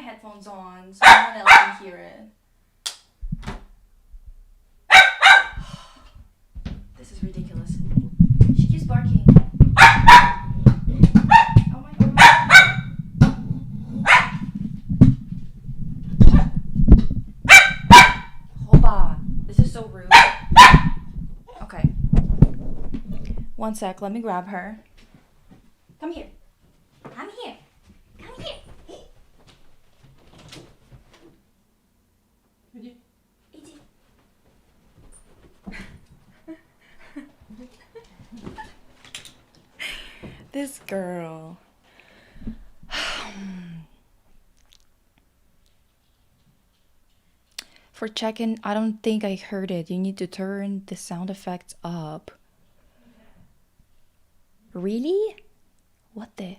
headphones on so no one else can hear it. This is ridiculous. She keeps barking. Oh my god. Hoba. This is so rude. Okay. One sec, let me grab her. Come here. Come here. Come here. Иди. This girl. For check-in, I don't think I heard it. You need to turn the sound effects up. Really? What the?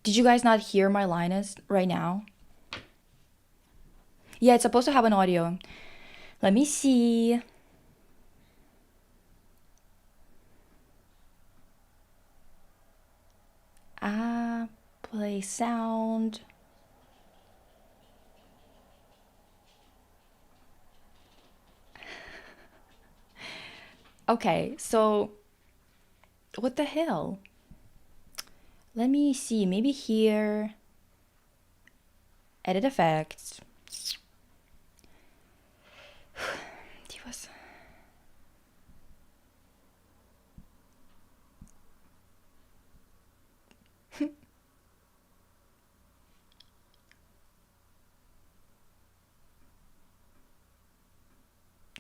Did you guys not hear my Linus right now? Yeah, it's supposed to have an audio. Let me see. Play sound. Okay, so what the hell? Let me see, maybe here. Edit effects. Divas.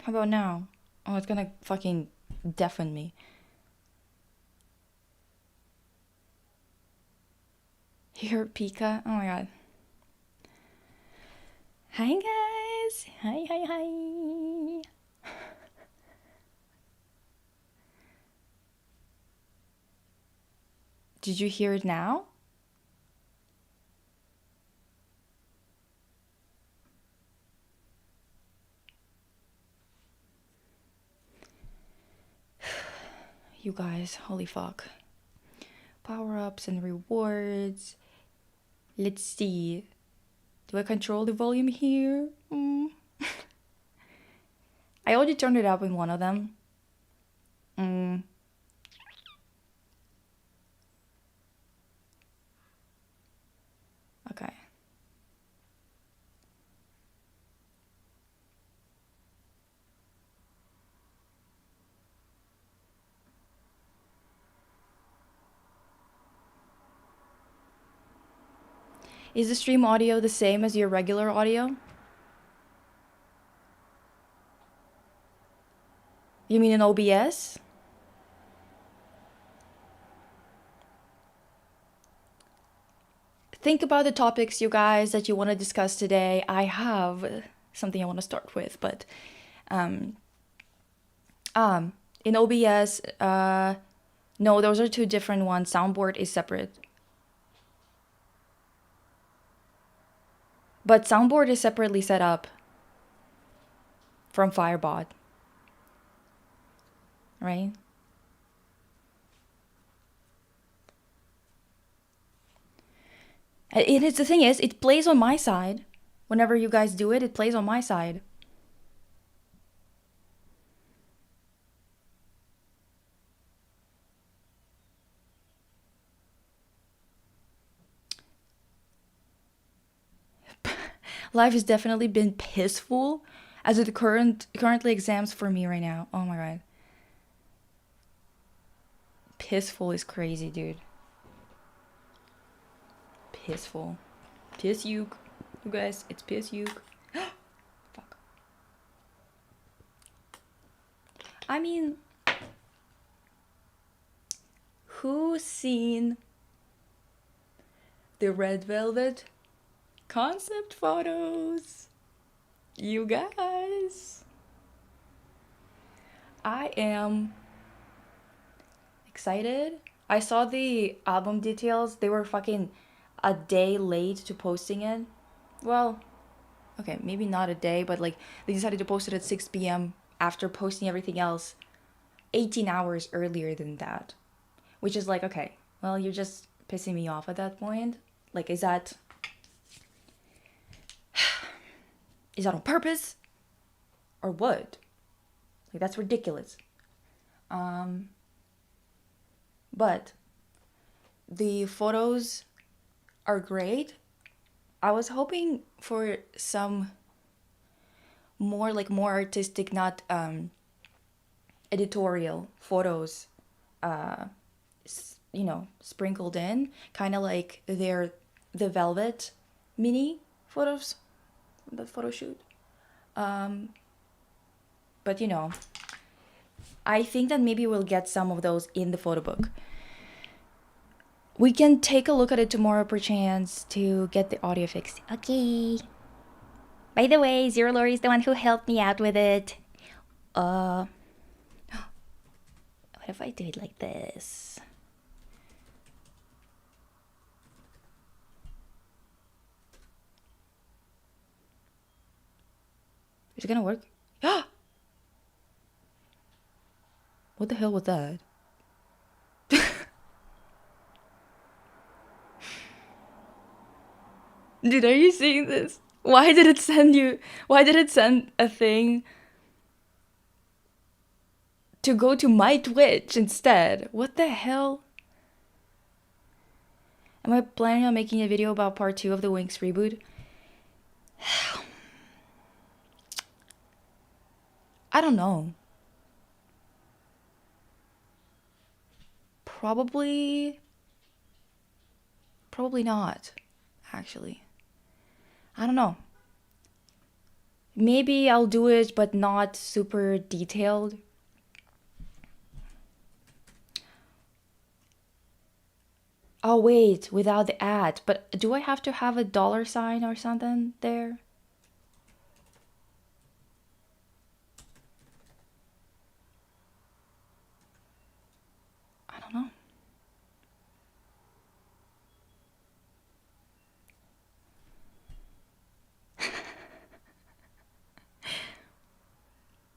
How about now? Oh, it's gonna fucking deafen me. Here, Pika. Oh my god. Hi guys. Hi. Did you hear it now? You guys, holy fuck. Power-ups and rewards. Let's see. Do I control the volume here? I already turned it up in one of them. Okay. Is the stream audio the same as your regular audio? You mean in OBS? Think about the topics, you guys, that you want to discuss today. I have something I want to start with, but in OBS, no, those are two different ones. Soundboard is separate. But soundboard is separately set up from Firebot. Right? The thing is, it plays on my side. Whenever you guys do it, it plays on my side. Life has definitely been pissful as it currently exams for me right now. Oh my god. Pissful is crazy, dude. Pissful. Piss you guys, it's piss you. Fuck. I mean, who's seen the Red Velvet concept photos? You guys. I am excited. I saw the album details. They were fucking a day late to posting it. Well, okay, maybe not a day, but like they decided to post it at 6 p.m. after posting everything else 18 hours earlier than that. Which is like, okay, well, you're just pissing me off at that point. Like, is that on purpose or what? Like, that's ridiculous. But the photos are great. I was hoping for some more artistic, not editorial photos, sprinkled in, kind of like the Velvet mini photos, the photo shoot. But I think that maybe we'll get some of those in the photo book. We can take a look at it tomorrow, perchance, to get the audio fixed. Okay. By the way, Zero Lori is the one who helped me out with it. What if I do it like this? Is it gonna work? What the hell was that? Dude, are you seeing this? Why did it send a thing to go to my Twitch instead? What the hell? Am I planning on making a video about part 2 of the Winx reboot? I don't know. Probably not, actually. I don't know. Maybe I'll do it, but not super detailed. Oh, wait, without the ad. But do I have to have a $sign or something there? I don't know.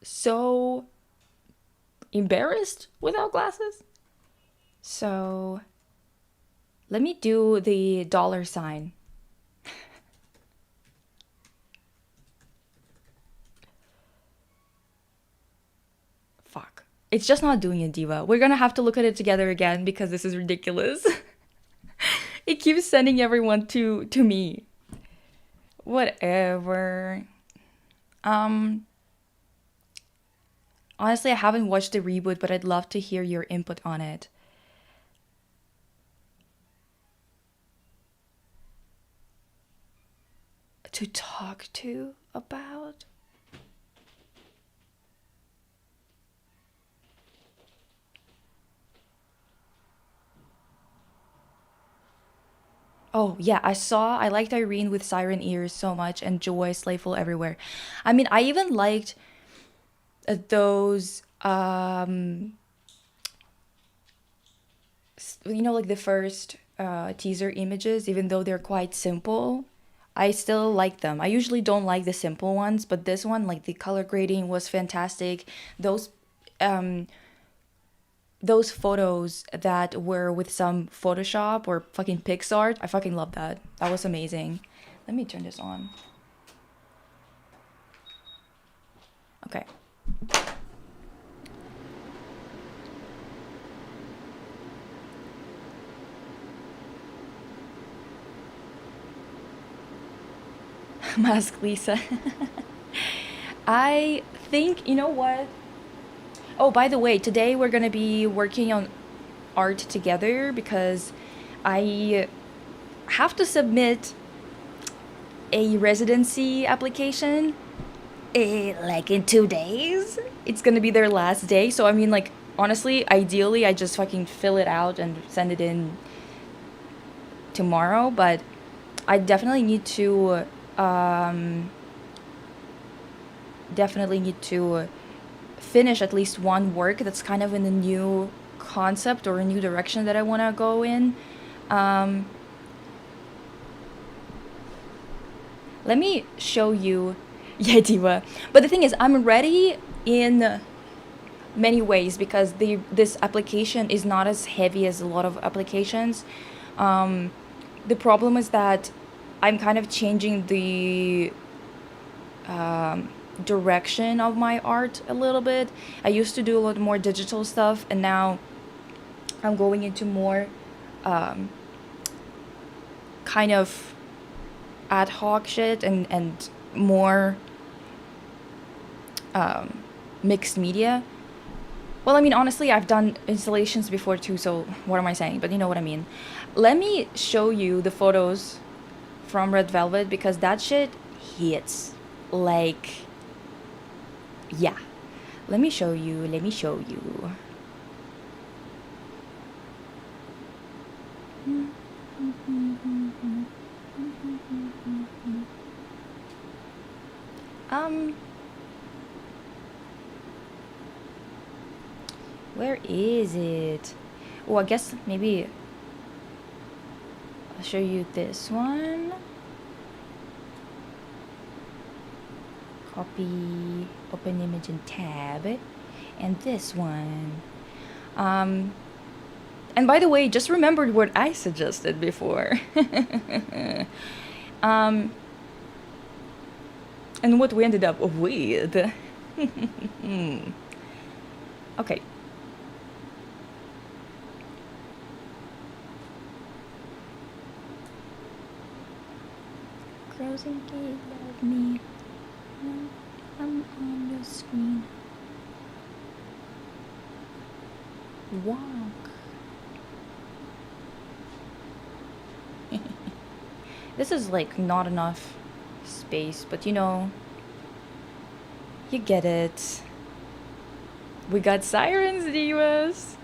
So embarrassed without glasses? So let me do the $sign. Fuck. It's just not doing it, Diva. We're gonna have to look at it together again because this is ridiculous. It keeps sending everyone to me. Whatever. Honestly, I haven't watched the reboot, but I'd love to hear your input on it. To talk to about? Oh, yeah, I liked Irene with Siren Ears so much and Joy, Slayful Everywhere. I mean, I even liked those, like the first teaser images, even though they're quite simple. I still like them. I usually don't like the simple ones, but this one, like the color grading was fantastic. Um, those photos that were with some Photoshop or fucking PixArt, I fucking love that. That was amazing. Let me turn this on. Okay. Mask Lisa. I think, you know what? Oh, by the way, today we're gonna be working on art together because I have to submit a residency application like in 2 days. It's gonna be their last day. So, I mean, like, honestly, ideally, I just fucking fill it out and send it in tomorrow, but I definitely need to finish at least one work that's kind of in a new concept or a new direction that I want to go in. Let me show you. Yeah, Diva. But the thing is, I'm ready in many ways because this application is not as heavy as a lot of applications. the problem is that I'm kind of changing the um, direction of my art a little bit. I used to do a lot more digital stuff, and now I'm going into more um, kind of ad hoc shit and more um, mixed media. Well, I mean, honestly, I've done installations before too, so what am I saying? But you know what I mean. Let me show you the photos from Red Velvet because that shit hits. Like, yeah. Let me show you. Let me show you. Um, where is it? Oh, I guess maybe I'll show you this one. Copy, open image and tab, and this one. Um, and by the way, just remembered what I suggested before. um, and what we ended up with. Okay. Closing gate love me. I'm on your screen. Walk. This is like not enough space, but you know, you get it. We got sirens, divas.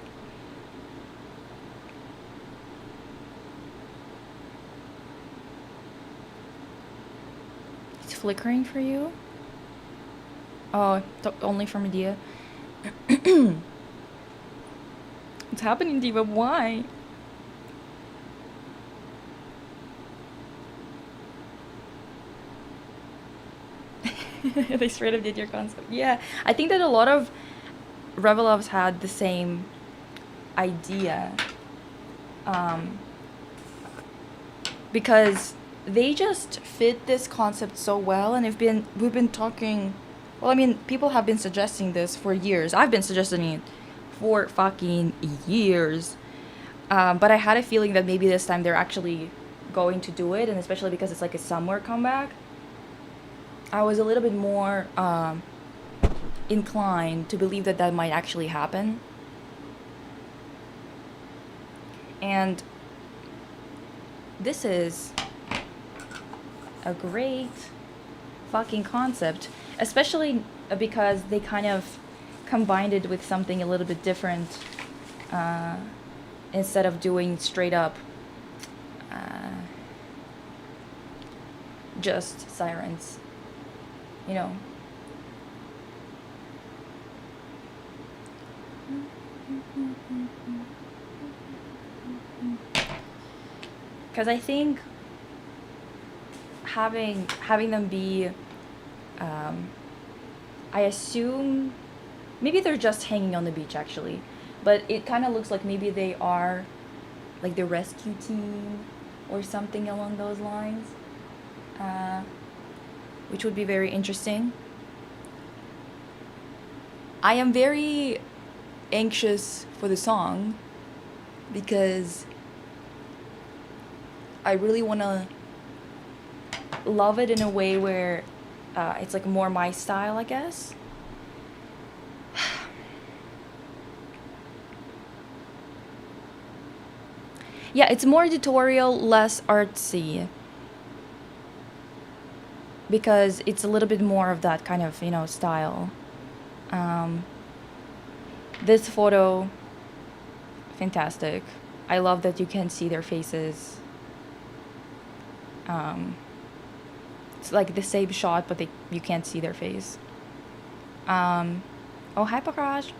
It's flickering for you? Oh, only for Medea. What's happening, diva? Why? They straight up did your concept. Yeah, I think that a lot of Revelovs had the same idea. Because they just fit this concept so well, and we've been talking. Well, I mean, people have been suggesting this for years. I've been suggesting it for fucking years. But I had a feeling that maybe this time they're actually going to do it, and especially because it's like a summer comeback. I was a little bit more inclined to believe that that might actually happen. And this is a great fucking concept, especially because they kind of combined it with something a little bit different instead of doing straight up just sirens, you know. Because I think having them be, I assume, maybe they're just hanging on the beach actually, but it kind of looks like maybe they are like the rescue team or something along those lines, which would be very interesting. I am very anxious for the song because I really want to love it in a way where it's like more my style, I guess. Yeah, it's more editorial, less artsy. Because it's a little bit more of that kind of, you know, style. This photo, fantastic. I love that you can see their faces. It's like the same shot, but you can't see their face. Oh, hi, Pakrash.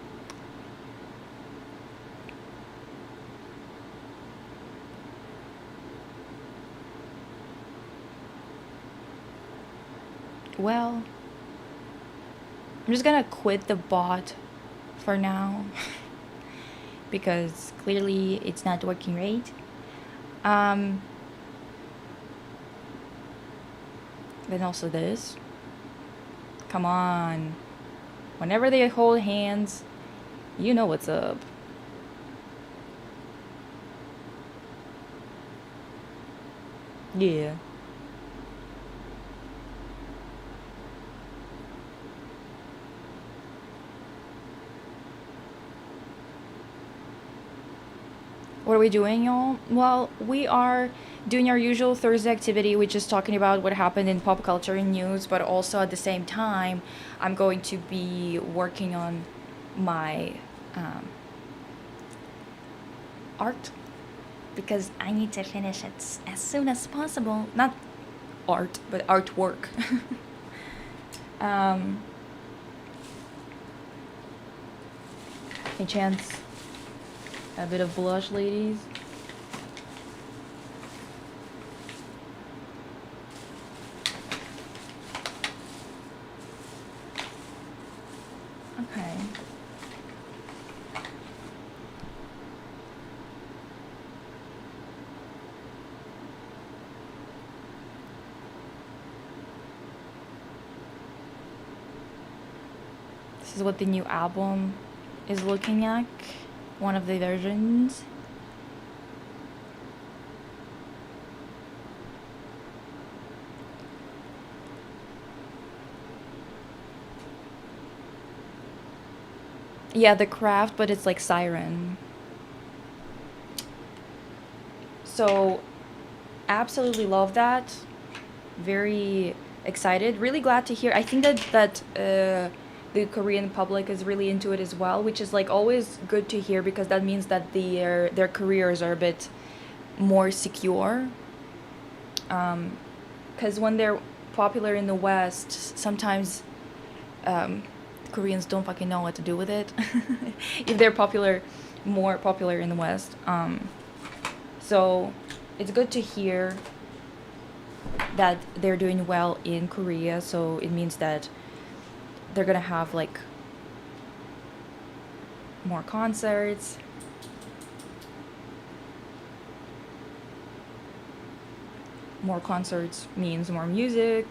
Well, I'm just gonna quit the bot for now because clearly it's not working right. Then also this. Come on. Whenever they hold hands, you know what's up. Yeah. What are we doing, y'all? Well, we are doing our usual Thursday activity, which is talking about what happened in pop culture and news, but also at the same time, I'm going to be working on my um, art because I need to finish it as soon as possible. Not art, but artwork. um, any chance? A bit of blush, ladies. Okay. This is what the new album is looking like. One of the versions. Yeah, the craft, but it's like Siren. So, absolutely love that. Very excited. Really glad to hear. I think that the Korean public is really into it as well, which is like always good to hear because that means that their careers are a bit more secure. Because when they're popular in the West, sometimes um, Koreans don't fucking know what to do with it. If they're more popular in the West. So it's good to hear that they're doing well in Korea. So it means that they're gonna have like more concerts. More concerts means more music.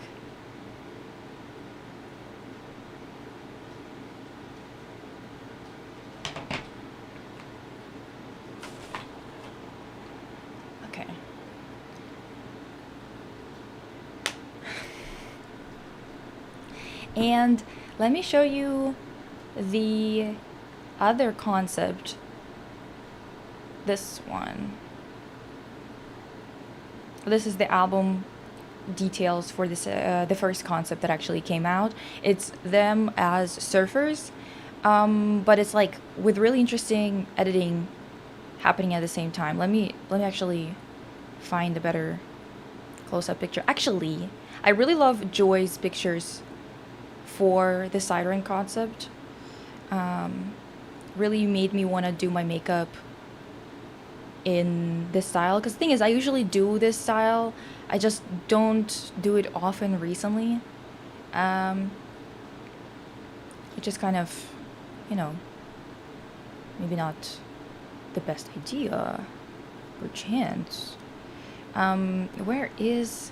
Okay. And let me show you the other concept. This one. This is the album details for this the first concept that actually came out. It's them as surfers, but it's like with really interesting editing happening at the same time. Let me actually find a better close-up picture. Actually, I really love Joy's pictures for the siren concept. Really made me want to do my makeup in this style because the thing is I usually do this style, I just don't do it often recently. um it just kind of, you know, maybe not the best idea per chance. Where is,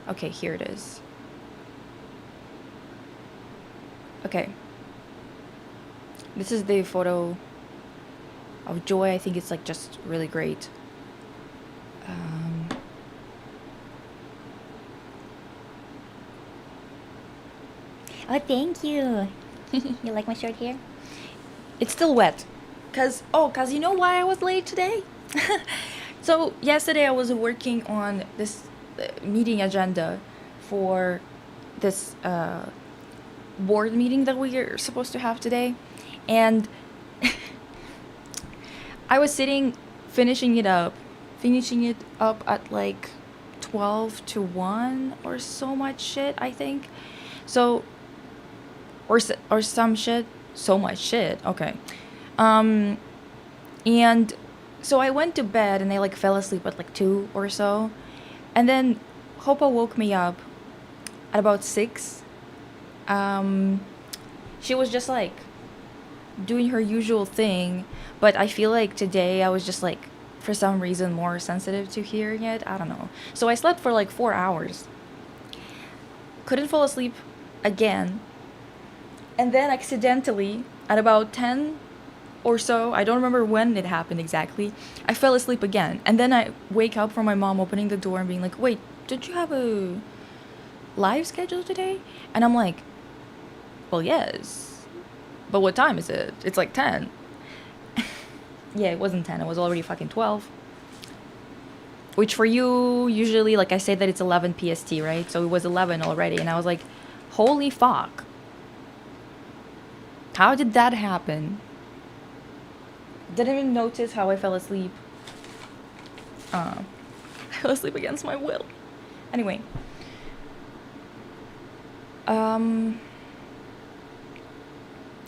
okay, here it is. Okay, this is the photo of Joy. I think it's like just really great. um Oh, thank you. You like my shirt here? It's still wet. Cause you know why I was late today? So yesterday I was working on this meeting agenda for this board meeting that we are supposed to have today, and I was sitting finishing it up at like 12 to 1 or so much shit, I think. So or some shit, so much shit. Okay. Um and so I went to bed and I like fell asleep at like 2 or so. And then Hopa woke me up at about 6. Um she was just like doing her usual thing, but I feel like today I was just like for some reason more sensitive to hearing it. I don't know. So I slept for like 4 hours. couldn't fall asleep again. And then accidentally, at about 10 or so, I don't remember when it happened exactly, I fell asleep again. And then I wake up from my mom opening the door and being like, wait, did you have a live schedule today? And I'm like, well, yes. But what time is it? It's like 10. Yeah, it wasn't 10. It was already fucking 12. Which for you, usually, like I say that it's 11 PST, right? So it was 11 already. And I was like, holy fuck. How did that happen? Didn't even notice how I fell asleep. I fell asleep against my will. Anyway.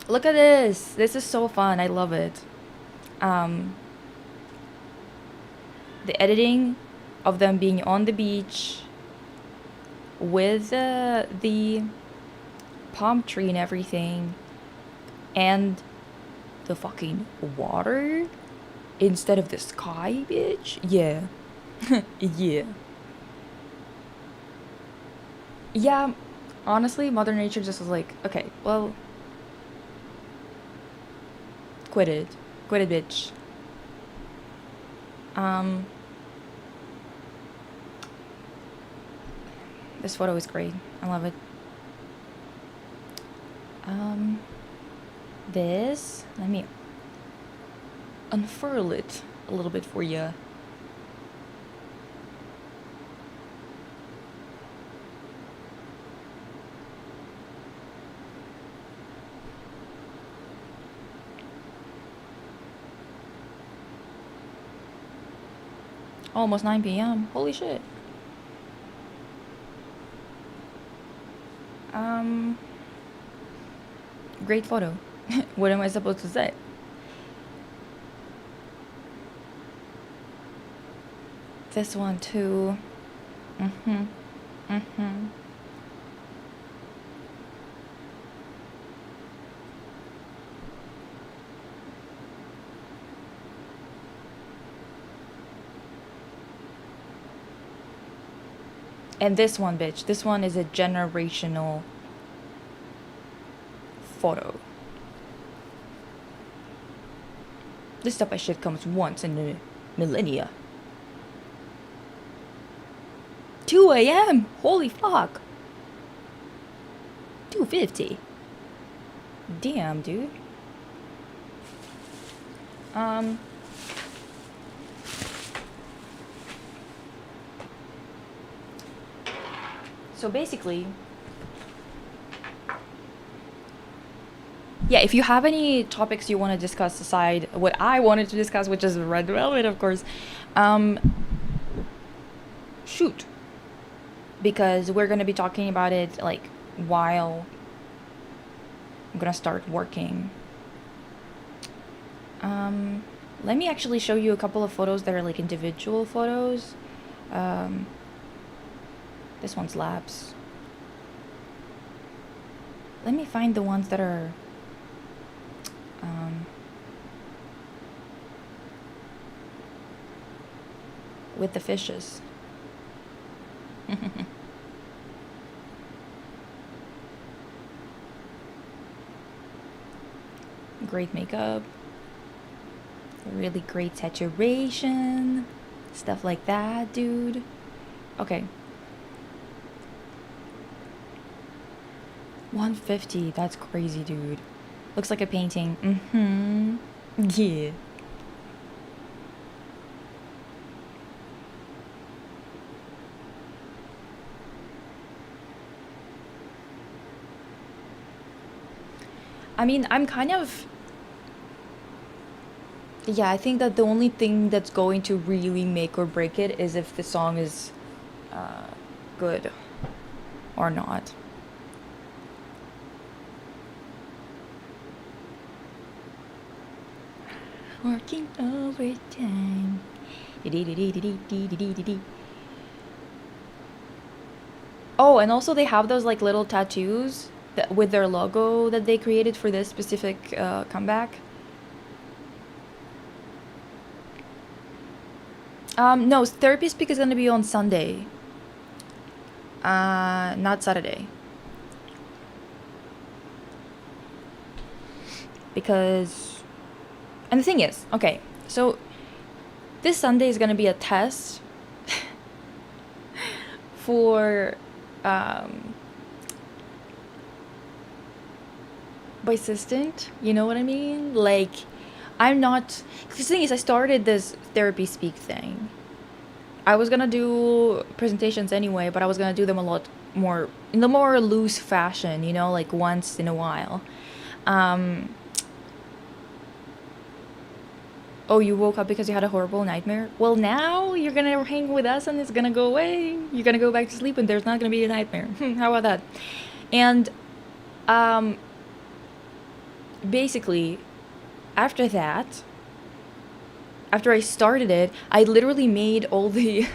Look at this. This is so fun. I love it. The editing of them being on the beach with the palm tree and everything, and the fucking water instead of the sky, bitch. Yeah. Yeah. Yeah, honestly, Mother Nature just was like, okay, well, quit it. Quit it, bitch. This photo is great. I love it. This, let me unfurl it a little bit for you. Almost 9 p.m. Holy shit. Great photo. What am I supposed to say? This one too. And this one, bitch. This one is a generational photo. This type of shit comes once in a millennia. 2 a.m. Holy fuck. 2:50. Damn, dude. So basically, yeah, if you have any topics you want to discuss aside what I wanted to discuss, which is red velvet, of course, shoot. Because we're going to be talking about it, like, while I'm going to start working. Let me actually show you a couple of photos that are, like, individual photos. This one's labs. Let me find the ones that are with the fishes. Great makeup, really great saturation, stuff like that, dude. Okay. 150, that's crazy, dude. Looks like a painting. Yeah. I mean, I'm kind of... Yeah, I think that the only thing that's going to really make or break it is if the song is good or not. Working overtime. Oh, and also they have those like little tattoos that, with their logo that they created for this specific comeback. No, Therapy Speak is gonna be on Sunday. Not Saturday. Because, and the thing is, okay, so this Sunday is gonna be a test for um my assistant. You know what I mean? Like, I'm not. 'Cause the thing is, I started this therapy speak thing. I was gonna do presentations anyway, but I was gonna do them a lot more in the more loose fashion. You know, like once in a while. Um, oh, you woke up because you had a horrible nightmare? Well, now you're gonna hang with us and it's gonna go away. You're gonna go back to sleep and there's not gonna be a nightmare. How about that? And um, basically, after that, after I started it, I literally made all the,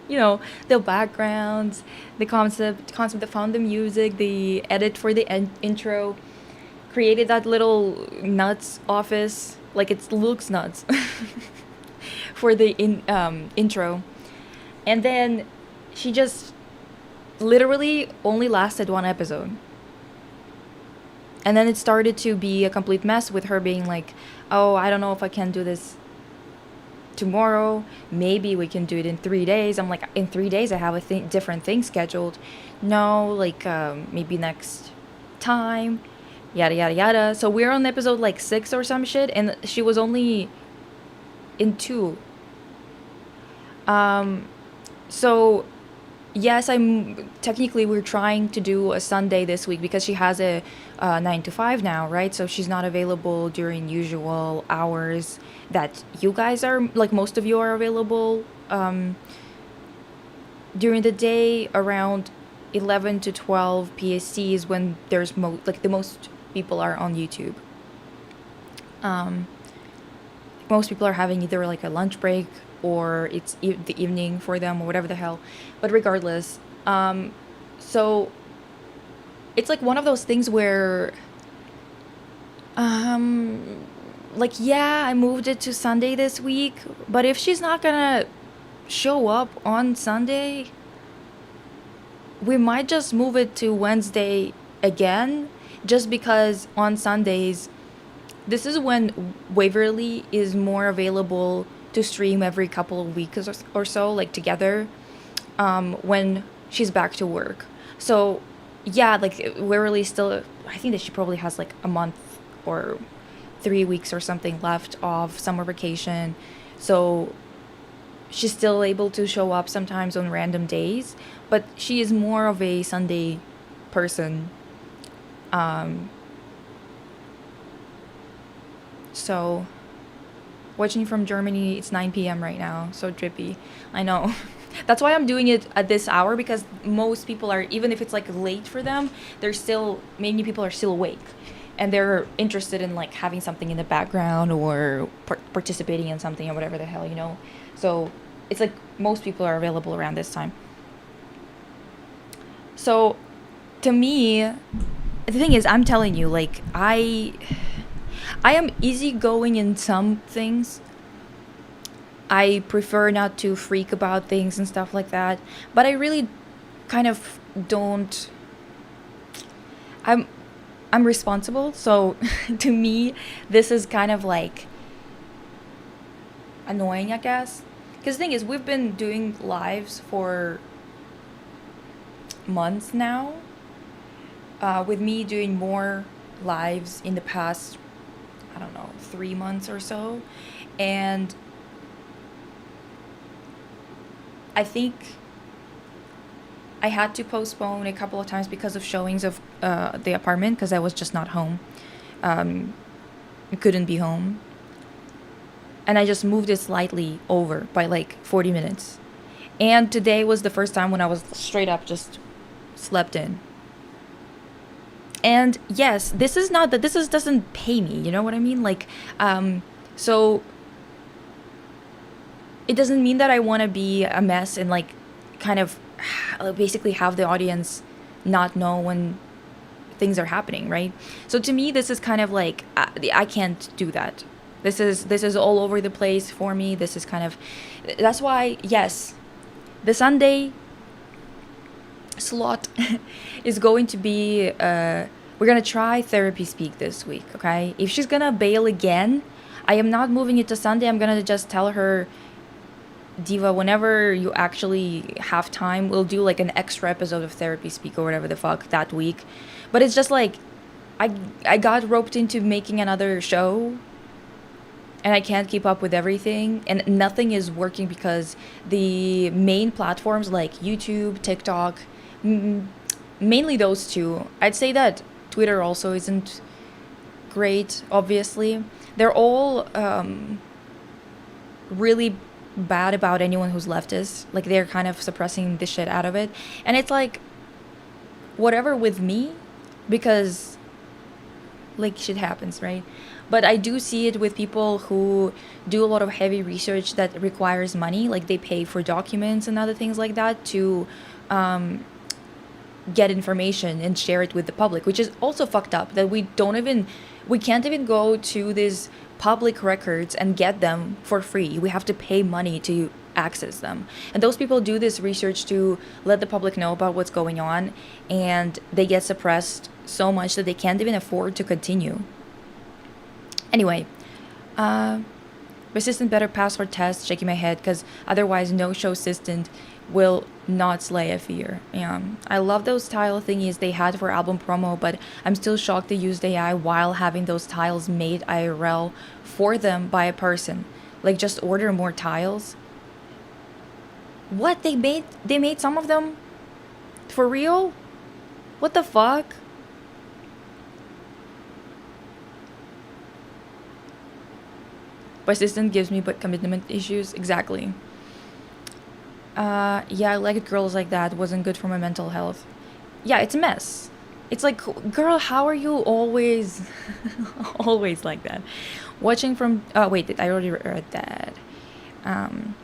the backgrounds, the concept that found the music, the edit for the intro, created that little nuts office, like it looks nuts, for the intro, and then she just literally only lasted one episode. And then it started to be a complete mess with her being like, oh, I don't know if I can do this tomorrow. Maybe we can do it in 3 days. I'm like, in 3 days I have a different thing scheduled. No, like maybe next time. Yada, yada, yada. So we're on episode like 6 or some shit. And she was only in 2. So yes, I'm technically we're trying to do a Sunday this week because she has a 9 to 5 now, right? So she's not available during usual hours that you guys are, like most of you are available during the day. Around 11 to 12 PST is when there's the most people are on YouTube. Most people are having either like a lunch break or it's the evening for them or whatever the hell. But regardless, so it's like one of those things where, like, yeah, I moved it to Sunday this week, but if she's not gonna show up on Sunday, we might just move it to Wednesday again, just because on Sundays, this is when Waverly is more available to stream every couple of weeks or so, like together, when she's back to work. So yeah, like Waverly still, I think that she probably has like a month or 3 weeks or something left of summer vacation. So she's still able to show up sometimes on random days, but she is more of a Sunday person. So watching from Germany, it's 9 p.m. right now, so drippy. I know. That's why I'm doing it at this hour, because most people are, even if it's like late for them, many people are still awake. And they're interested in like having something in the background or participating in something or whatever the hell. So it's like most people are available around this time. So to me, the thing is, I'm telling you, like, I am easygoing in some things. I prefer not to freak about things and stuff like that. But I really kind of don't. I'm responsible, so to me, this is kind of like annoying, I guess. Because the thing is, we've been doing lives for months now. With me doing more lives in the past, I don't know, 3 months or so. And I think I had to postpone a couple of times because of showings of the apartment, because I was just not home. I couldn't be home. And I just moved it slightly over by like 40 minutes. And today was the first time when I was straight up just slept in. And yes, this doesn't pay me, you know what I mean? Like, so it doesn't mean that I want to be a mess and like kind of basically have the audience not know when things are happening, right? So to me, this is kind of like, I can't do that. This is all over the place for me. This is kind of, that's why, yes, the Sunday slot is going to be we're gonna try therapy speak this week, okay? If she's gonna bail again, I am not moving it to Sunday. I'm gonna just tell her, Diva, whenever you actually have time, we'll do like an extra episode of therapy speak or whatever the fuck that week. But it's just like I I got roped into making another show and I can't keep up with everything, and nothing is working because the main platforms like YouTube, TikTok, m- mainly those two. I'd say that Twitter also isn't great, obviously. They're all really bad about anyone who's leftist. Like, they're kind of suppressing the shit out of it. And it's like, whatever with me, because like shit happens, right? But I do see it with people who do a lot of heavy research that requires money, like they pay for documents and other things like that to um, get information and share it with the public, which is also fucked up that we can't even go to these public records and get them for free. We have to pay money to access them. And those people do this research to let the public know about what's going on, and they get suppressed so much that they can't even afford to continue. Anyway, uh, Persistent better password test, shaking my head, because otherwise no show assistant will not slay a fear. Yeah. I love those tile thingies they had for album promo, but I'm still shocked they used AI while having those tiles made IRL for them by a person. Like, just order more tiles. What? They made some of them for real? What the fuck? Persistent gives me but commitment issues. Exactly. Yeah, I like girls like that. Wasn't good for my mental health. Yeah, it's a mess. It's like, girl, how are you always, always like that? Watching from. Oh wait, I already read that. Um,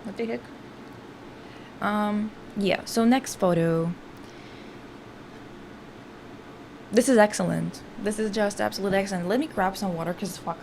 what the heck? Yeah. So next photo. This is excellent. This is just absolute excellent. Let me grab some water, cause fuck.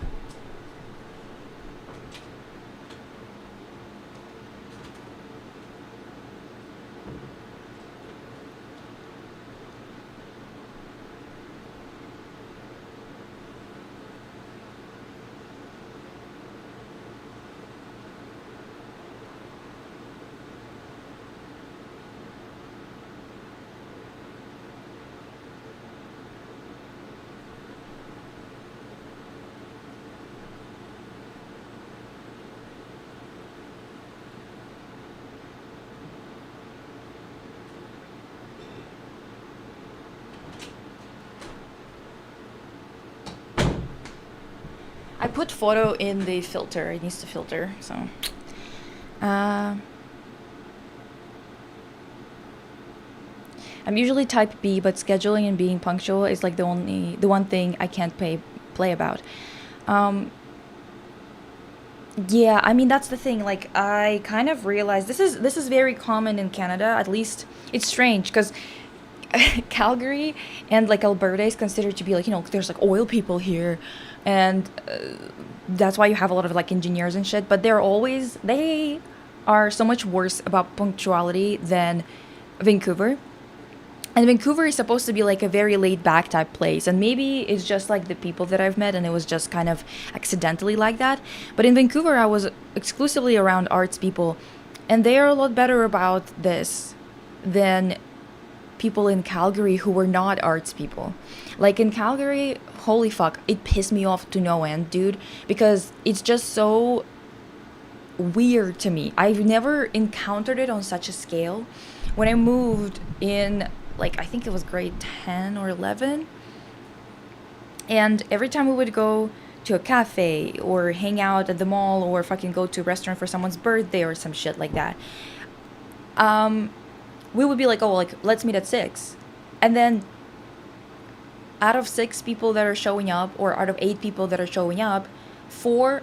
I put photo in the filter. It needs to filter. So, uh, I'm usually type B, but scheduling and being punctual is like the one thing I can't play about. Um, yeah, I mean that's the thing. Like, I kind of realized this is very common in Canada. At least it's strange because Calgary and like Alberta is considered to be like, there's like oil people here, and that's why you have a lot of like engineers and shit. But they are so much worse about punctuality than Vancouver. And Vancouver is supposed to be like a very laid back type place. And maybe it's just like the people that I've met and it was just kind of accidentally like that. But in Vancouver, I was exclusively around arts people. And they are a lot better about this than people in Calgary who were not arts people. Like in Calgary, holy fuck, it pissed me off to no end, dude. Because it's just so weird to me. I've never encountered it on such a scale. When I moved in, like, I think it was grade 10 or 11, and every time we would go to a cafe or hang out at the mall or fucking go to a restaurant for someone's birthday or some shit like that, um, we would be like, oh, like, let's meet at 6. And then out of 6 people that are showing up, or out of 8 people that are showing up,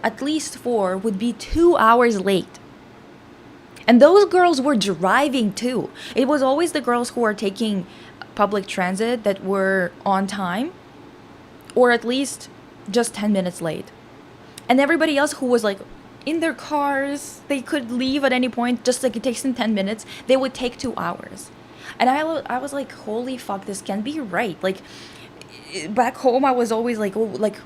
at least four would be 2 hours late. And those girls were driving too. It was always the girls who were taking public transit that were on time, or at least just 10 minutes late. And everybody else who was like in their cars, they could leave at any point, just like it takes them 10 minutes, they would take 2 hours. And I was like, holy fuck, this can't be right. Like, back home, I was always like, oh, like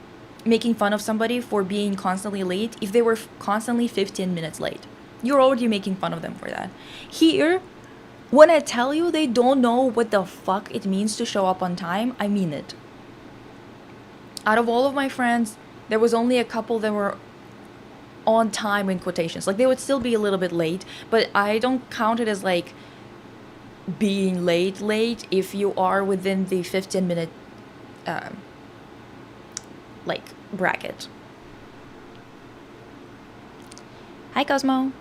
making fun of somebody for being constantly late if they were constantly 15 minutes late. You're already making fun of them for that. Here, when I tell you they don't know what the fuck it means to show up on time, I mean it. Out of all of my friends, there was only a couple that were on time in quotations. Like, they would still be a little bit late, but I don't count it as like being late if you are within the 15-minute like bracket. Hi Cosmo.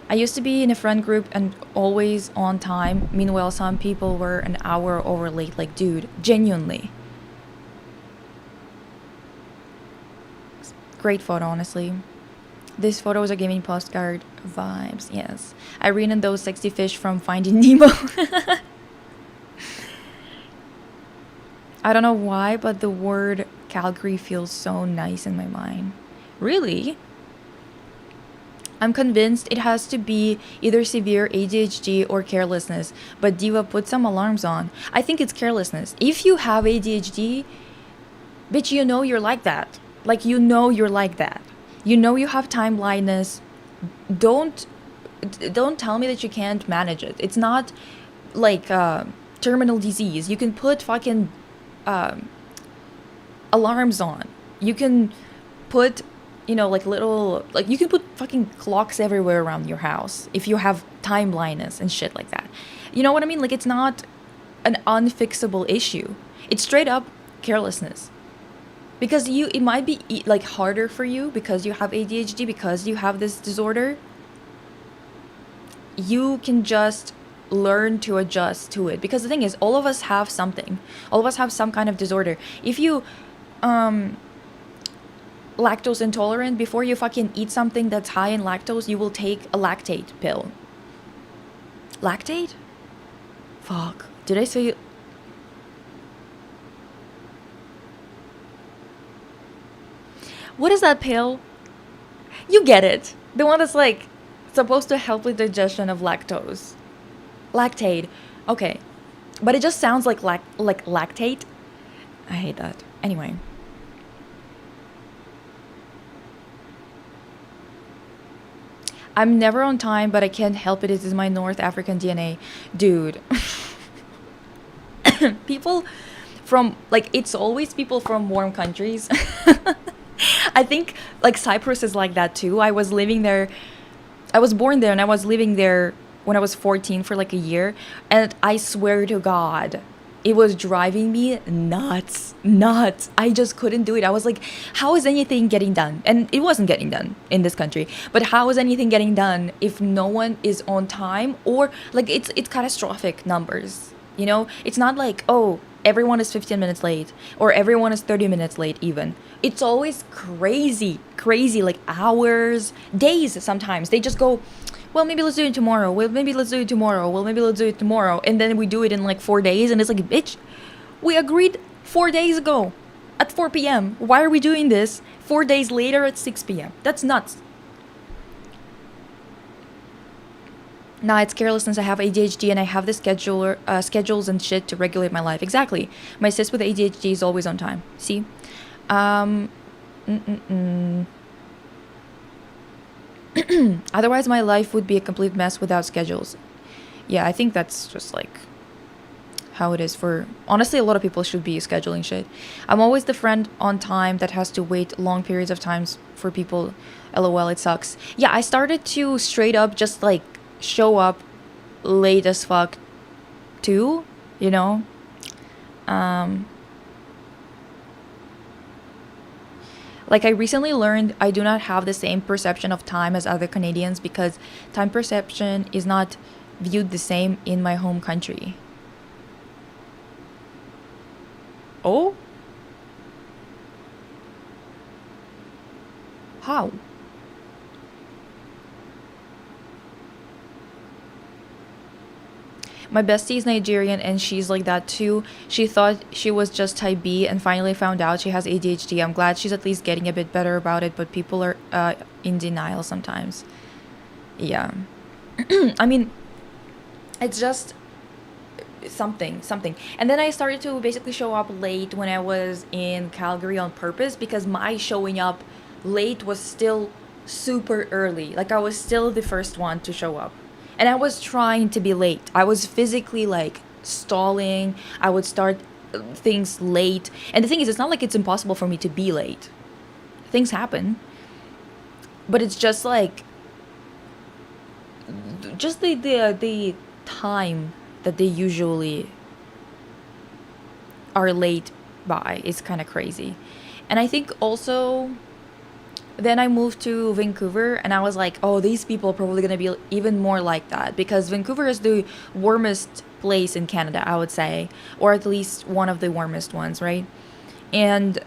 I used to be in a friend group and always on time. Meanwhile, some people were an hour over late. Like, dude, genuinely. Great photo, honestly. These photos are giving postcard vibes. Yes. Irene and those sexy fish from Finding Nemo. I don't know why, but the word Calgary feels so nice in my mind. Really? I'm convinced it has to be either severe ADHD or carelessness, but Diva, put some alarms on. I think it's carelessness. If you have ADHD, bitch, you know you're like that. Like, you know you're like that. You know you have time blindness. Don't tell me that you can't manage it. It's not like terminal disease. You can put fucking alarms on. You can put, you know, like little, like you can put fucking clocks everywhere around your house if you have time blindness and shit like that. You know what I mean? Like, it's not an unfixable issue. It's straight up carelessness. Because it might be like harder for you because you have ADHD, because you have this disorder. You can just learn to adjust to it, because the thing is, all of us have something. All of us have some kind of disorder. If you lactose intolerant, before you fucking eat something that's high in lactose, you will take a lactate pill. Lactate? Fuck. Did I say? What is that pill? You get it. The one that's like supposed to help with digestion of lactose. Lactate. Okay. But it just sounds like lactate. I hate that. Anyway. I'm never on time, but I can't help it. It is my North African DNA. Dude. People from, like, it's always people from warm countries. I think, like, Cyprus is like that too. I was living there. I was born there and I was living there when I was 14 for like a year. And I swear to God, it was driving me nuts. Nuts. I just couldn't do it. I was like, how is anything getting done? And it wasn't getting done in this country. But how is anything getting done if no one is on time? Or, like, it's catastrophic numbers. You know? It's not like, oh, everyone is 15 minutes late. Or everyone is 30 minutes late even. It's always crazy, like hours, days sometimes. They just go, well, maybe let's do it tomorrow. Well, maybe let's do it tomorrow. Well, maybe let's do it tomorrow. And then we do it in like 4 days. And it's like, bitch, we agreed 4 days ago at 4 p.m. Why are we doing this 4 days later at 6 p.m.? That's nuts. Nah, it's carelessness. I have ADHD and I have the schedules and shit to regulate my life. Exactly. My sis with ADHD is always on time. See? Otherwise, my life would be a complete mess without schedules. Yeah, I think that's just like how it is for... Honestly, a lot of people should be scheduling shit. I'm always the friend on time that has to wait long periods of times for people. LOL, it sucks. Yeah, I started to straight up just like show up late as fuck too, you know? Like, I recently learned I do not have the same perception of time as other Canadians because time perception is not viewed the same in my home country. Oh? How? My bestie is Nigerian and she's like that too. She thought she was just type B and finally found out she has ADHD. I'm glad she's at least getting a bit better about it, but people are in denial sometimes. Yeah. I mean, it's just something. And then I started to basically show up late when I was in Calgary on purpose because my showing up late was still super early. Like I was still the first one to show up. And I was trying to be late. I was physically like stalling. I would start things late. And the thing is, it's not like it's impossible for me to be late. Things happen. But it's just like just the time that they usually are late by is kind of crazy. And I think also then I moved to Vancouver and I was like, oh, these people are probably going to be even more like that because Vancouver is the warmest place in Canada, I would say, or at least one of the warmest ones, right? And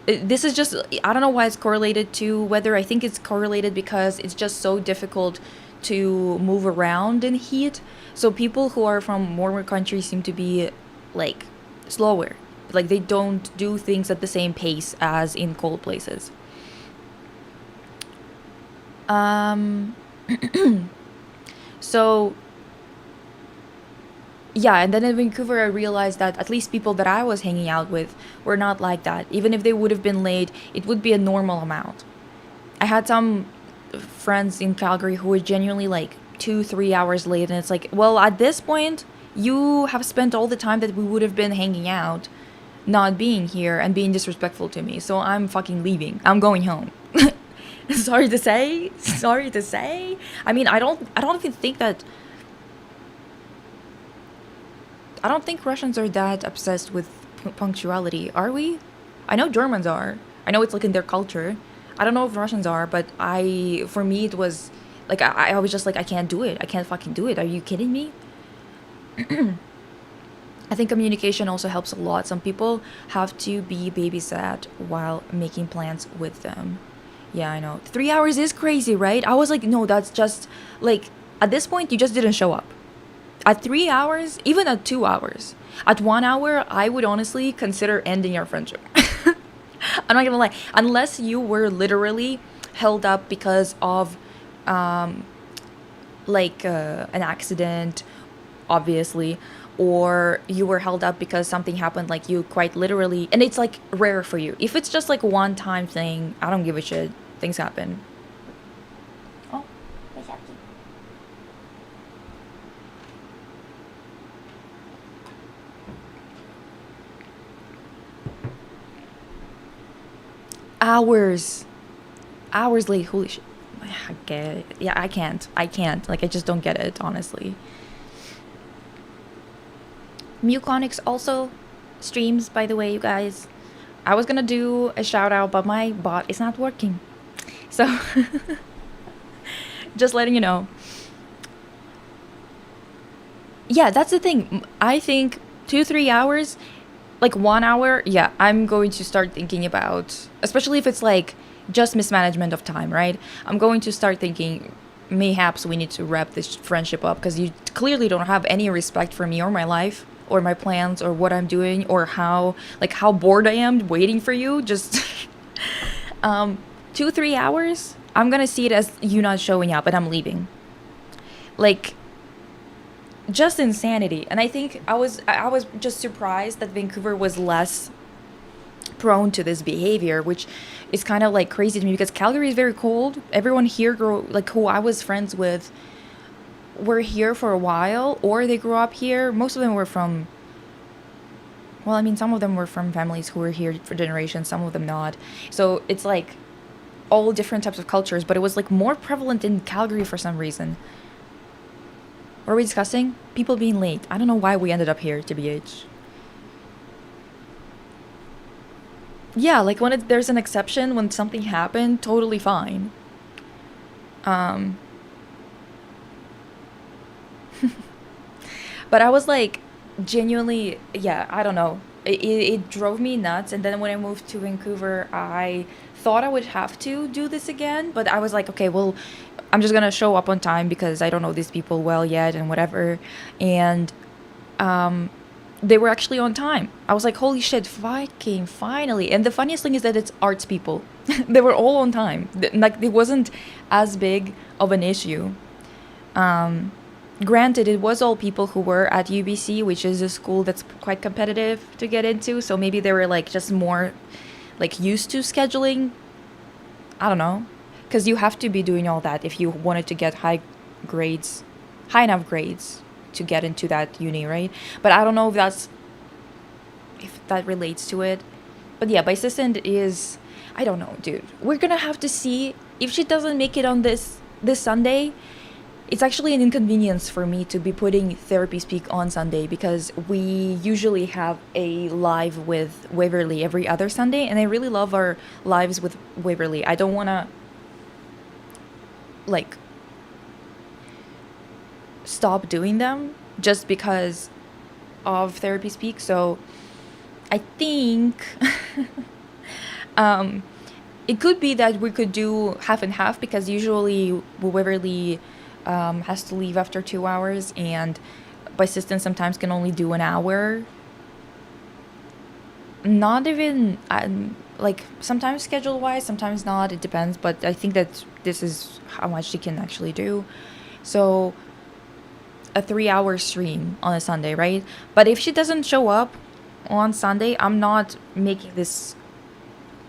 this is just, I don't know why it's correlated to weather. I think it's correlated because it's just so difficult to move around in heat. So people who are from warmer countries seem to be like slower. Like they don't do things at the same pace as in cold places. Um, so yeah, and then in Vancouver, I realized that at least people that I was hanging out with were not like that. Even if they would have been late, it would be a normal amount. I had some friends in Calgary who were genuinely like 2, 3 hours late, and it's like, well, at this point, you have spent all the time that we would have been hanging out, not being here and being disrespectful to me. So I'm fucking leaving. I'm going home. Sorry to say. Sorry to say. I mean, I don't even think that. I don't think Russians are that obsessed with punctuality, are we? I know Germans are. I know it's like in their culture. I don't know if Russians are, but for me, it was like, I was just like, I can't do it. I can't fucking do it. Are you kidding me? I think communication also helps a lot. Some people have to be babysat while making plans with them. Yeah, I know. 3 hours is crazy, right? I was like, no, that's just like, at this point, you just didn't show up. At 3 hours, even at 2 hours, at 1 hour, I would honestly consider ending our friendship. I'm not gonna lie. Unless you were literally held up because of um, an accident, obviously, or you were held up because something happened, like you quite literally, and it's like rare for you. If it's just like one time thing, I don't give a shit. Things happen. Oh, hours. Hours late. Holy shit. I get it. Yeah, I can't. I can't. Like, I just don't get it, honestly. Muconics also streams, by the way, you guys. I was gonna do a shout out, but my bot is not working. So, just letting you know. Yeah, that's the thing. I think 2, 3 hours, like 1 hour, yeah, I'm going to start thinking about, especially if it's like just mismanagement of time, right? I'm going to start thinking mayhaps we need to wrap this friendship up because you clearly don't have any respect for me or my life or my plans or what I'm doing or how bored I am waiting for you. Just 2, 3 hours. I'm gonna see it as you not showing up and I'm leaving. Like just insanity. And I think I was just surprised that Vancouver was less prone to this behavior, which is kind of like crazy to me because Calgary is very cold. Everyone here who I was friends with were here for a while or they grew up here. Most of them were from, well, I mean, some of them were from families who were here for generations, some of them not. So it's like all different types of cultures, but it was like more prevalent in Calgary for some reason. What are we discussing? People being late. I don't know why we ended up here, TBH. Yeah, like when there's an exception, when something happened, totally fine. Um, but I was like, genuinely, yeah, I don't know. it drove me nuts. And then when I moved to Vancouver, I thought I would have to do this again, but I was like, okay, well, I'm just gonna show up on time because I don't know these people well yet and whatever. And they were actually on time. I was like, holy shit, fucking finally. And the funniest thing is that it's arts people. They were all on time. Like, it wasn't as big of an issue. Granted, it was all people who were at UBC, which is a school that's quite competitive to get into. So maybe they were like just more like used to scheduling. I don't know. Because you have to be doing all that if you wanted to get grades, high enough grades to get into that uni, right? But I don't know if that relates to it. But yeah, my assistant is, I don't know, dude. We're gonna have to see if she doesn't make it on this Sunday. It's actually an inconvenience for me to be putting Therapy Speak on Sunday because we usually have a live with Waverly every other Sunday, and I really love our lives with Waverly. I don't want to like stop doing them just because of Therapy Speak. So I think it could be that we could do half and half because usually Waverly has to leave after 2 hours, and my assistant sometimes can only do an hour. Not even like sometimes schedule wise, sometimes not. It depends, but I think that this is how much she can actually do. So a 3 hour stream on a Sunday, right? But if she doesn't show up on Sunday, I'm not making this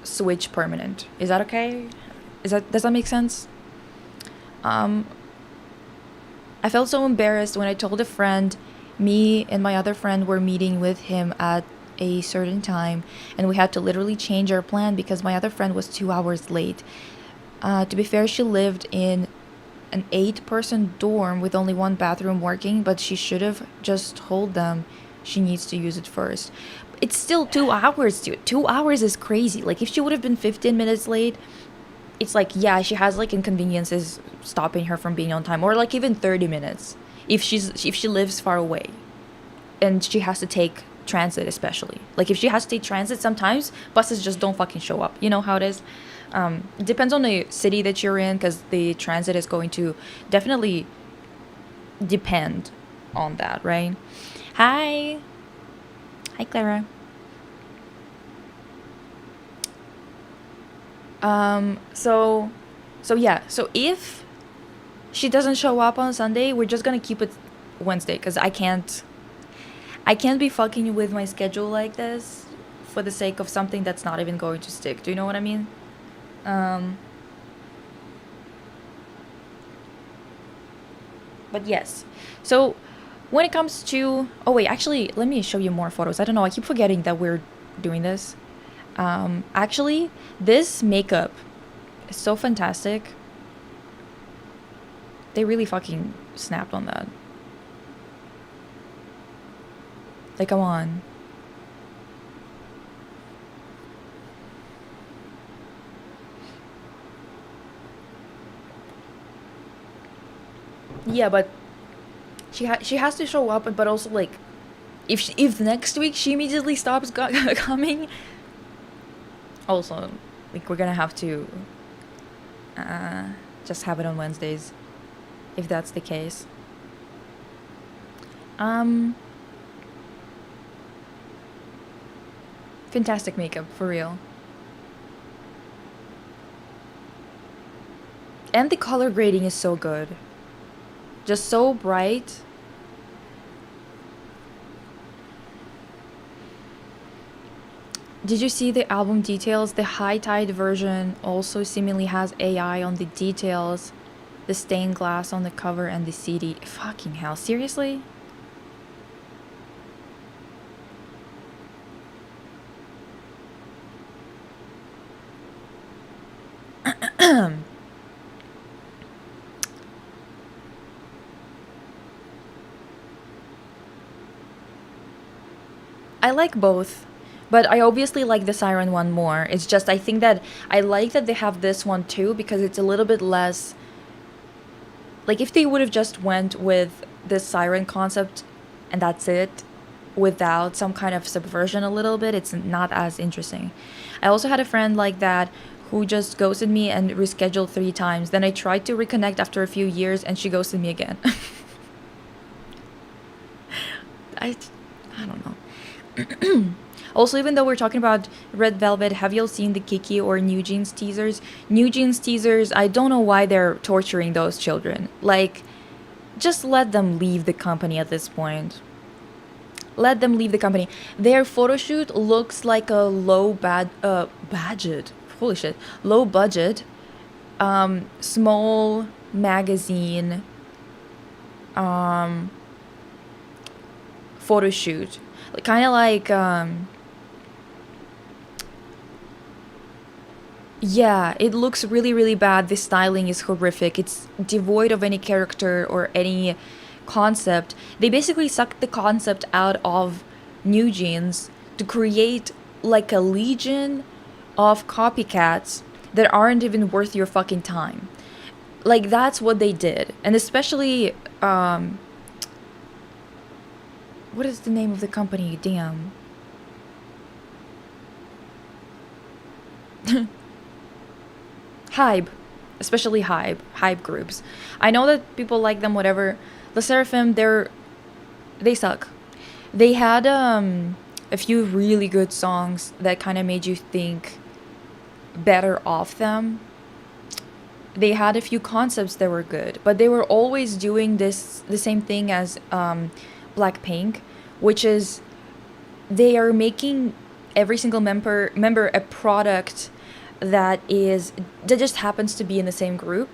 switch permanent. Is that okay? Does that make sense? I felt so embarrassed when I told a friend me and my other friend were meeting with him at a certain time, and we had to literally change our plan because my other friend was 2 hours late. To be fair, she lived in an 8-person dorm with only one bathroom working, but she should have just told them she needs to use it first. It's still 2 hours, dude. 2 hours is crazy. Like, if she would have been 15 minutes late, it's like, yeah, she has like inconveniences stopping her from being on time, or like even 30 minutes if she lives far away and she has to take transit, especially. Like, if she has to take transit, sometimes buses just don't fucking show up. You know how it is. It depends on the city that you're in, because the transit is going to definitely depend on that, right? Hi Clara. So yeah, so if she doesn't show up on Sunday, we're just gonna keep it Wednesday, because I can't be fucking with my schedule like this for the sake of something that's not even going to stick. Do you know what I mean? But yes. So when it comes to, oh wait, actually, let me show you more photos. I don't know, I keep forgetting that we're doing this. Actually, this makeup is so fantastic. They really fucking snapped on that. Like, come on. Yeah, but she has to show up, but also like, if next week she immediately stops coming, also, like, we're gonna have to just have it on Wednesdays, if that's the case. Fantastic makeup, for real. And the color grading is so good. Just so bright. Did you see the album details? The High Tide version also seemingly has AI on the details, the stained glass on the cover, and the CD. Fucking hell, seriously? I like both, but I obviously like the Siren one more. It's just, I think that I like that they have this one too, because it's a little bit less, like, if they would have just went with this Siren concept and that's it, without some kind of subversion a little bit, it's not as interesting. I also had a friend like that who just ghosted me and rescheduled 3 times. Then I tried to reconnect after a few years and she ghosted me again. I, I don't know. Also, even though we're talking about Red Velvet, have you all seen the Kiki or New Jeans teasers? New Jeans teasers, I don't know why they're torturing those children. Like, just let them leave the company at this point. Let them leave the company. Their photo shoot looks like a budget. Holy shit. Low budget, small magazine, um, photo shoot. Kind of like, yeah, it looks really, really bad. The styling is horrific. It's devoid of any character or any concept. They basically sucked the concept out of New Jeans to create like a legion of copycats that aren't even worth your fucking time. Like, that's what they did. And especially, what is the name of the company? Damn. Hybe, especially Hybe groups. I know that people like them, whatever. The Seraphim, they suck. They had a few really good songs that kind of made you think better of them. They had a few concepts that were good, but they were always doing the same thing as Blackpink, which is they are making every single member a product that just happens to be in the same group.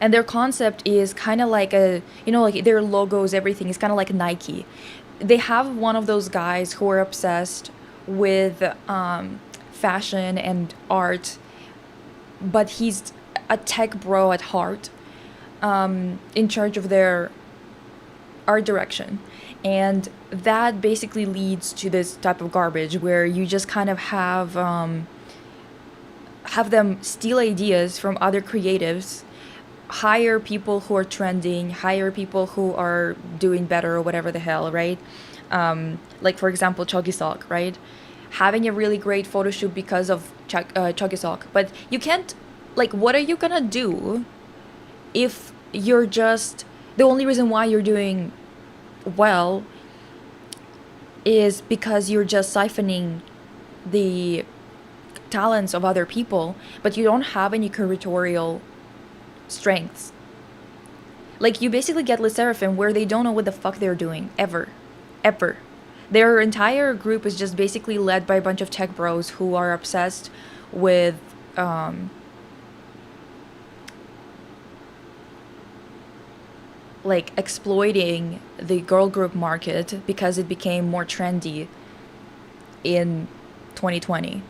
And their concept is kind of like like their logos, everything is kind of like Nike. They have one of those guys who are obsessed with fashion and art, but he's a tech bro at heart, in charge of their art direction. And that basically leads to this type of garbage where you just kind of have them steal ideas from other creatives, hire people who are trending, hire people who are doing better or whatever the hell, right? Like, for example, Choggy Sock, right? Having a really great photo shoot because of Choggy Sock. But you can't, like, what are you gonna do if you're just, the only reason why you're doing well is because you're just siphoning the talents of other people, but you don't have any curatorial strengths. Like, you basically get Le Seraphim where they don't know what the fuck they're doing, ever. Ever. Their entire group is just basically led by a bunch of tech bros who are obsessed with like exploiting the girl group market because it became more trendy in 2020.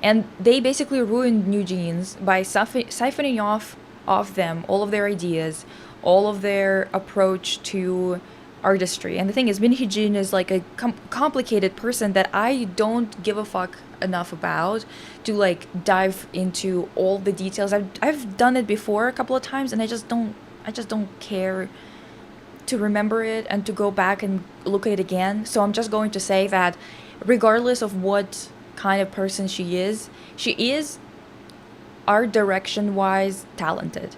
And they basically ruined New Jeans by siphoning off of them all of their ideas, all of their approach to artistry. And the thing is, Min Hee-jin is like a complicated person that I don't give a fuck enough about to like dive into all the details. I've done it before a couple of times, and I just don't care to remember it and to go back and look at it again. So I'm just going to say that regardless of what kind of person she is art direction wise talented.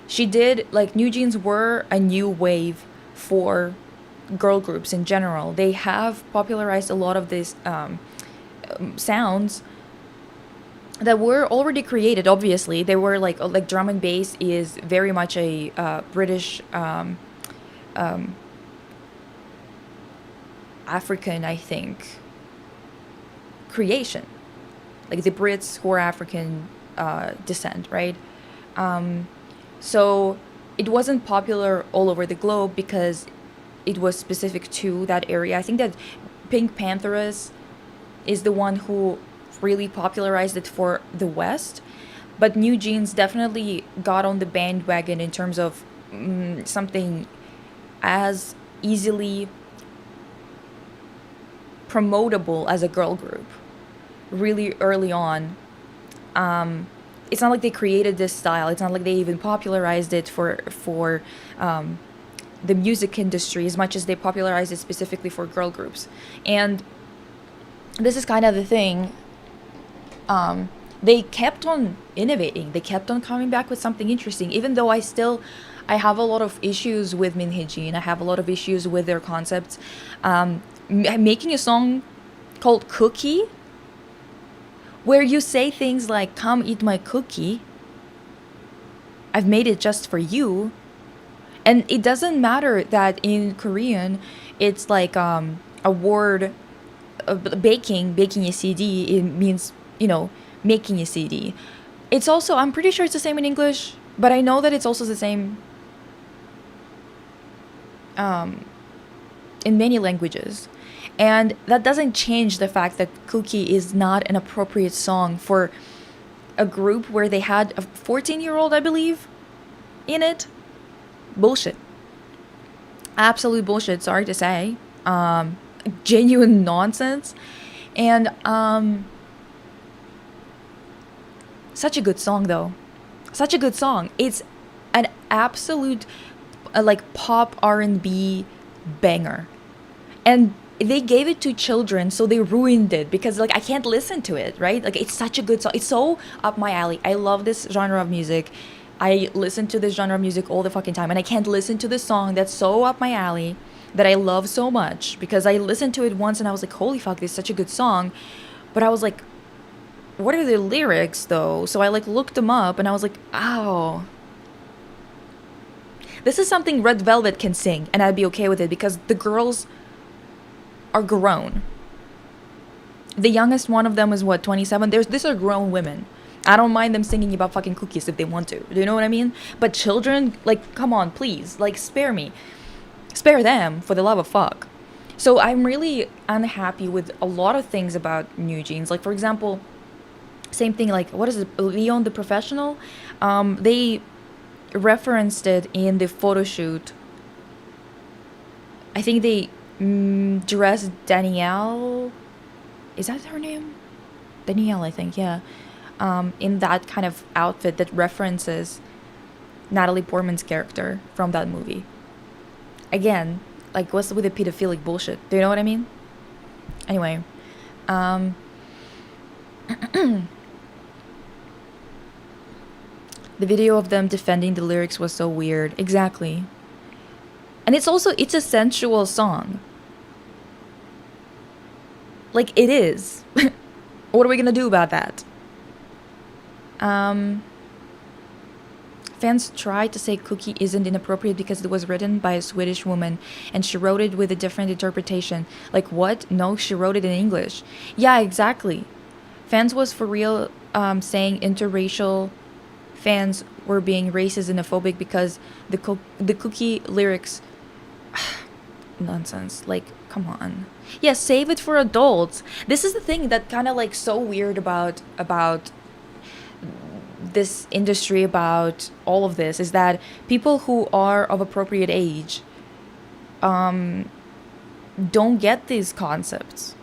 She did, like, New Jeans were a new wave for girl groups in general. They have popularized a lot of these sounds that were already created. Obviously, they were like drum and bass is very much a British African, I think, creation. Like the Brits who are African descent, right? So it wasn't popular all over the globe because it was specific to that area. I think that Pink Panthers is the one who really popularized it for the West, but New Jeans definitely got on the bandwagon in terms of something as easily promotable as a girl group really early on. It's not like they created this style. It's not like they even popularized it for the music industry as much as they popularize it specifically for girl groups. And this is kind of the thing. They kept on innovating. They kept on coming back with something interesting. Even though I have a lot of issues with Minhee and I have a lot of issues with their concepts. Making a song called Cookie, where you say things like, come eat my cookie. I've made it just for you. And it doesn't matter that in Korean, it's like a word, baking a CD, it means, making a CD. It's also, I'm pretty sure it's the same in English, but I know that it's also the same in many languages. And that doesn't change the fact that Cookie is not an appropriate song for a group where they had a 14-year-old, I believe, in it. Bullshit. Absolute bullshit, sorry to say. Genuine nonsense. And such a good song, though. Such a good song. It's an absolute like pop R&B banger. And they gave it to children, so they ruined it because like I can't listen to it, right? Like it's such a good song. It's so up my alley. I love this genre of music. I listen to this genre of music all the fucking time, and I can't listen to this song that's so up my alley that I love so much because I listened to it once and I was like, holy fuck, this is such a good song. But I was like, what are the lyrics though? So I like looked them up and I was like, oh, this is something Red Velvet can sing and I'd be okay with it because the girls are grown. The youngest one of them is what, 27? These are grown women. I don't mind them singing about fucking cookies if they want to. Do you know what I mean? But children, like, come on, please. Like, spare me. Spare them, for the love of fuck. So I'm really unhappy with a lot of things about New Jeans. Like, for example, same thing, like, what is it? Leon the Professional? They referenced it in the photo shoot. I think they dressed Danielle. Is that her name? Danielle, I think, yeah. In that kind of outfit that references Natalie Portman's character from that movie. Again, like, what's with the pedophilic bullshit? Do you know what I mean? Anyway, the video of them defending the lyrics was so weird. Exactly. And it's a sensual song. Like, it is. What are we gonna do about that? Fans tried to say Cookie isn't inappropriate because it was written by a Swedish woman and she wrote it with a different interpretation. Like, what? No, she wrote it in English. Yeah, exactly. Fans was for real saying interracial fans were being racist and xenophobic because the Cookie lyrics... Nonsense. Like, come on. Yeah, save it for adults. This is the thing that kind of like so weird about this industry, about all of this, is that people who are of appropriate age don't get these concepts.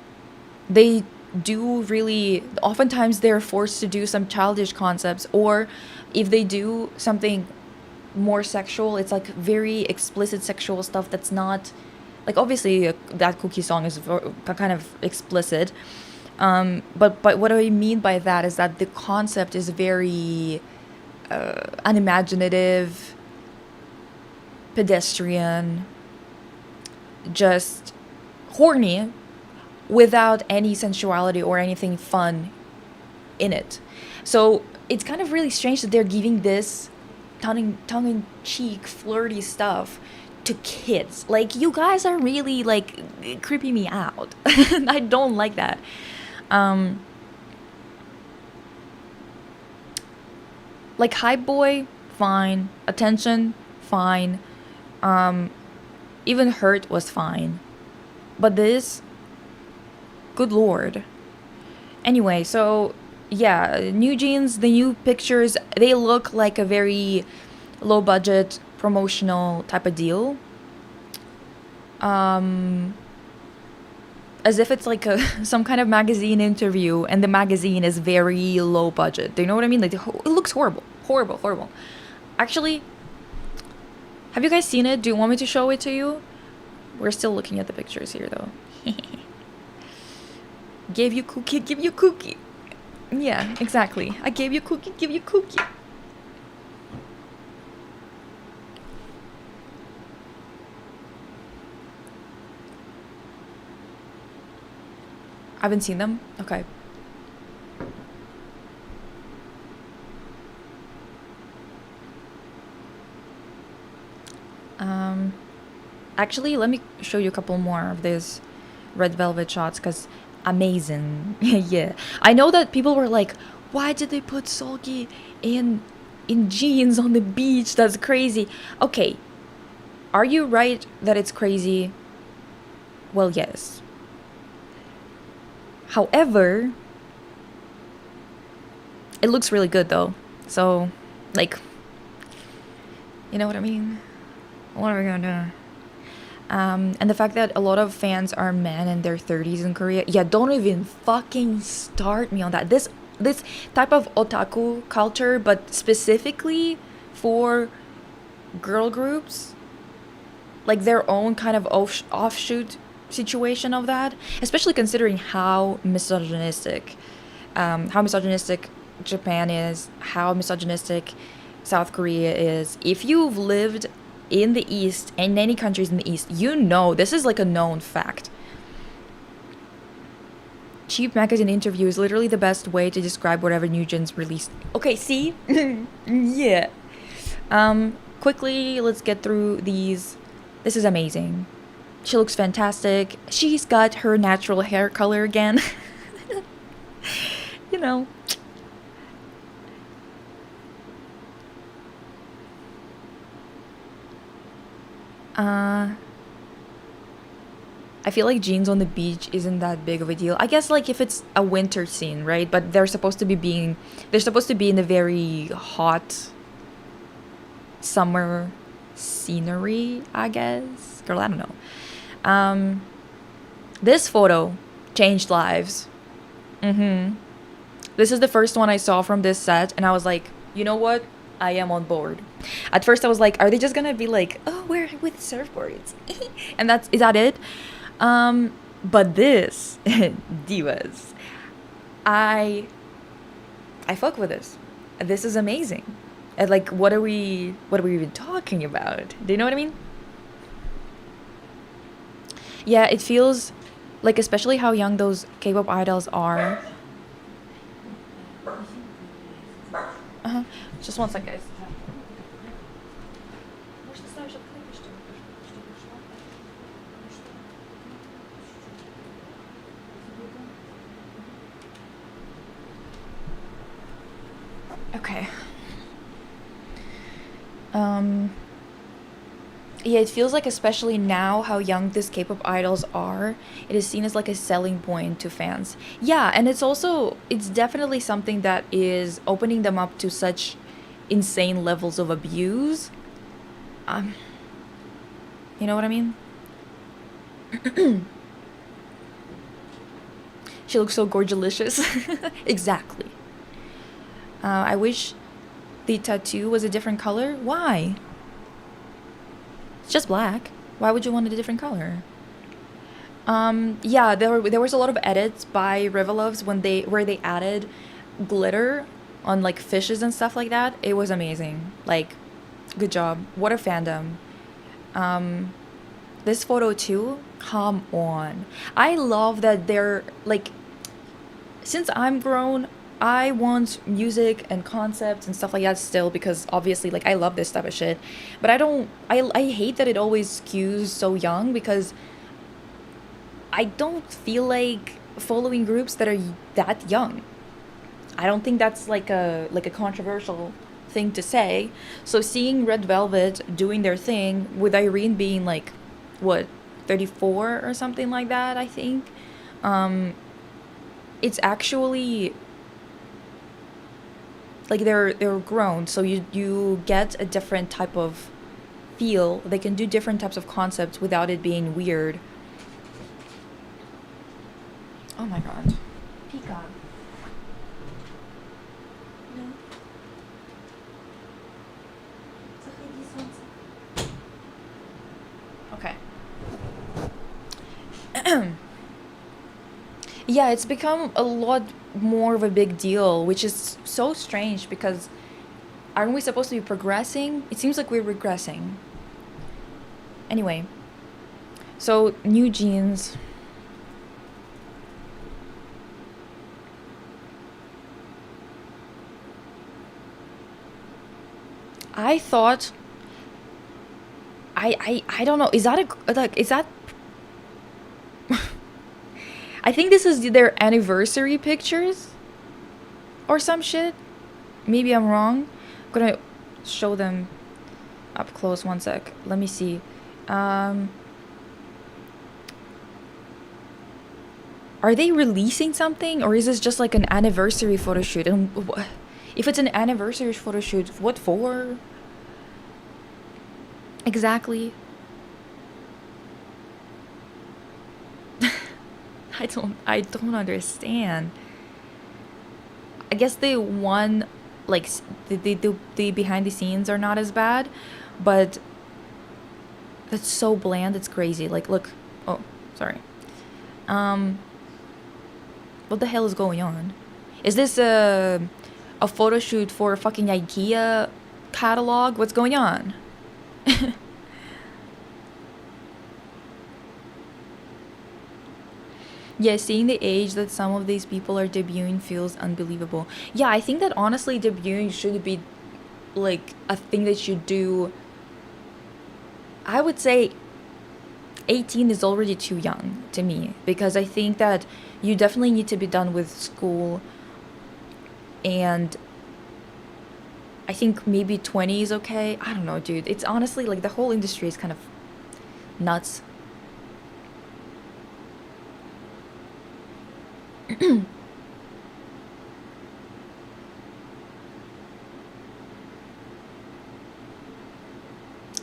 They do really, oftentimes they're forced to do some childish concepts, or if they do something more sexual, it's like very explicit sexual stuff that's not, like, obviously that Cookie song is kind of explicit. But what I mean by that is that the concept is very unimaginative, pedestrian, just horny, without any sensuality or anything fun in it. So it's kind of really strange that they're giving this tongue-in-cheek, flirty stuff to kids. Like, you guys are really, like, creeping me out. I don't like that. Like, Hype Boy, fine. Attention, fine. Even Hurt was fine. But this, good lord. Anyway, so yeah, New Jeans, the new pictures, they look like a very low budget promotional type of deal. As if it's like some kind of magazine interview, and the magazine is very low budget. Do you know what I mean? Like, it looks horrible. Actually, Have you guys seen it? Do you want me to show it to you? We're still looking at the pictures here, though. Gave you cookie, give you cookie. Yeah, exactly. I gave you cookie, give you cookie. I haven't seen them? Okay. Actually, let me show you a couple more of these red velvet shots, because amazing. Yeah. I know that people were like, why did they put Sulky in jeans on the beach? That's crazy. Okay. Are you right that it's crazy? Well, yes. However, it looks really good though. So, like, you know what I mean? What are we gonna do? And the fact that a lot of fans are men in their 30s in Korea. Yeah, don't even fucking start me on that. This type of otaku culture, but specifically for girl groups, like their own kind of offshoot situation of that, especially considering how misogynistic Japan is, how misogynistic South Korea is. If you've lived in the East, in any countries in the East, you know this is like a known fact. Cheap magazine interview is literally the best way to describe whatever Nugent's released. Okay, see? Yeah. Quickly, let's get through these. This is amazing. She looks fantastic. She's got her natural hair color again. You know. I feel like jeans on the beach isn't that big of a deal. I guess like if it's a winter scene, right? But they're supposed to be in a very hot summer scenery, I guess. Girl, I don't know. This photo changed lives. This is the first one I saw from this set, and I was like, you know what? I am on board. At first I was like, are they just gonna be like, oh, we're with surfboards? And is that it? But this, divas, I fuck with this. This is amazing. And like, what are we even talking about? Do you know what I mean? Yeah, it feels like, especially how young those K-pop idols are. Just one sec, guys. Okay. Yeah, it feels like, especially now, how young these K-pop idols are, it is seen as like a selling point to fans. Yeah, and it's definitely something that is opening them up to such insane levels of abuse. You know what I mean? She looks so gorgelicious. Exactly. I wish the tattoo was a different color. Why? It's just black. Why would you want a different color? Yeah, there was a lot of edits by Rivelovs where they added glitter on like fishes and stuff like that. It was amazing. Like, good job. What a fandom. This photo too. Come on. I love that they're like, since I'm grown, I want music and concepts and stuff like that still, because obviously like I love this type of shit. But I hate that it always skews so young, because I don't feel like following groups that are that young. I don't think that's like a controversial thing to say. So seeing Red Velvet doing their thing with Irene being like, what, 34 or something like that, I think. It's actually like they're grown, so you get a different type of feel. They can do different types of concepts without it being weird. Oh my god. Peacock. No. Okay. Yeah, it's become a lot more of a big deal, which is so strange because aren't we supposed to be progressing? It seems like we're regressing. Anyway, so new jeans. I thought I don't know. Is that a like is that I think this is their anniversary pictures or some shit. Maybe I'm wrong. I'm gonna show them up close. One sec. Let me see. Um, are they releasing something or is this just like an anniversary photo shoot? And if it's an anniversary photo shoot, what for? Exactly. I don't understand. I guess the one like the behind the scenes are not as bad, but it's so bland. It's crazy. Like look. Oh, sorry. Um, what the hell is going on? Is this a photo shoot for a fucking IKEA catalog? What's going on? Yeah, seeing the age that some of these people are debuting feels unbelievable. Yeah, I think that honestly debuting should be like a thing that you do. I would say 18 is already too young to me because I think that you definitely need to be done with school, and I think maybe 20 is okay. I don't know, dude. It's honestly like the whole industry is kind of nuts.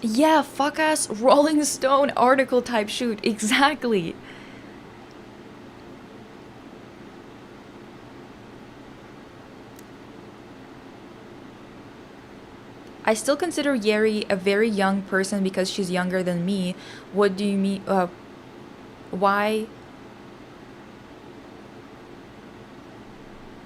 Yeah, fuck ass Rolling Stone article type shoot. Exactly. I still consider Yeri a very young person because she's younger than me. What do you mean? Why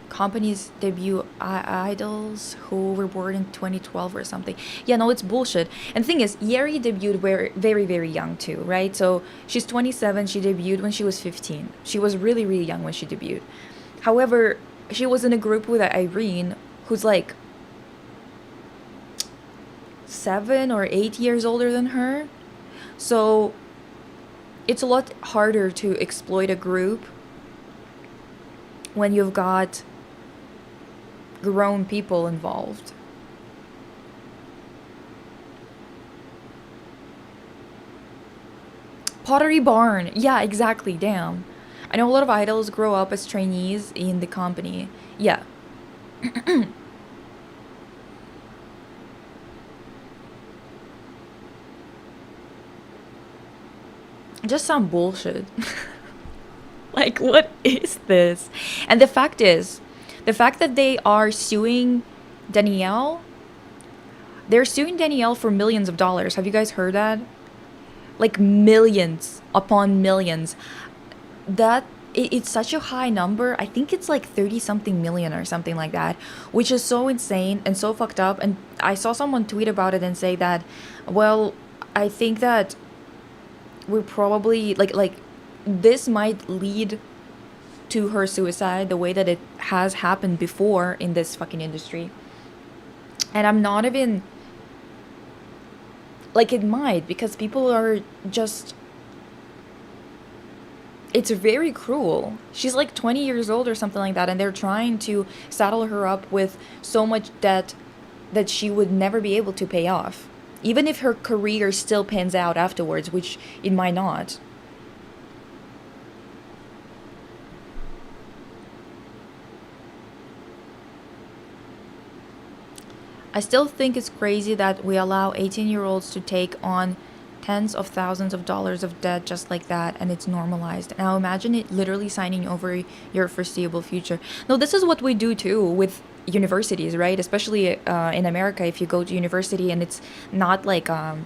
companies debut idols who were born in 2012 or something? Yeah, no, it's bullshit. And the thing is, Yeri debuted very, very young too, right? So she's 27. She debuted when she was 15. She was really, really young when she debuted. However, she was in a group with Irene, who's like 7 or 8 years older than her. So it's a lot harder to exploit a group when you've got grown people involved. Pottery Barn. Yeah, exactly. Damn. I know a lot of idols grow up as trainees in the company. Yeah. Just some bullshit. Like, what is this? And the fact that they are suing Danielle, they're suing Danielle for millions of dollars. Have you guys heard that? Like millions upon millions. That it's such a high number. I think it's like 30 something million or something like that, which is so insane and so fucked up. And I saw someone tweet about it and say that, well, I think that we're probably like this might lead to her suicide the way that it has happened before in this fucking industry. And I'm not even like it might because people are just it's very cruel. She's like 20 years old or something like that, and they're trying to saddle her up with so much debt that she would never be able to pay off. Even if her career still pans out afterwards, which it might not. I still think it's crazy that we allow 18-year-olds to take on tens of thousands of dollars of debt just like that and it's normalized. Now imagine it literally signing over your foreseeable future. No, this is what we do too with universities, right? Especially in America, if you go to university and it's not like a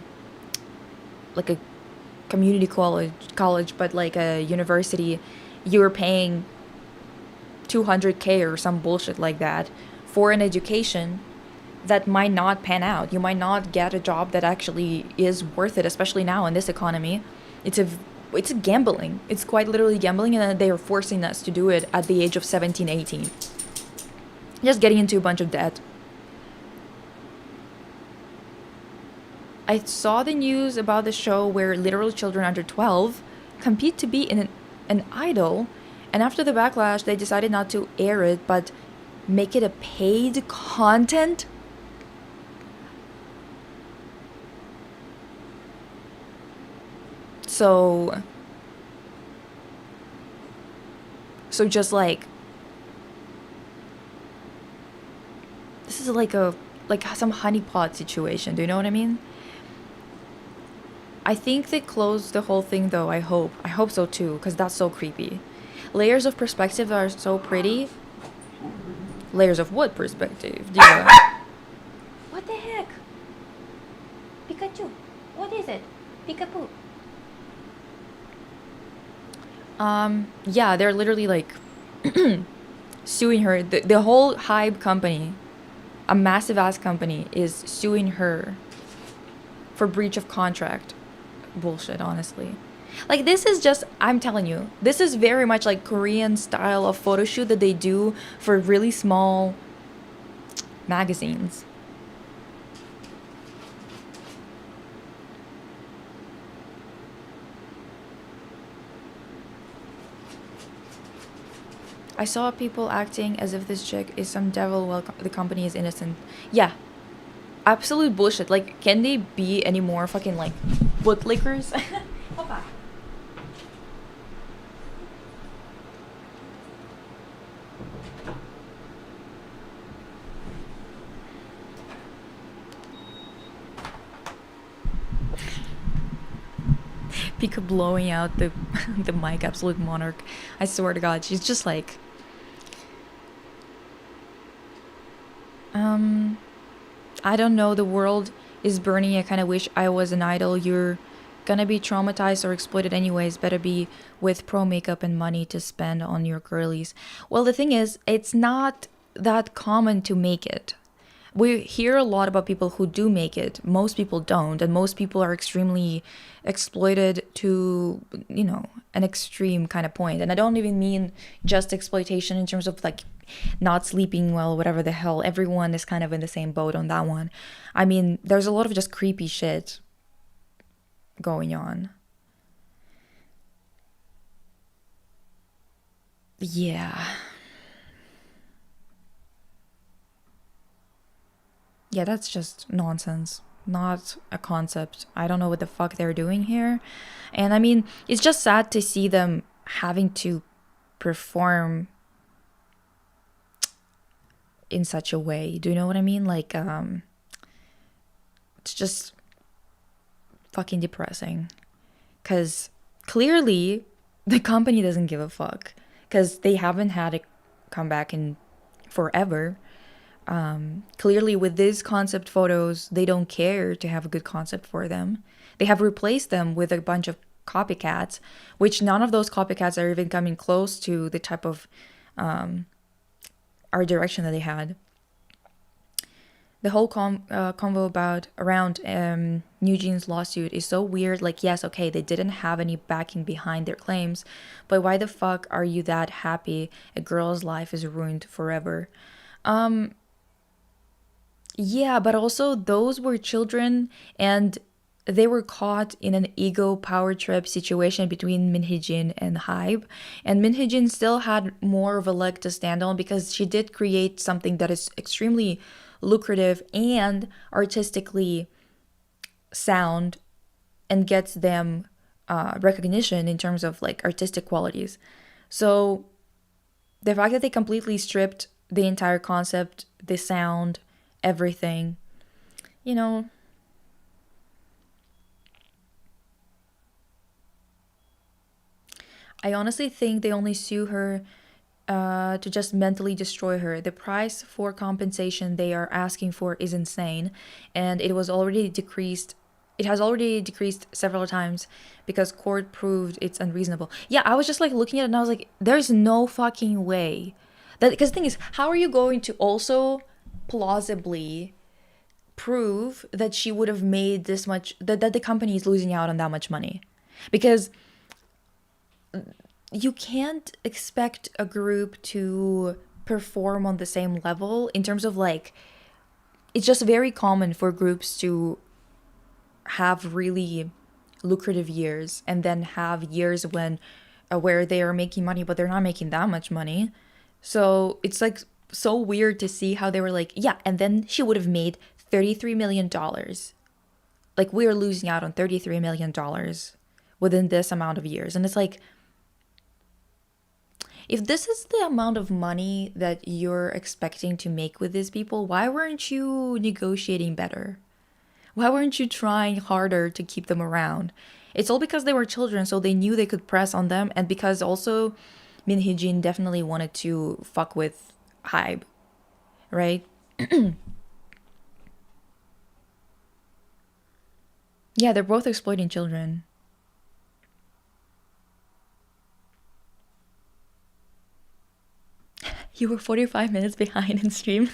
community college, but like a university, you're paying 200K or some bullshit like that for an education that might not pan out. You might not get a job that actually is worth it, especially now in this economy. It's a it's a gambling. It's quite literally gambling, and they are forcing us to do it at the age of 17, 18. Just getting into a bunch of debt. I saw the news about the show where literal children under 12 compete to be in an idol, and after the backlash, they decided not to air it but make it a paid content. So, so just like this is like some honeypot situation. Do you know what I mean? I think they closed the whole thing though. I hope. I hope so too, because that's so creepy. Layers of perspective are so pretty. Layers of what perspective? Yeah. What the heck? Pikachu. What is it? Peekaboo. Yeah, they're literally like suing her. The whole Hybe company, a massive ass company, is suing her for breach of contract. Bullshit, honestly. Like, this is just, I'm telling you, this is very much like Korean style of photo shoot that they do for really small magazines. I saw people acting as if this chick is some devil while the company is innocent. Yeah, absolute bullshit. Like, can they be any more fucking like bootlickers? Papa. Pika blowing out the the mic, absolute monarch. I swear to God, she's just like, um, I don't know. The world is burning. I kind of wish I was an idol. You're gonna be traumatized or exploited anyways. Better be with pro makeup and money to spend on your girlies. Well, the thing is, it's not that common to make it. We hear a lot about people who do make it. Most people don't, and most people are extremely exploited to, an extreme kind of point. And I don't even mean just exploitation in terms of like not sleeping well, whatever the hell. Everyone is kind of in the same boat on that one. I mean, there's a lot of just creepy shit going on. Yeah. Yeah, that's just nonsense. Not a concept. I don't know what the fuck they're doing here. And I mean, it's just sad to see them having to perform in such a way. Do you know what I mean? Like, it's just fucking depressing. Because clearly, the company doesn't give a fuck. Because they haven't had a comeback in forever. Clearly, with these concept photos, they don't care to have a good concept for them. They have replaced them with a bunch of copycats, which none of those copycats are even coming close to the type of art direction that they had. The whole convo about around New Jeans lawsuit is so weird. Like, yes, okay, they didn't have any backing behind their claims, but why the fuck are you that happy a girl's life is ruined forever? Yeah, but also those were children, and they were caught in an ego power trip situation between Minhee and Hybe. And Minhee still had more of a leg to stand on because she did create something that is extremely lucrative and artistically sound and gets them recognition in terms of like artistic qualities. So the fact that they completely stripped the entire concept, the sound, everything, you know, I honestly think they only sue her to just mentally destroy her. The price for compensation they are asking for is insane, and it was already decreased it has already decreased several times because court proved it's unreasonable. Yeah, I was just like looking at it and I was like, there's no fucking way. That because the thing is, how are you going to also plausibly prove that she would have made this much that the company is losing out on that much money? Because you can't expect a group to perform on the same level in terms of like it's just very common for groups to have really lucrative years and then have years when where they are making money but they're not making that much money. So it's like so weird to see how they were like, yeah, and then she would have made $33 million. Like we are losing out on $33 million within this amount of years. And it's like, if this is the amount of money that you're expecting to make with these people, why weren't you negotiating better? Why weren't you trying harder to keep them around? It's all because they were children, so they knew they could press on them, and because also Min Hee-jin definitely wanted to fuck with Hybe, right? Yeah, they're both exploiting children. You were 45 minutes behind in stream.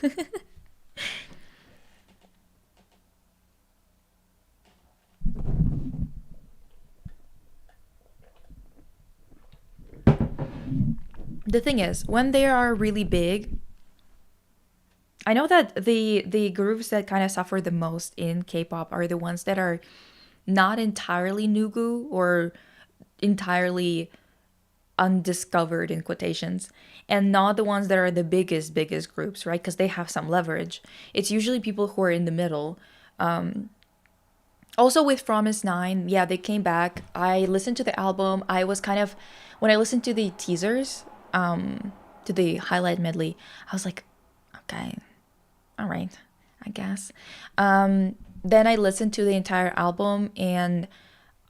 The thing is, when they are really big, I know that the groups that kind of suffer the most in K-pop are the ones that are not entirely nugu or entirely undiscovered in quotations, and not the ones that are the biggest groups, right? Because they have some leverage. It's usually people who are in the middle. Also with Promise Nine, yeah, they came back. I listened to the album. I was kind of when I listened to the teasers, to the highlight medley, I was like, okay, all right, I guess. Then I listened to the entire album and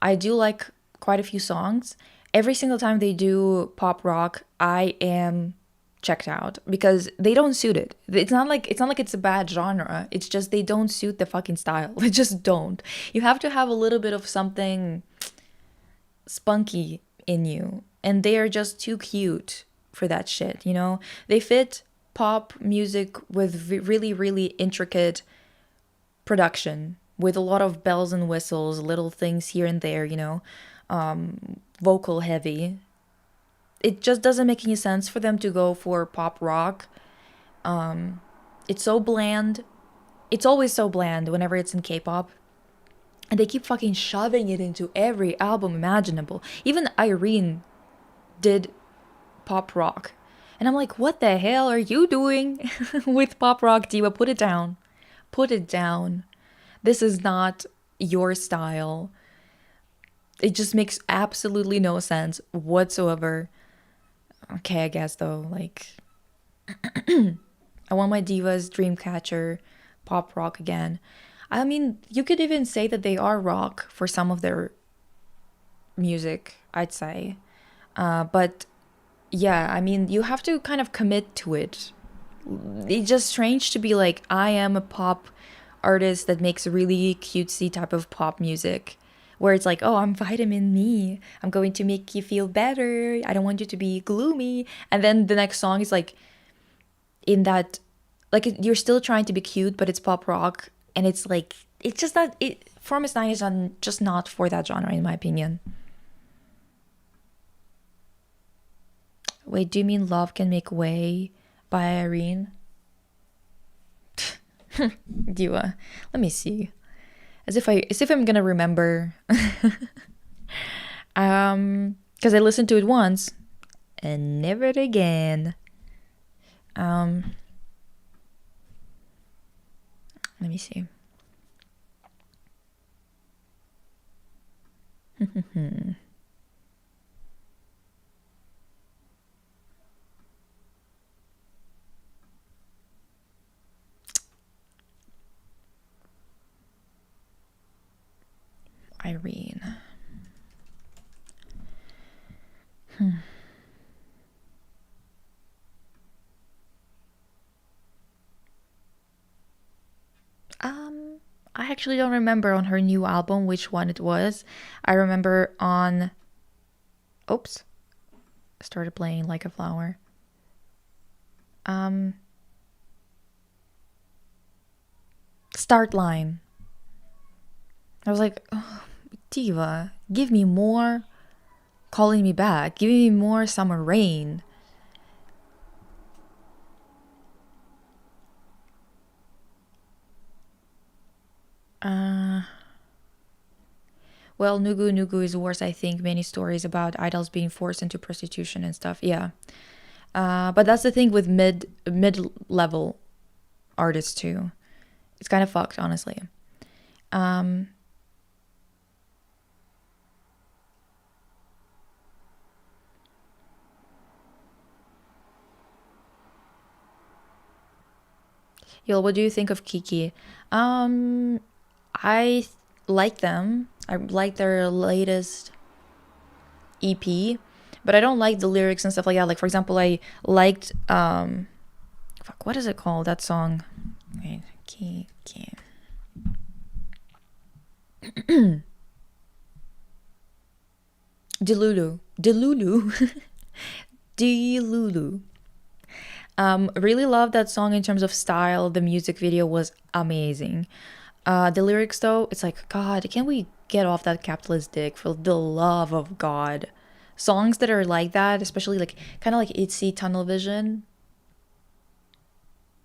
I do like quite a few songs. Every single time they do pop rock, I am checked out because they don't suit it. It's not like it's a bad genre. It's just they don't suit the fucking style. They just don't. You have to have a little bit of something spunky in you, and they are just too cute for that shit, you know? They fit pop music with really intricate production with a lot of bells and whistles, little things here and there, you know, vocal heavy. It just doesn't make any sense for them to go for pop rock. It's so bland. It's always so bland whenever it's in K-pop. And they keep fucking shoving it into every album imaginable. Even Irene did pop rock. And I'm like, what the hell are you doing with pop rock, diva? Put it down. Put it down. This is not your style. It just makes absolutely no sense whatsoever. Okay, I guess though, like, I want my divas Dreamcatcher pop rock again. I mean, you could even say that they are rock for some of their music, I'd say. But yeah, I mean, you have to kind of commit to it. It's just strange to be like, I am a pop artist that makes really cutesy type of pop music. Where it's like, oh, I'm vitamin me. I'm going to make you feel better. I don't want you to be gloomy. And then the next song is like, in that, like, you're still trying to be cute, but it's pop rock. And it's like, it's just that, Formus 9 is just not for that genre, in my opinion. Wait, do you mean Love Can Make Way by Irene? Diva. Let me see. As if I'm gonna remember. Because I listened to it once and never again. Let me see. Irene. I actually don't remember on her new album which one it was. I remember on. Oops. Started playing Like a Flower. Start Line. I was like, oh, Diva, give me more Calling Me Back. Give me more Summer Rain. Well, Nugu Nugu is worse, I think. Many stories about idols being forced into prostitution and stuff. Yeah. But that's the thing with mid level artists too. It's kind of fucked, honestly. Yo, what do you think of Kiki? I like them. I like their latest EP, but I don't like the lyrics and stuff like that. Like, for example, I liked fuck, what is it called? That song. Wait, Kiki. Delulu. Delulu. Delulu. Really love that song in terms of style. The music video was amazing. The lyrics though, it's like, God, can we get off that capitalist dick for the love of God? Songs that are like that, especially like kind of like Itzy Tunnel Vision.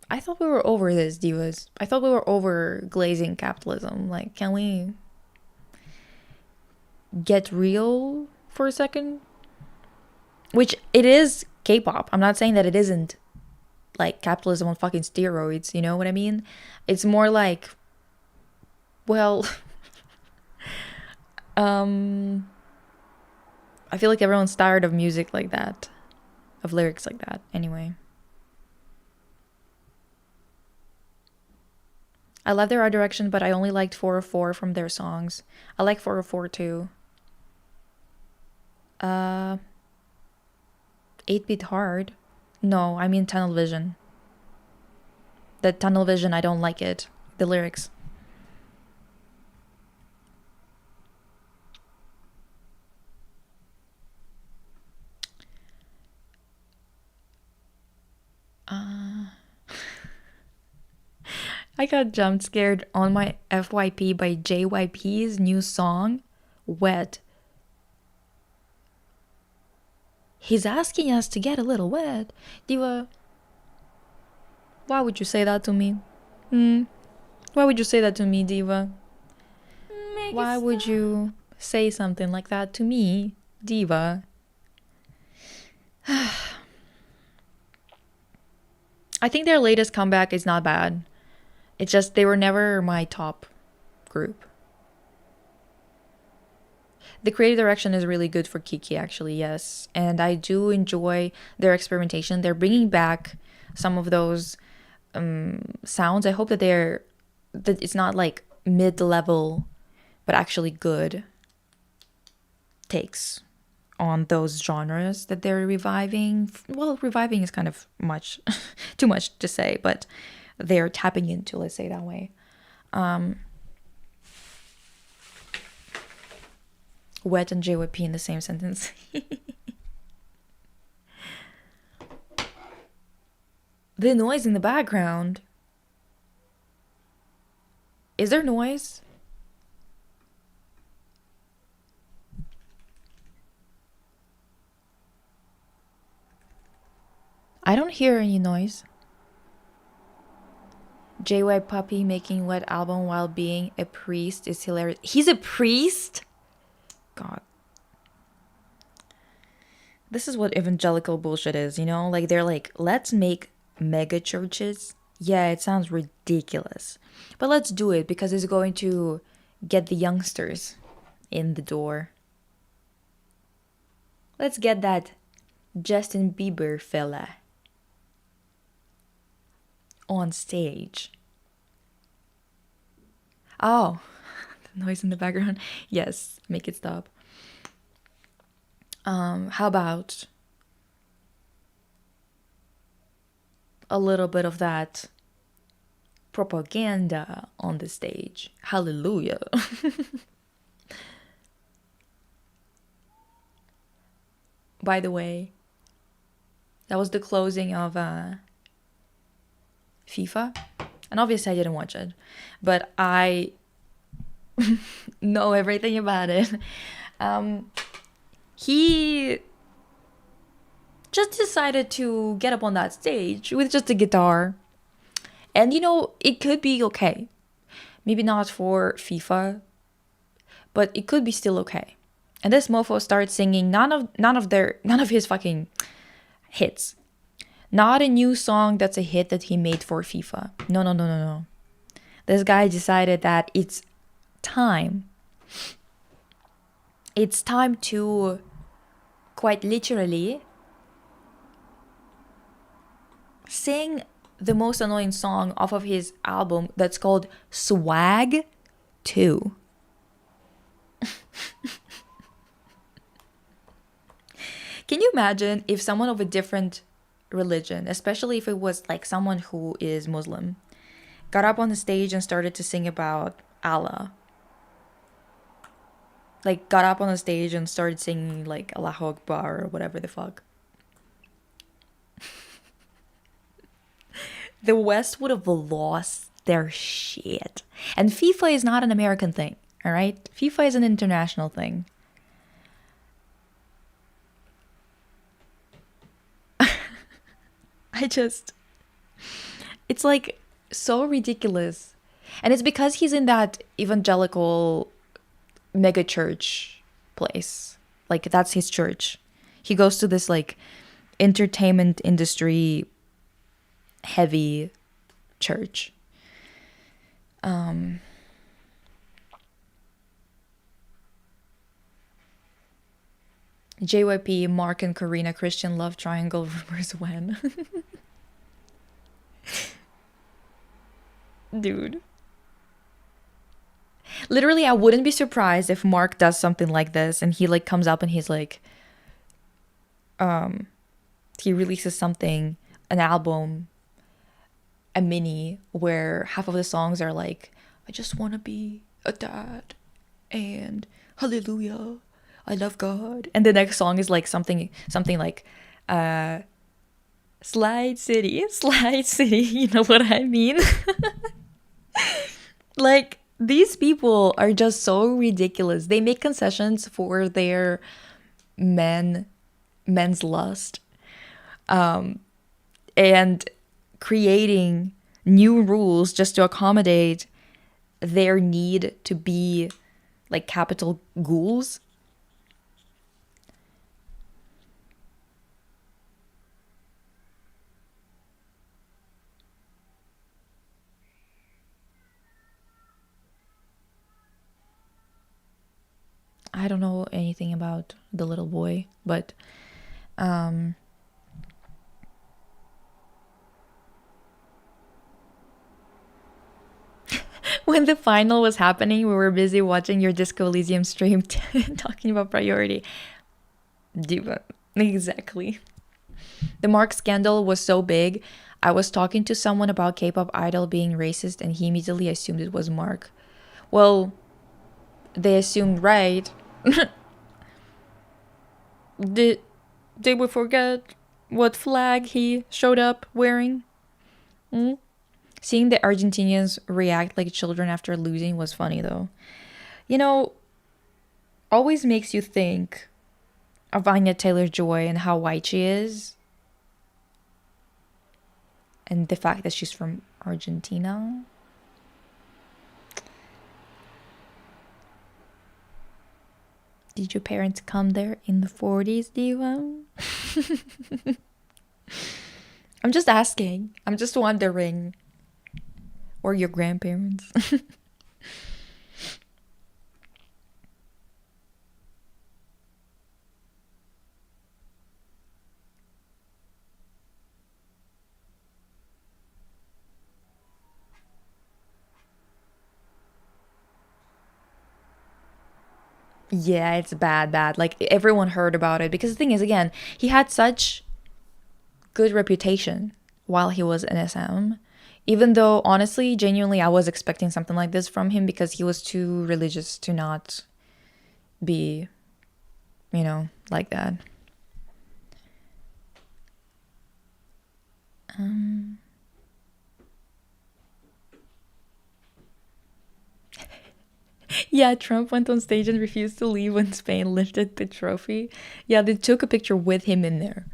I thought we were over this, divas. I thought we were over glazing capitalism. Like, can we get real for a second? Which it is K-pop. I'm not saying that it isn't like capitalism on fucking steroids, you know what I mean? It's more like, well, I feel like everyone's tired of music like that, of lyrics like that. Anyway, I love their art direction, but I only liked 404 from their songs. I like 404 too. 8-Bit Hard. No, I mean Tunnel Vision. The Tunnel Vision, I don't like it. The lyrics. I got jump scared on my FYP by JYP's new song, Wet. He's asking us to get a little wet. Diva, why would you say that to me? Why would you say that to me, Diva? Why would you say something like that to me, Diva? I think their latest comeback is not bad. It's just they were never my top group. The creative direction is really good for Kiki, actually, yes. And I do enjoy their experimentation. They're bringing back some of those sounds. I hope that that it's not like mid-level, but actually good takes on those genres that they're reviving. Well, reviving is kind of much, too much to say, but they're tapping into, let's say it that way. Wet and JYP in the same sentence. The noise in the background. Is there noise? I don't hear any noise. JY Puppy making wet album while being a priest is hilarious. He's a priest? God. This is what evangelical bullshit is, you know? Like, they're like, let's make mega churches. Yeah, it sounds ridiculous. But let's do it because it's going to get the youngsters in the door. Let's get that Justin Bieber fella on stage. Oh, the noise in the background. Yes, make it stop. How about a little bit of that propaganda on the stage. Hallelujah. By the way, that was the closing of FIFA. And obviously I didn't watch it, but I know everything about it. He just decided to get up on that stage with just a guitar. And it could be okay. Maybe not for FIFA, but it could be still okay. And this mofo starts singing none of his fucking hits. Not a new song that's a hit that he made for FIFA. No, no, no, no, no. This guy decided that it's time. It's time to, quite literally, sing the most annoying song off of his album that's called Swag 2. Can you imagine if someone of a different religion, especially if it was like someone who is Muslim, got up on the stage and started to sing about Allah? Like, got up on the stage and started singing like Allahu Akbar or whatever the fuck. The West would have lost their shit. And FIFA is not an American thing, all right? FIFA is an international thing. It's like so ridiculous. And it's because he's in that evangelical mega church place. Like, that's his church. He goes to this like entertainment industry heavy church. JYP, Mark and Karina, Christian love triangle rumors when. Dude. Literally, I wouldn't be surprised if Mark does something like this and he like comes up and he's like, he releases something, an album, a mini, where half of the songs are like, I just want to be a dad and hallelujah, I love God. And the next song is like something like Slide City, you know what I mean? Like, these people are just so ridiculous. They make concessions for their men's lust, and creating new rules just to accommodate their need to be like capital ghouls. I don't know anything about the little boy, but when the final was happening, we were busy watching your Disco Elysium stream talking about priority. Diva. Exactly. The Mark scandal was so big. I was talking to someone about K-pop idol being racist and he immediately assumed it was Mark. Well, they assumed right. Did we forget what flag he showed up wearing? Seeing the Argentinians react like children after losing was funny though. Always makes you think of Anya Taylor-Joy and how white she is. And the fact that she's from Argentina. Did your parents come there in the 40s, Diva? I'm just asking. I'm just wondering. Or your grandparents. Yeah, it's bad. Like, everyone heard about it. Because the thing is, again, he had such good reputation while he was in SM. Even though, honestly, genuinely, I was expecting something like this from him because he was too religious to not be, like that. Yeah, Trump went on stage and refused to leave when Spain lifted the trophy. Yeah, they took a picture with him in there.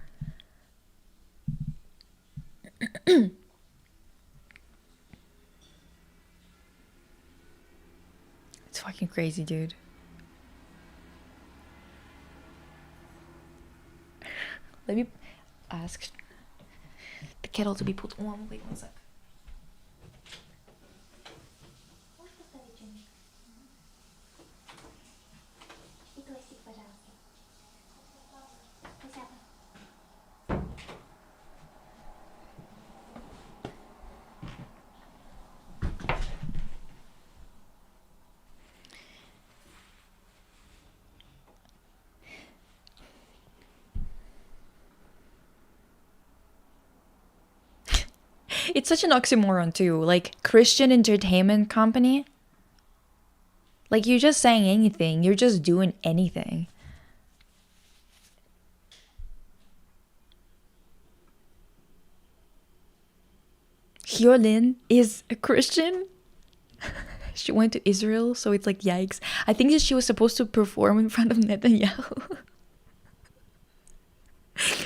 It's fucking crazy, dude. Let me ask the kettle to be put on. Wait 1 sec. It's such an oxymoron too. Like Christian entertainment company. Like you're just saying anything. You're just doing anything. Hyolyn is a Christian. She went to Israel, so it's like yikes. I think that she was supposed to perform in front of Netanyahu.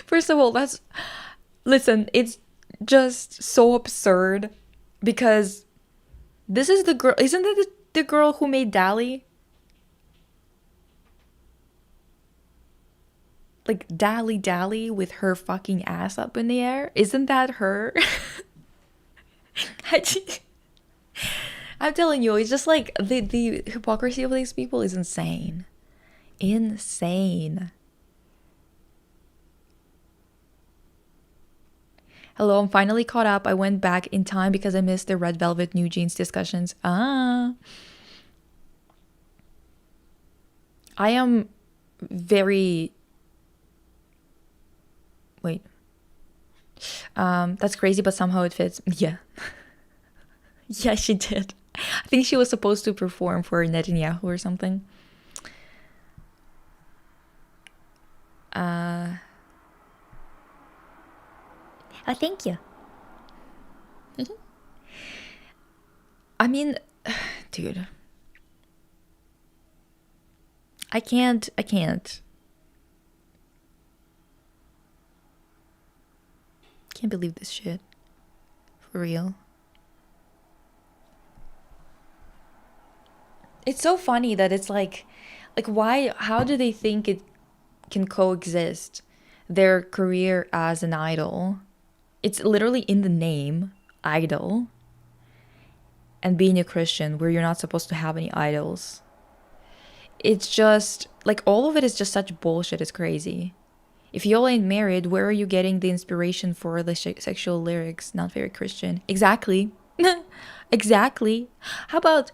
First of all, listen, it's just so absurd because this is the girl, isn't it the girl who made Dali? Like Dali Dali with her fucking ass up in the air? Isn't that her? I'm telling you, it's just like the hypocrisy of these people is insane. Insane. Hello, I'm finally caught up. I went back in time because I missed the Red Velvet New Jeans discussions. I am very... Wait. That's crazy, but somehow it fits. Yeah. Yeah, she did. I think she was supposed to perform for Netanyahu or something. Oh, thank you. I mean, dude. I can't. Can't believe this shit. For real. It's so funny that it's like why, how do they think it can coexist? Their career as an idol. It's literally in the name, idol. And being a Christian where you're not supposed to have any idols. It's just, like, all of it is just such bullshit, it's crazy. If you all ain't married, where are you getting the inspiration for the sexual lyrics? Not very Christian. Exactly. Exactly. How about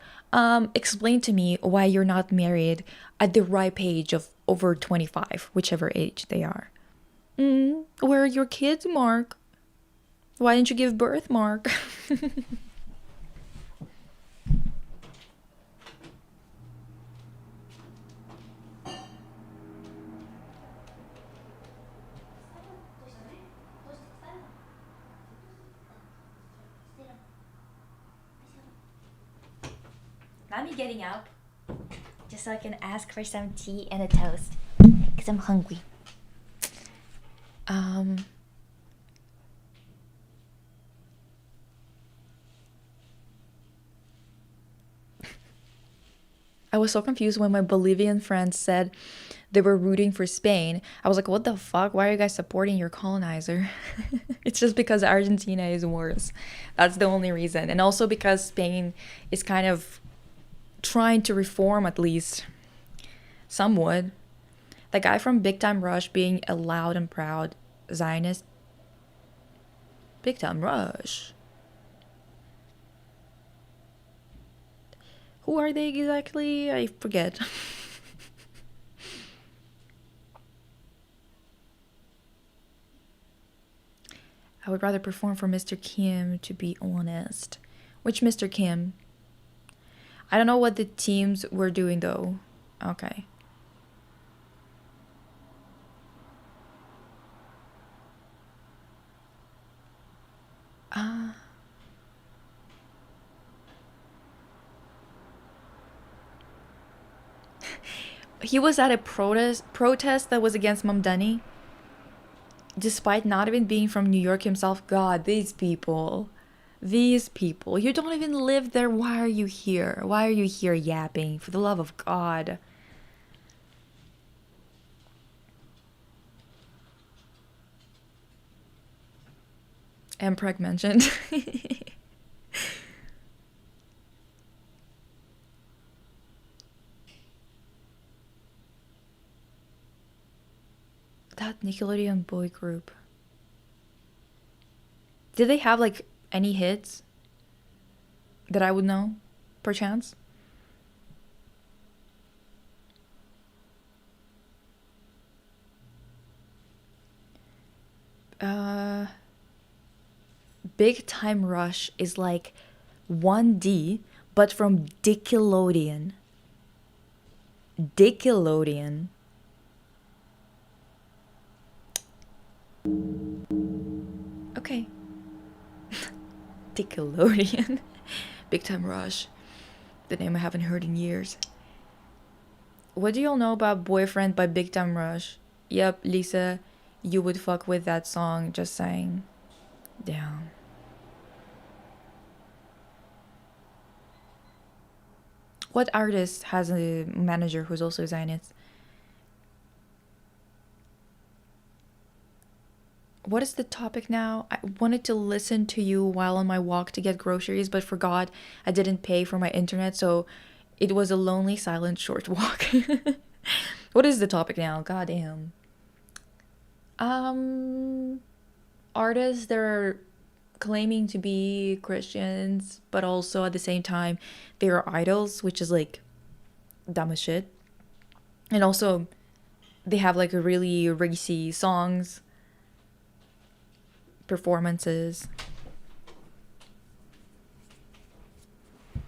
explain to me why you're not married at the ripe age of over 25, whichever age they are. Where are your kids, Mark? Why didn't you give birth, Mark? Not me getting up, just so I can ask for some tea and a toast, because I'm hungry. I was so confused when my Bolivian friends said they were rooting for Spain. I was like, what the fuck? Why are you guys supporting your colonizer? It's just because Argentina is worse. That's the only reason. And also because Spain is kind of trying to reform, at least somewhat. The guy from Big Time Rush being a loud and proud Zionist. Big Time Rush. Who are they exactly? I forget. I would rather perform for Mr. Kim, to be honest. Which Mr. Kim? I don't know what the teams were doing though. Okay. He was at a protest that was against Mamdani. Despite not even being from New York himself. God, these people. These people. You don't even live there. Why are you here? Why are you here yapping? For the love of God. Mpreg mentioned. That Nickelodeon boy group. Did they have like any hits that I would know, perchance? Big Time Rush is like 1D, but from Nickelodeon. Nickelodeon. Okay. Nickelodeon. Big Time Rush. The name I haven't heard in years. What do y'all know about Boyfriend by Big Time Rush? Yep, Lisa, you would fuck with that song, just saying. Damn. What artist has a manager who's also a Zionist? What is the topic now? I wanted to listen to you while on my walk to get groceries, but forgot I didn't pay for my internet, so it was a lonely, silent, short walk. What is the topic now? Goddamn. Artists that are claiming to be Christians, but also at the same time they're idols, which is like dumb as shit. And also they have like really racy songs, performances.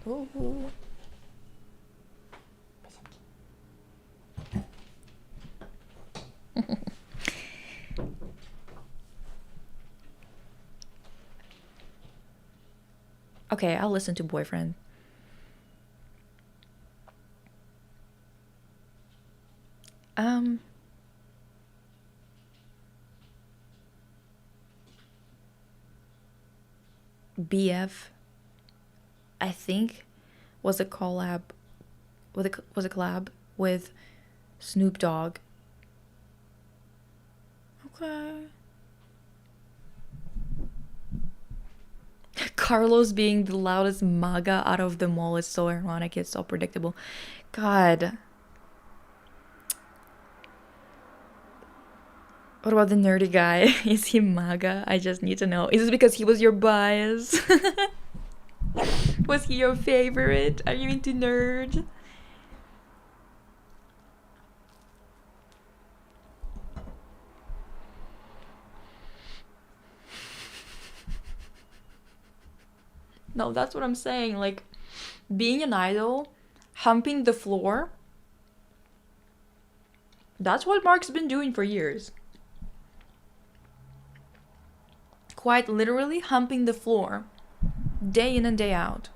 Ooh. Okay, I'll listen to Boyfriend. BF, I think, was a collab was a collab with Snoop Dogg. Okay. Carlos being the loudest MAGA out of them all is so ironic. It's so predictable. God. What about the nerdy guy? Is he MAGA? I just need to know. Is it because he was your bias? Was he your favorite? Are you into nerd? No, that's what I'm saying. Like, being an idol, humping the floor, that's what Mark's been doing for years. Quite literally humping the floor, day in and day out.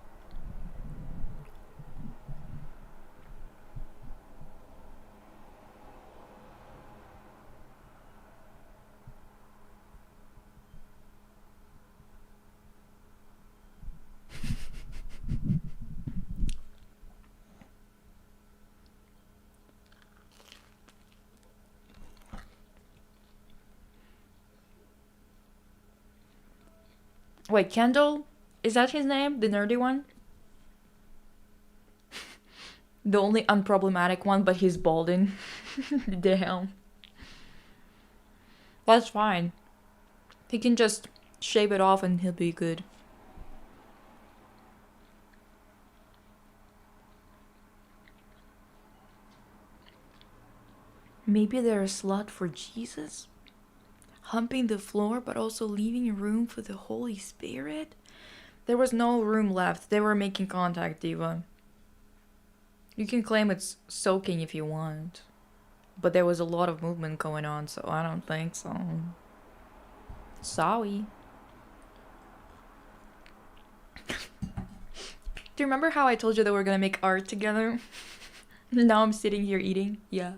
Wait, Kendall? Is that his name? The nerdy one? The only unproblematic one, but he's balding. Damn. That's fine. He can just shave it off and he'll be good. Maybe they're a slut for Jesus? humping the floor, but also leaving room for the Holy Spirit? There was no room left. They were making contact, Diva. You can claim it's soaking if you want. But there was a lot of movement going on, so I don't think so. Sorry. Do you remember how I told you that we're gonna make art together? Now I'm sitting here eating. Yeah.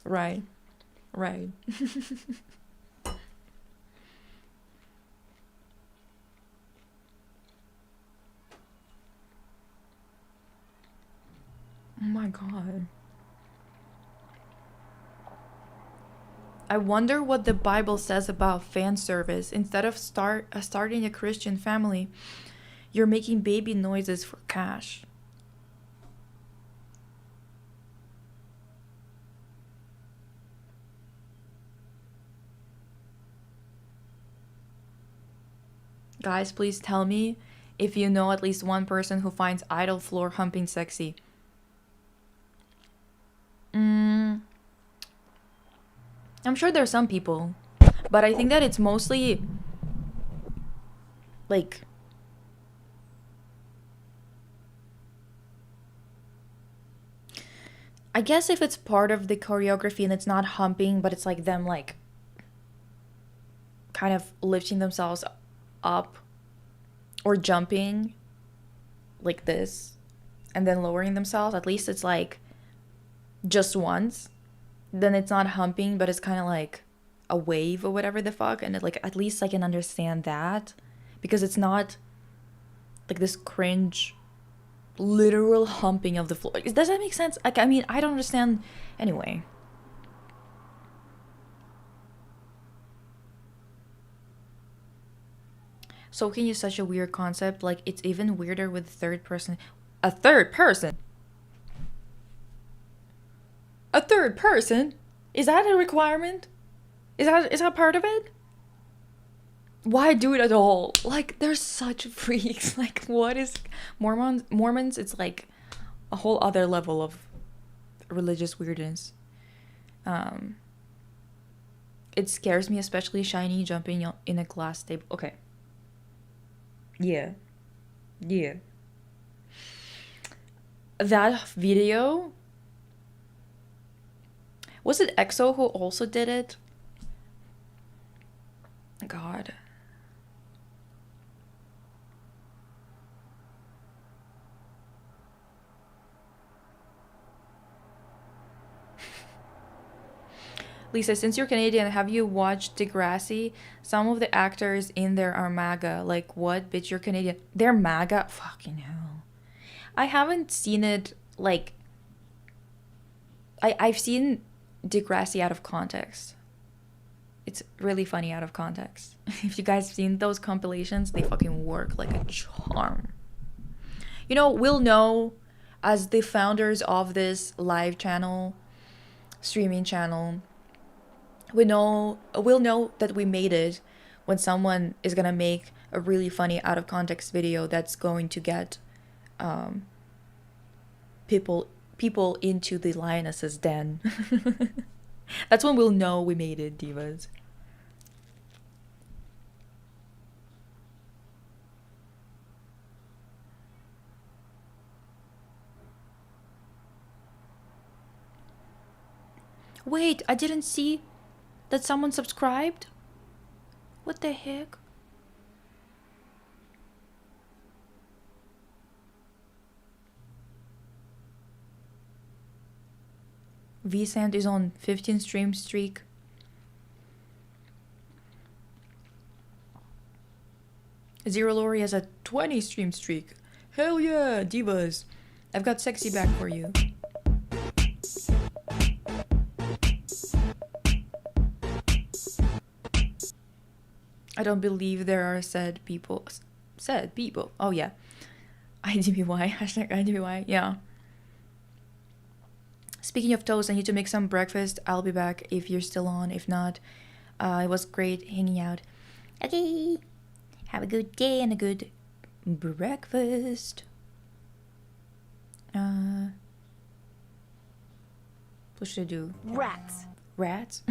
Right. Right. Oh my god. I wonder what the Bible says about fan service. Instead of starting a Christian family, you're making baby noises for cash. Guys, please tell me if you know at least one person who finds idle floor humping sexy. I'm sure there's some people, but I think that it's mostly like I guess if it's part of the choreography and it's not humping, but it's like them like kind of lifting themselves up or jumping like this and then lowering themselves, at least it's like just once, then it's not humping, but it's kind of like a wave or whatever the fuck, and it, like at least I can understand that because it's not like this cringe literal humping of the floor. Does that make sense? Like, I mean, I don't understand anyway. Soaking is such a weird concept. Like, it's even weirder with third person. A third person? A third person? Is that a requirement? Is that part of it? Why do it at all? Like, they're such freaks. Like, what is Mormons? It's like a whole other level of religious weirdness. It scares me, especially Shiny jumping in a glass table. Okay. Yeah. That video, was it EXO who also did it? God. Lisa, since you're Canadian, have you watched Degrassi? Some of the actors in there are MAGA. Like, what? Bitch, you're Canadian. They're MAGA? Fucking hell. I haven't seen it, like... I've seen Degrassi out of context. It's really funny out of context. If you guys have seen those compilations, they fucking work like a charm. You know, we'll know, as the founders of this live channel, streaming channel... we'll know that we made it when someone is gonna make a really funny out of context video that's going to get people into the lioness's den. That's when we'll know we made it, divas. Wait, I didn't see that someone subscribed? What the heck? Vsand is on 15 stream streak. Zero Lori has a 20 stream streak. Hell yeah, divas. I've got sexy back for you. I don't believe there are sad people. Sad people. Oh yeah. IDBY. Hashtag IDBY. Yeah. Speaking of toast, I need to make some breakfast. I'll be back if you're still on. If not, it was great hanging out. Okay. Have a good day and a good breakfast. What should I do? Rats. Rats?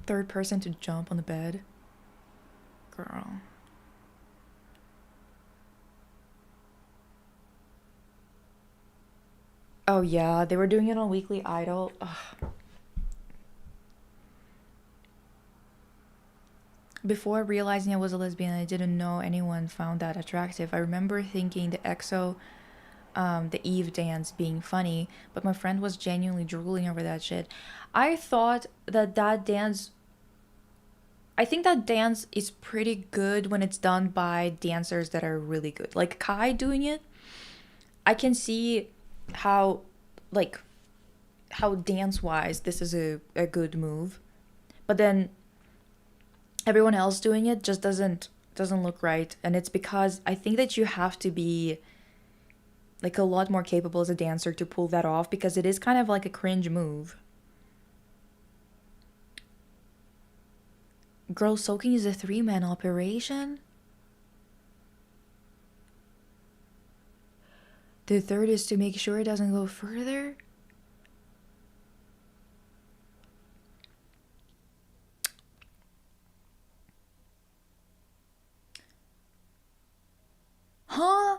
Third person to jump on the bed. Girl. Oh yeah, they were doing it on Weekly Idol. Ugh. Before realizing I was a lesbian, I didn't know anyone found that attractive. I remember thinking the Eve dance being funny, but my friend was genuinely drooling over that shit. I thought that dance. I think that dance is pretty good when it's done by dancers that are really good. Like Kai doing it, I can see how, like, how dance wise this is a good move. But then everyone else doing it just doesn't look right, and it's because I think that you have to be like a lot more capable as a dancer to pull that off, because it is kind of like a cringe move. Girl soaking is a 3-man operation. The third is to make sure it doesn't go further. Huh?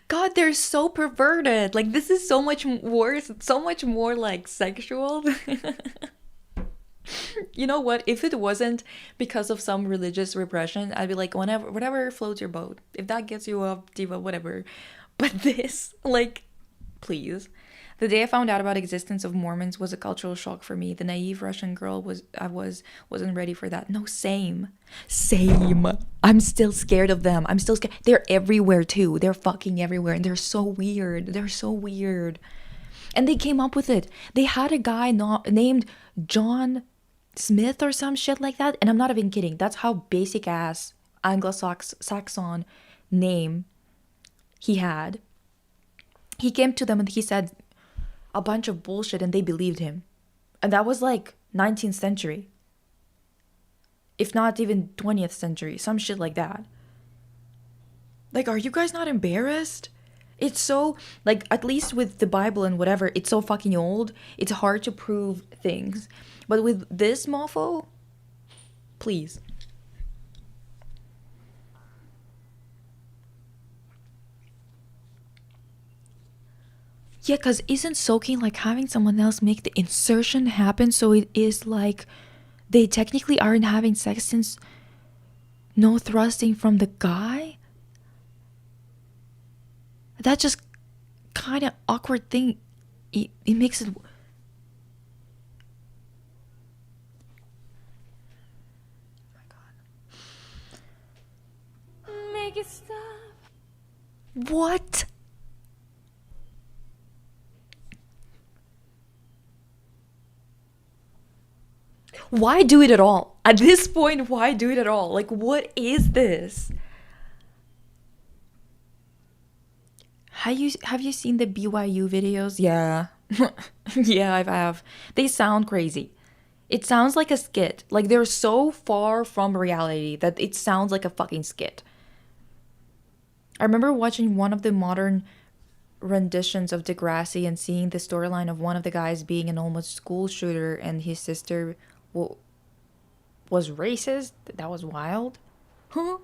God, they're so perverted. Like, this is so much worse. It's so much more like sexual. You know what? If it wasn't because of some religious repression, I'd be like, whenever, whatever floats your boat. If that gets you up, diva, whatever. But this, like, please. The day I found out about existence of Mormons was a cultural shock for me. The naive Russian girl wasn't ready for that. No, same. Same. I'm still scared of them. I'm still scared. They're everywhere too. They're fucking everywhere, and they're so weird. They're so weird. And they came up with it. They had a guy named John Smith or some shit like that, and I'm not even kidding. That's how basic ass Anglo-Saxon name he had. He came to them and he said a bunch of bullshit, and they believed him. And that was like 19th century. If not even 20th century, some shit like that. Like, are you guys not embarrassed? It's so, like, at least with the Bible and whatever, it's so fucking old, it's hard to prove things. But with this mofo, please. Yeah, because isn't soaking like having someone else make the insertion happen? So it is like they technically aren't having sex since no thrusting from the guy? That just kind of awkward thing. It makes it. Make it stop. What? Why do it at all? At this point, why do it at all? Like, what is this? Have you seen the BYU videos? Yeah. Yeah, I have. They sound crazy. It sounds like a skit. Like, they're so far from reality that it sounds like a fucking skit. I remember watching one of the modern renditions of Degrassi and seeing the storyline of one of the guys being an almost school shooter and his sister was racist. That was wild. Huh?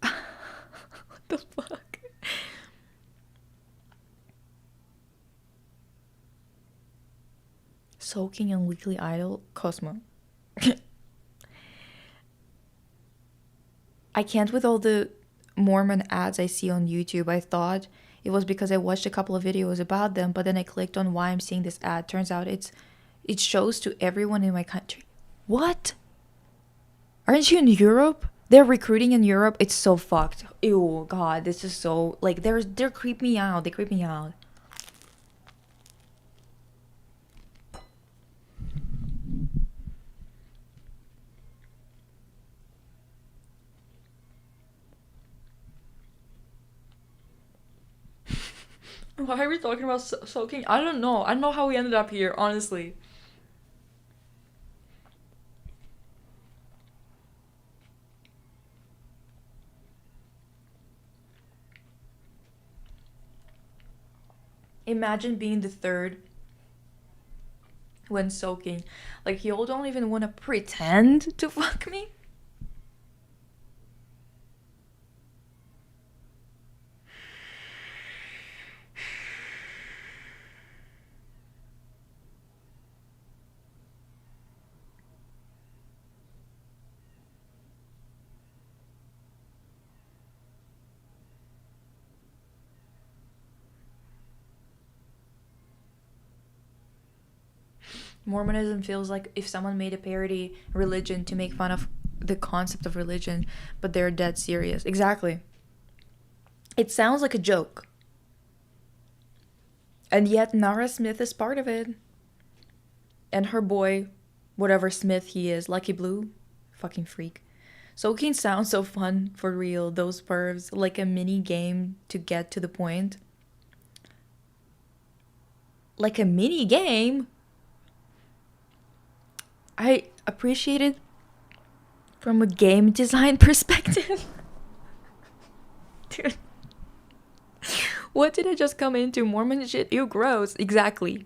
What the fuck? Soaking on Weekly Idol? Cosmo. I can't with all the Mormon ads I see on YouTube. I thought it was because I watched a couple of videos about them, but then I clicked on why I'm seeing this ad. Turns out it shows to everyone in my country. What? Aren't you in Europe? They're recruiting in Europe. It's so fucked. Ew, God, this is so like they're creep me out. They creep me out. Why are we talking about soaking? I don't know. I don't know how we ended up here, honestly. Imagine being the third when soaking. Like, you all don't even want to pretend to fuck me? Mormonism feels like if someone made a parody religion to make fun of the concept of religion, but they're dead serious. Exactly. It sounds like a joke. And yet Nara Smith is part of it. And her boy, whatever Smith he is, Lucky Blue, fucking freak. Soaking sounds so fun for real, those pervs, like a mini game to get to the point. Like a mini game? I appreciate it from a game design perspective. Dude. What did I just come into? Mormon shit? Ew, gross. Exactly.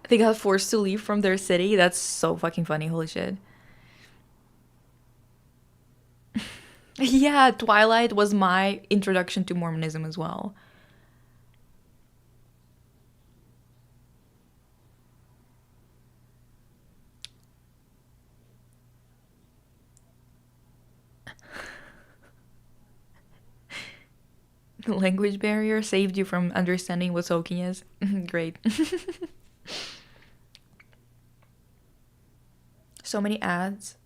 They got forced to leave from their city. That's so fucking funny. Holy shit. Yeah, Twilight was my introduction to Mormonism as well. The language barrier saved you from understanding what soaking is. Great. So many ads,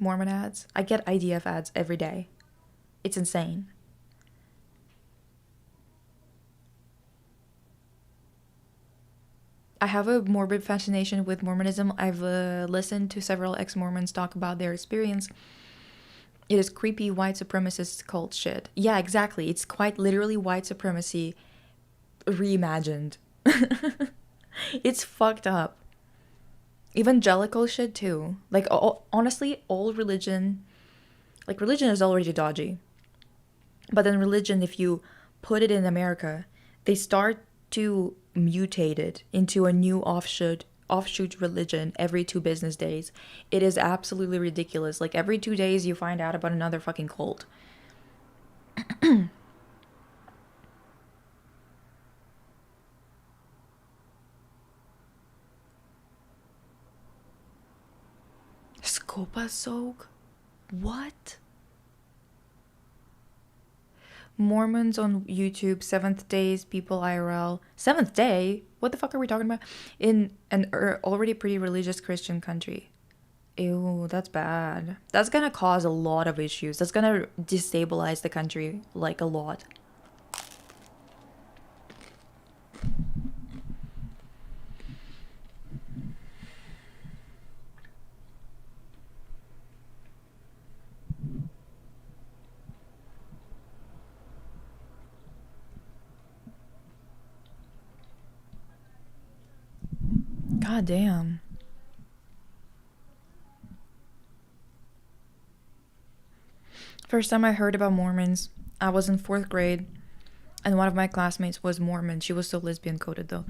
Mormon ads. I get IDF ads every day. It's insane. I have a morbid fascination with Mormonism. I've listened to several ex Mormons talk about their experience. It is creepy white supremacist cult shit. Yeah, exactly. It's quite literally white supremacy reimagined. It's fucked up. Evangelical shit too. Like, honestly, all religion, like, religion is already dodgy. But then religion, if you put it in America, they start to mutate it into a new offshoot religion every 2 business days. It is absolutely ridiculous. Like, every 2 days you find out about another fucking cult. Scopa soak? What? Mormons on YouTube, Seventh Days, People IRL. Seventh Day? What the fuck are we talking about? In an already pretty religious Christian country. Ew, that's bad. That's gonna cause a lot of issues. That's gonna destabilize the country, like, a lot. God damn. First time I heard about Mormons, I was in 4th grade, and one of my classmates was Mormon. She was so lesbian coded, though.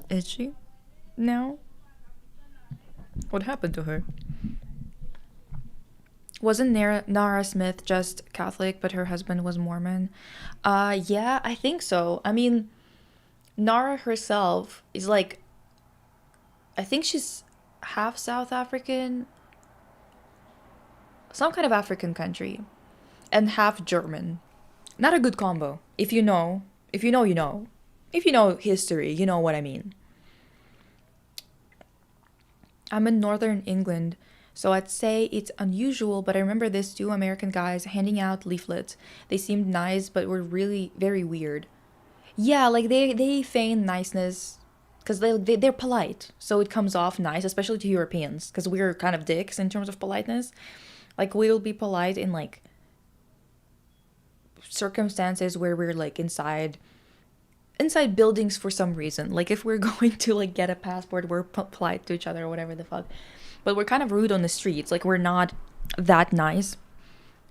Is she? No? What happened to her? Wasn't Nara Smith just Catholic, but her husband was Mormon? Yeah, I think so. I mean, Nara herself is like, I think she's half South African, some kind of African country, and half German. Not a good combo. If you know, if you know, you know. If you know history, you know what I mean. I'm in northern England, so I'd say it's unusual, but I remember these 2 American guys handing out leaflets. They seemed nice, but were really very weird. Yeah, like, they feign niceness because they're polite, so it comes off nice, especially to Europeans, because we're kind of dicks in terms of politeness. Like, we'll be polite in, like, circumstances where we're, like, inside buildings for some reason. Like, if we're going to, like, get a passport, we're polite to each other or whatever the fuck. but we're kind of rude on the streets. Like we're not that nice,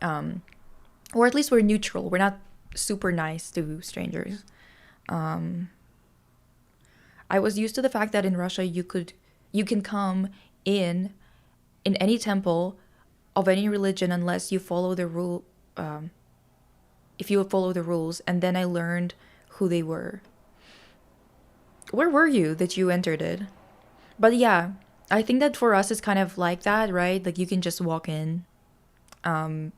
or at least we're neutral. We're not super nice to strangers. I was used to the fact that in Russia you can come in in any temple of any religion unless you follow the rule. If you follow the rules, and then I learned who they were. Where were you that you entered it? But yeah, I think that for us it's kind of like that, right? Like you can just walk in, and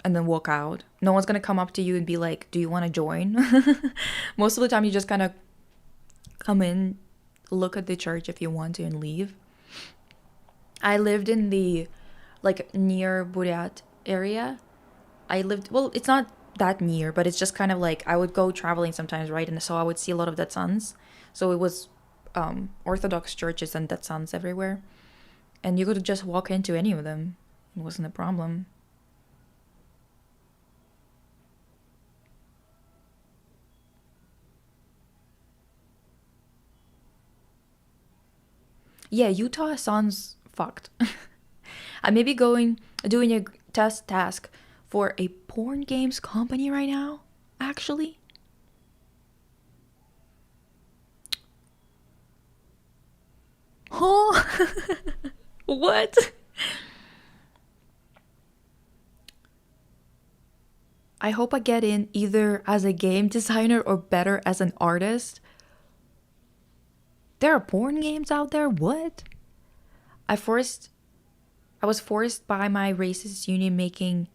then walk out. No one's gonna come up to you and be like, "Do you want to join?" Most of the time, you just kind of come in, look at the church if you want to, and leave. I lived in the like near Buryat area. I lived well. It's not that near, but it's just kind of like I would go traveling sometimes, right? And so I would see a lot of that sons. So it was Orthodox churches and that sons everywhere, and you could just walk into any of them. It wasn't a problem. Yeah, Utah sounds fucked. I may be doing a test task for a porn games company right now, actually. Huh? What? I hope I get in either as a game designer or better as an artist. There are porn games out there? What? I forced I was forced by my racist union making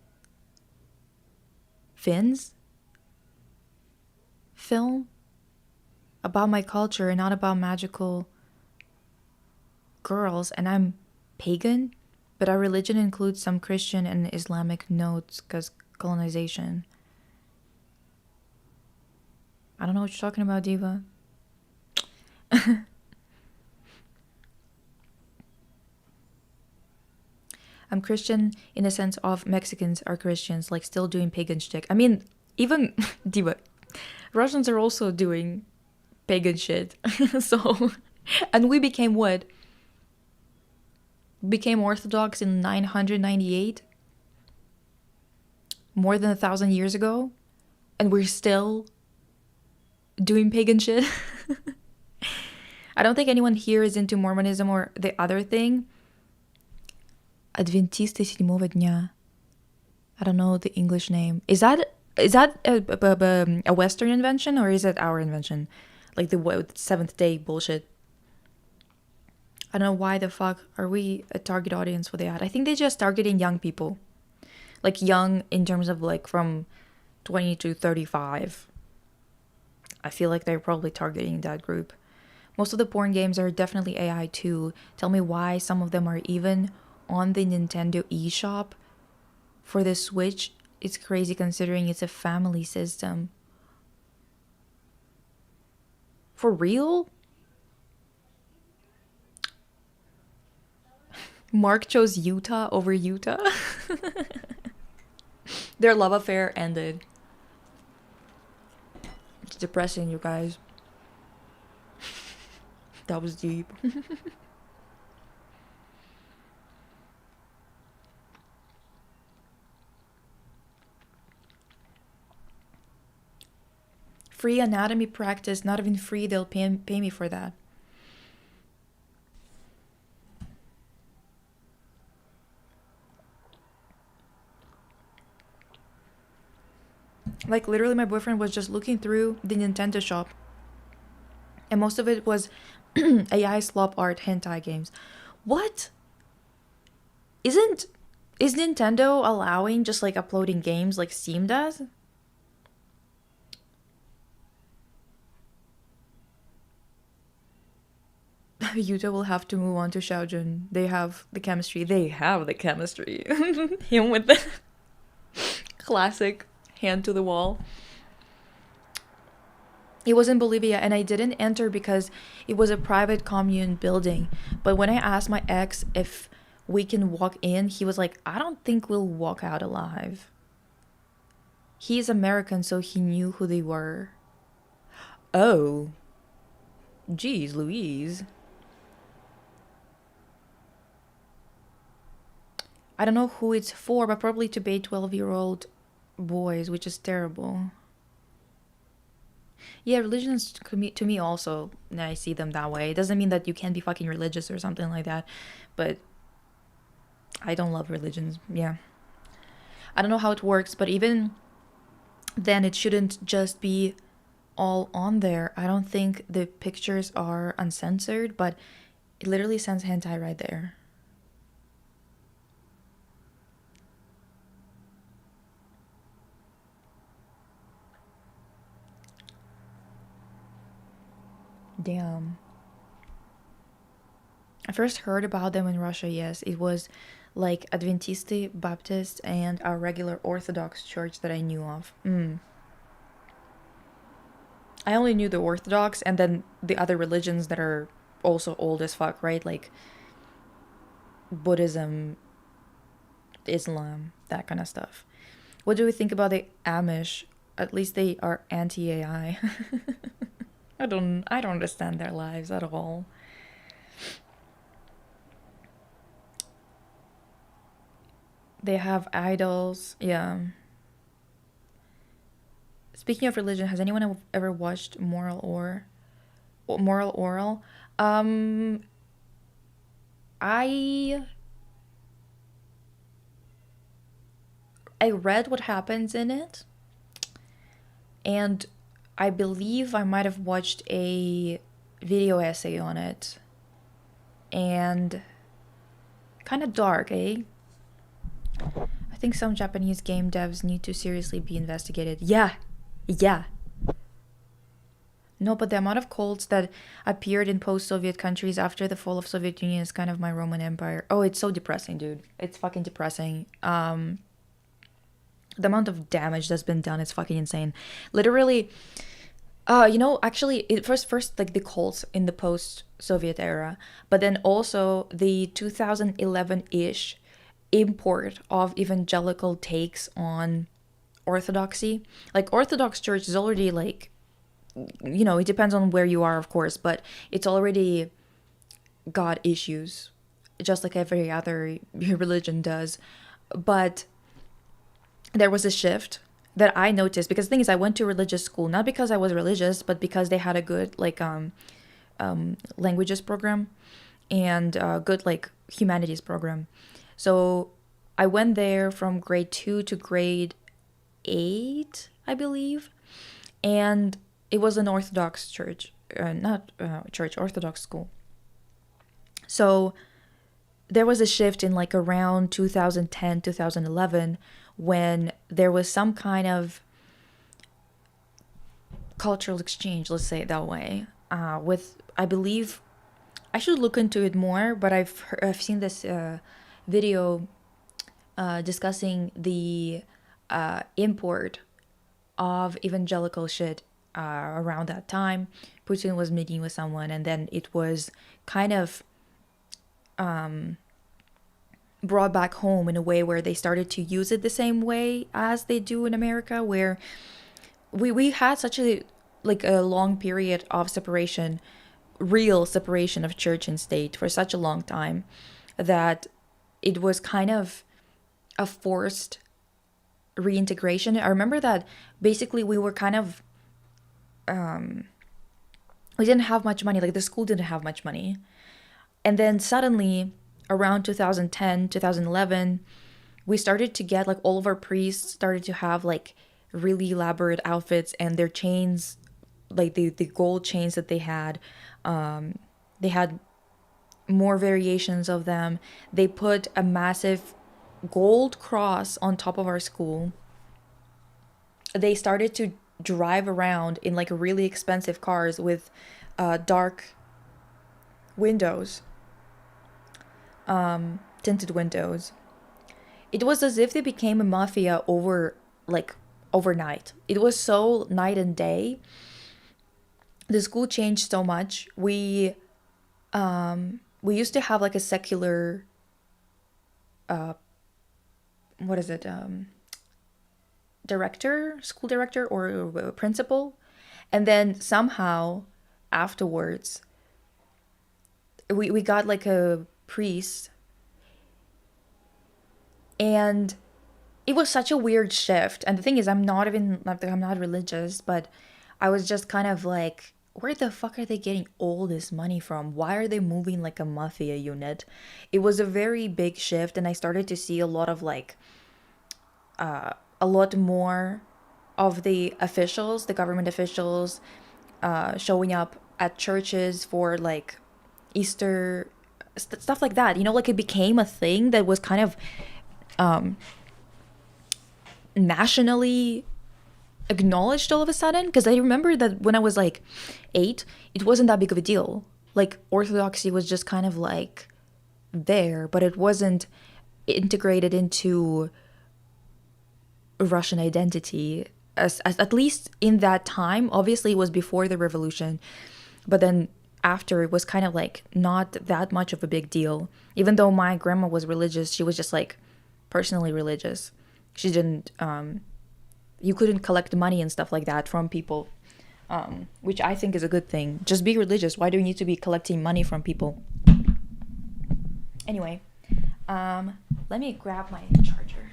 fins film about my culture and not about magical girls, and I'm pagan, but our religion includes some Christian and Islamic notes because colonization. I don't know what you're talking about, Diva. I'm Christian in the sense of Mexicans are Christians, like still doing pagan shit. I mean, even Diva, Russians are also doing pagan shit. So, and we became what? Became Orthodox in 998, more than 1,000 years ago, and we're still doing pagan shit. I don't think anyone here is into Mormonism or the other thing. Адвентисты седьмого дня. I don't know the English name. Is that a Western invention or is it our invention? Like the seventh day bullshit. I don't know why the fuck are we a target audience for that. I think they're just targeting young people. Like young in terms of like from 20 to 35. I feel like they're probably targeting that group. Most of the porn games are definitely AI too. Tell me why some of them are even on the Nintendo eShop. For the Switch, it's crazy considering it's a family system. For real? Mark chose Utah over Utah. Their love affair ended. It's depressing, you guys. That was deep. Free anatomy practice, not even free, they'll pay me for that. Like literally my boyfriend was just looking through the Nintendo shop and most of it was AI slop art hentai games. What? Isn't is Nintendo allowing just like uploading games like Steam does? Yuta will have to move on to Xiaojun. They have the chemistry. They have the chemistry. Him with the classic hand to the wall. It was in Bolivia and I didn't enter because it was a private commune building. But when I asked my ex if we can walk in, he was like, I don't think we'll walk out alive. He's American, so he knew who they were. Oh, geez, Louise. I don't know who it's for, but probably to bait 12-year-old boys, which is terrible. Yeah, religions to me also, I see them that way. It doesn't mean that you can't be fucking religious or something like that, but I don't love religions. Yeah. I don't know how it works, but even then, it shouldn't just be all on there. I don't think the pictures are uncensored, but it literally says hentai right there. Damn. I first heard about them in Russia, yes. It was like Adventiste, Baptist, and a regular Orthodox church that I knew of. I only knew the Orthodox and then the other religions that are also old as fuck, right? Like Buddhism, Islam, that kind of stuff. What do we think about the Amish? At least they are anti-AI. I don't understand their lives at all. They have idols. Yeah. Speaking of religion, has anyone ever watched Moral Oral? Um I I read what happens in it, and I believe I might have watched a video essay on it. And kind of dark, eh? I think some Japanese game devs need to seriously be investigated. Yeah. Yeah. No, but the amount of cults that appeared in post-Soviet countries after the fall of Soviet Union is kind of my Roman Empire. Oh, it's so depressing, dude. It's fucking depressing. The amount of damage that's been done is fucking insane. Literally, actually, it first like the cults in the post-Soviet era, but then also the 2011-ish import of evangelical takes on orthodoxy. Like Orthodox Church is already like, it depends on where you are, of course, but it's already got issues, just like every other religion does. But there was a shift that I noticed because the thing is, I went to religious school not because I was religious, but because they had a good like languages program and good like humanities program. So I went there from grade 2 to grade 8, I believe, and it was an Orthodox church, not church, Orthodox school. So there was a shift in like around 2010, 2011 when there was some kind of cultural exchange, let's say it that way, with, I believe, I should look into it more, but I've seen this video discussing the import of evangelical shit around that time. Putin was meeting with someone, and then it was kind of brought back home in a way where they started to use it the same way as they do in America, where we had such a like a long period of separation, real separation of church and state for such a long time that it was kind of a forced reintegration. I remember that basically we were kind of we didn't have much money, like the school didn't have much money. And then suddenly around 2010, 2011, we started to get like all of our priests started to have like really elaborate outfits, and their chains, like the gold chains that they had more variations of them. They put a massive gold cross on top of our school. They started to drive around in like really expensive cars with dark windows, tinted windows. It was as if they became a mafia overnight. It was so night and day. The school changed so much. We used to have like a secular what is it, school director, or principal, and then somehow afterwards we got like a priest. And it was such a weird shift. And the thing is, I'm not religious, but I was just kind of like, where the fuck are they getting all this money from? Why are they moving like a mafia unit? It was a very big shift, and I started to see a lot of like a lot more of the officials, the government officials, showing up at churches for like Easter stuff like that. You know, like it became a thing that was kind of nationally acknowledged all of a sudden. Because I remember that when I was like 8, it wasn't that big of a deal. Like Orthodoxy was just kind of like there, but it wasn't integrated into Russian identity as at least in that time. Obviously it was before the revolution, but then after, it was kind of like not that much of a big deal. Even though my grandma was religious, she was just like personally religious. She didn't you couldn't collect money and stuff like that from people, which I think is a good thing. Just be religious. Why do you need to be collecting money from people? Anyway, let me grab my charger.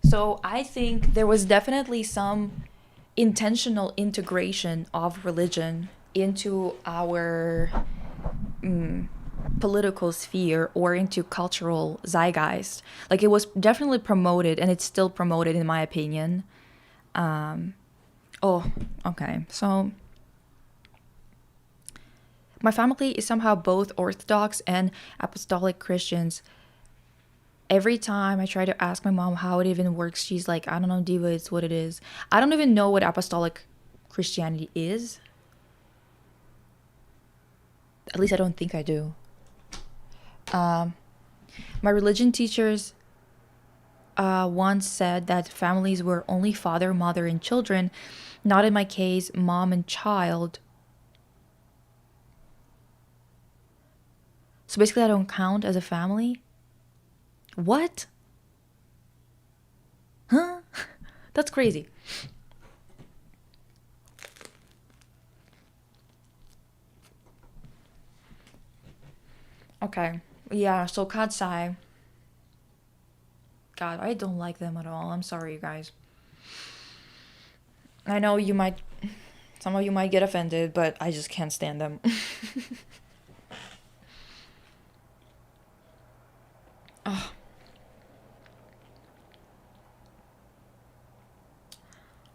So I think there was definitely some intentional integration of religion into our political sphere or into cultural zeitgeist. Like it was definitely promoted, and it's still promoted in my opinion. Oh, okay. So my family is somehow both Orthodox and Apostolic Christians. Every time I try to ask my mom how it even works, she's like, I don't know, Diva, it's what it is. I don't even know what Apostolic Christianity is. At least I don't think I do. My religion teachers once said that families were only father, mother, and children. Not in my case, mom and child. So basically, I don't count as a family. What? Huh? That's crazy. Okay. Yeah, so Katseye. God, I don't like them at all. I'm sorry, you guys. I know some of you might get offended, but I just can't stand them. Oh,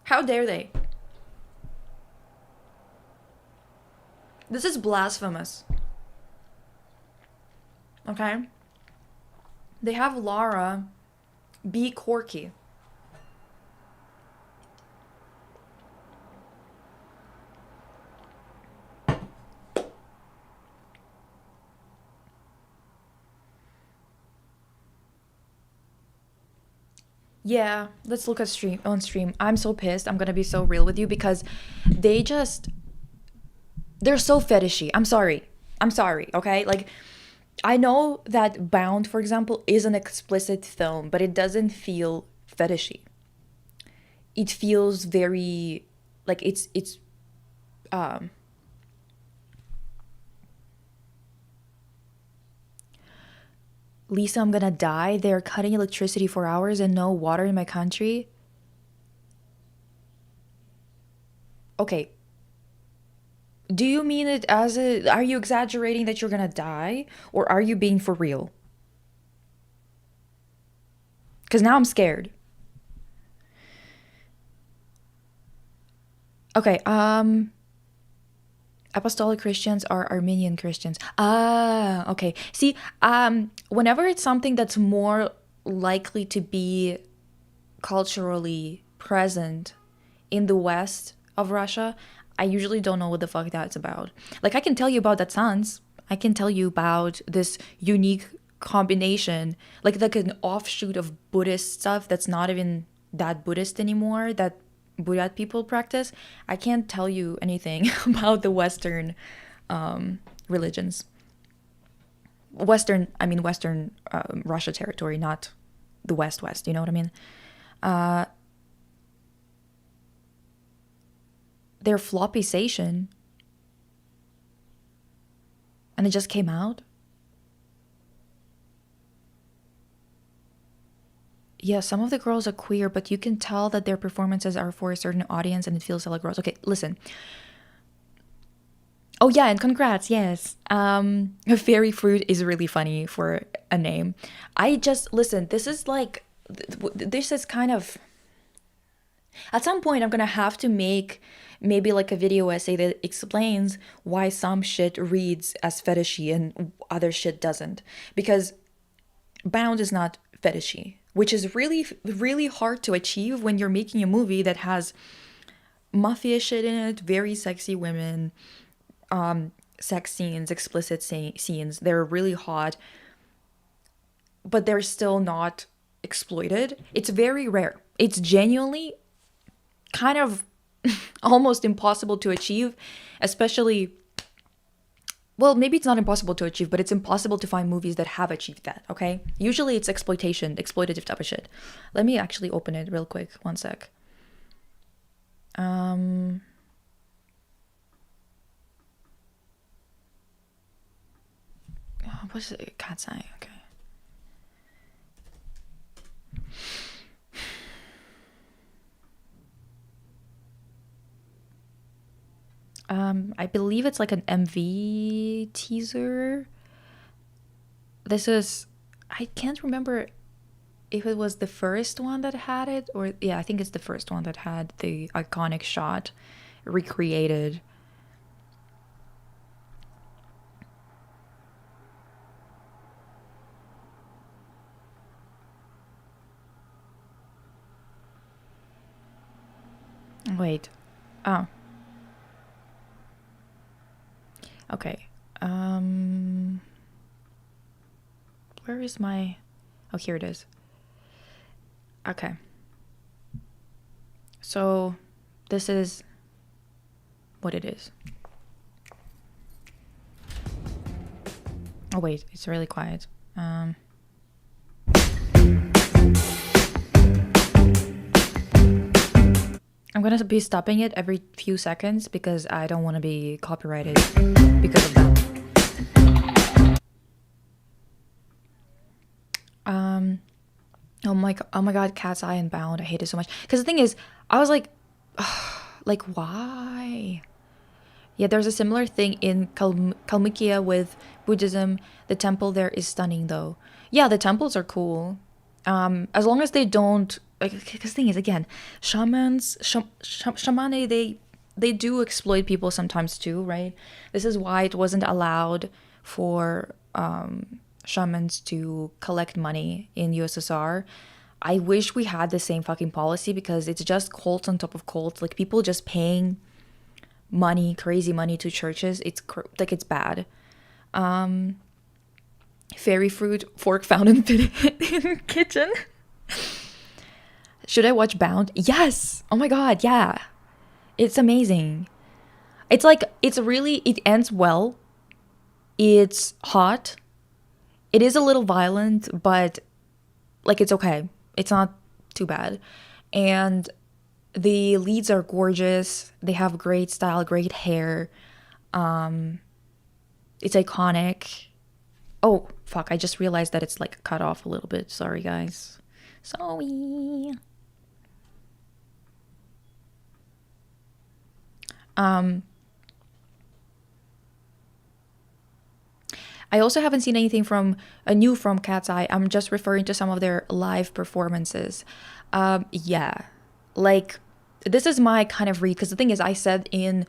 how dare they? This is blasphemous. Okay? They have Laura be Corky. Yeah, let's look at stream on stream. I'm so pissed. I'm gonna be so real with you because they just they're so fetishy. I'm sorry. I'm sorry, okay? Like I know that Bound, for example, is an explicit film, but it doesn't feel fetishy. It feels very like it's um Lisa, I'm gonna die. They're cutting electricity for hours and no water in my country. Okay, do you mean it as a. Are you exaggerating that you're gonna die? Or are you being for real? Because now I'm scared. Okay, Apostolic Christians are Armenian Christians. Ah, okay. See, whenever it's something that's more likely to be culturally present in the west of Russia, I usually don't know what the fuck that's about. Like I can tell you about that Sans. I can tell you about this unique combination, like an offshoot of Buddhist stuff that's not even that Buddhist anymore, that Buddhist people practice. I can't tell you anything about the Western religions. Western Russia territory, not the West. You know what I mean? Uh, their floppization, and it just came out. Yeah, some of the girls are queer, but you can tell that their performances are for a certain audience and it feels like girls. Okay, listen. Oh yeah, and congrats, yes. Fairy fruit is really funny for a name. I just listen, this is like this is kind of at some point I'm gonna have to make maybe like a video essay that explains why some shit reads as fetishy and other shit doesn't. Because bound is not fetishy, which is really, really hard to achieve when you're making a movie that has mafia shit in it, very sexy women, sex scenes, explicit scenes. They're really hot, but they're still not exploited. It's very rare. It's genuinely kind of almost impossible to achieve, especially, well, maybe it's not impossible to achieve, but it's impossible to find movies that have achieved that, okay? Usually it's exploitation, exploitative type of shit. Let me actually open it real quick. One sec. What's it? Katseye, okay. I believe it's like an MV teaser. This is, I can't remember if it was the first one that had it, or yeah, I think it's the first one that had the iconic shot recreated. Wait. Oh. Okay. Where is my... Oh, here it is. Okay. So, this is what it is. Oh, wait. It's really quiet. I'm gonna be stopping it every few seconds because I don't want to be copyrighted because of that. Oh my god, Katseye and Bound. I hate it so much. Because the thing is, I was like, like, why? Yeah, there's a similar thing in Kalmykia with Buddhism. The temple there is stunning, though. Yeah, the temples are cool. As long as they don't, like, because the thing is, again, shamane, they do exploit people sometimes too, right? This is why it wasn't allowed for shamans to collect money in USSR. I wish we had the same fucking policy because it's just cults on top of cults. Like people just paying money, crazy money to churches. It's like it's bad. Fairy fruit fork found in kitchen. Should I watch Bound? Yes. Oh my god, yeah. It's amazing. It's like it's really it ends well. It's hot. It is a little violent, but like it's okay. It's not too bad. And the leads are gorgeous. They have great style, great hair. It's iconic. Oh, fuck. I just realized that it's like cut off a little bit. Sorry, guys. Sorry. I also haven't seen anything from new from Katseye. I'm just referring to some of their live performances. Yeah, like this is my kind of read because the thing is, I said in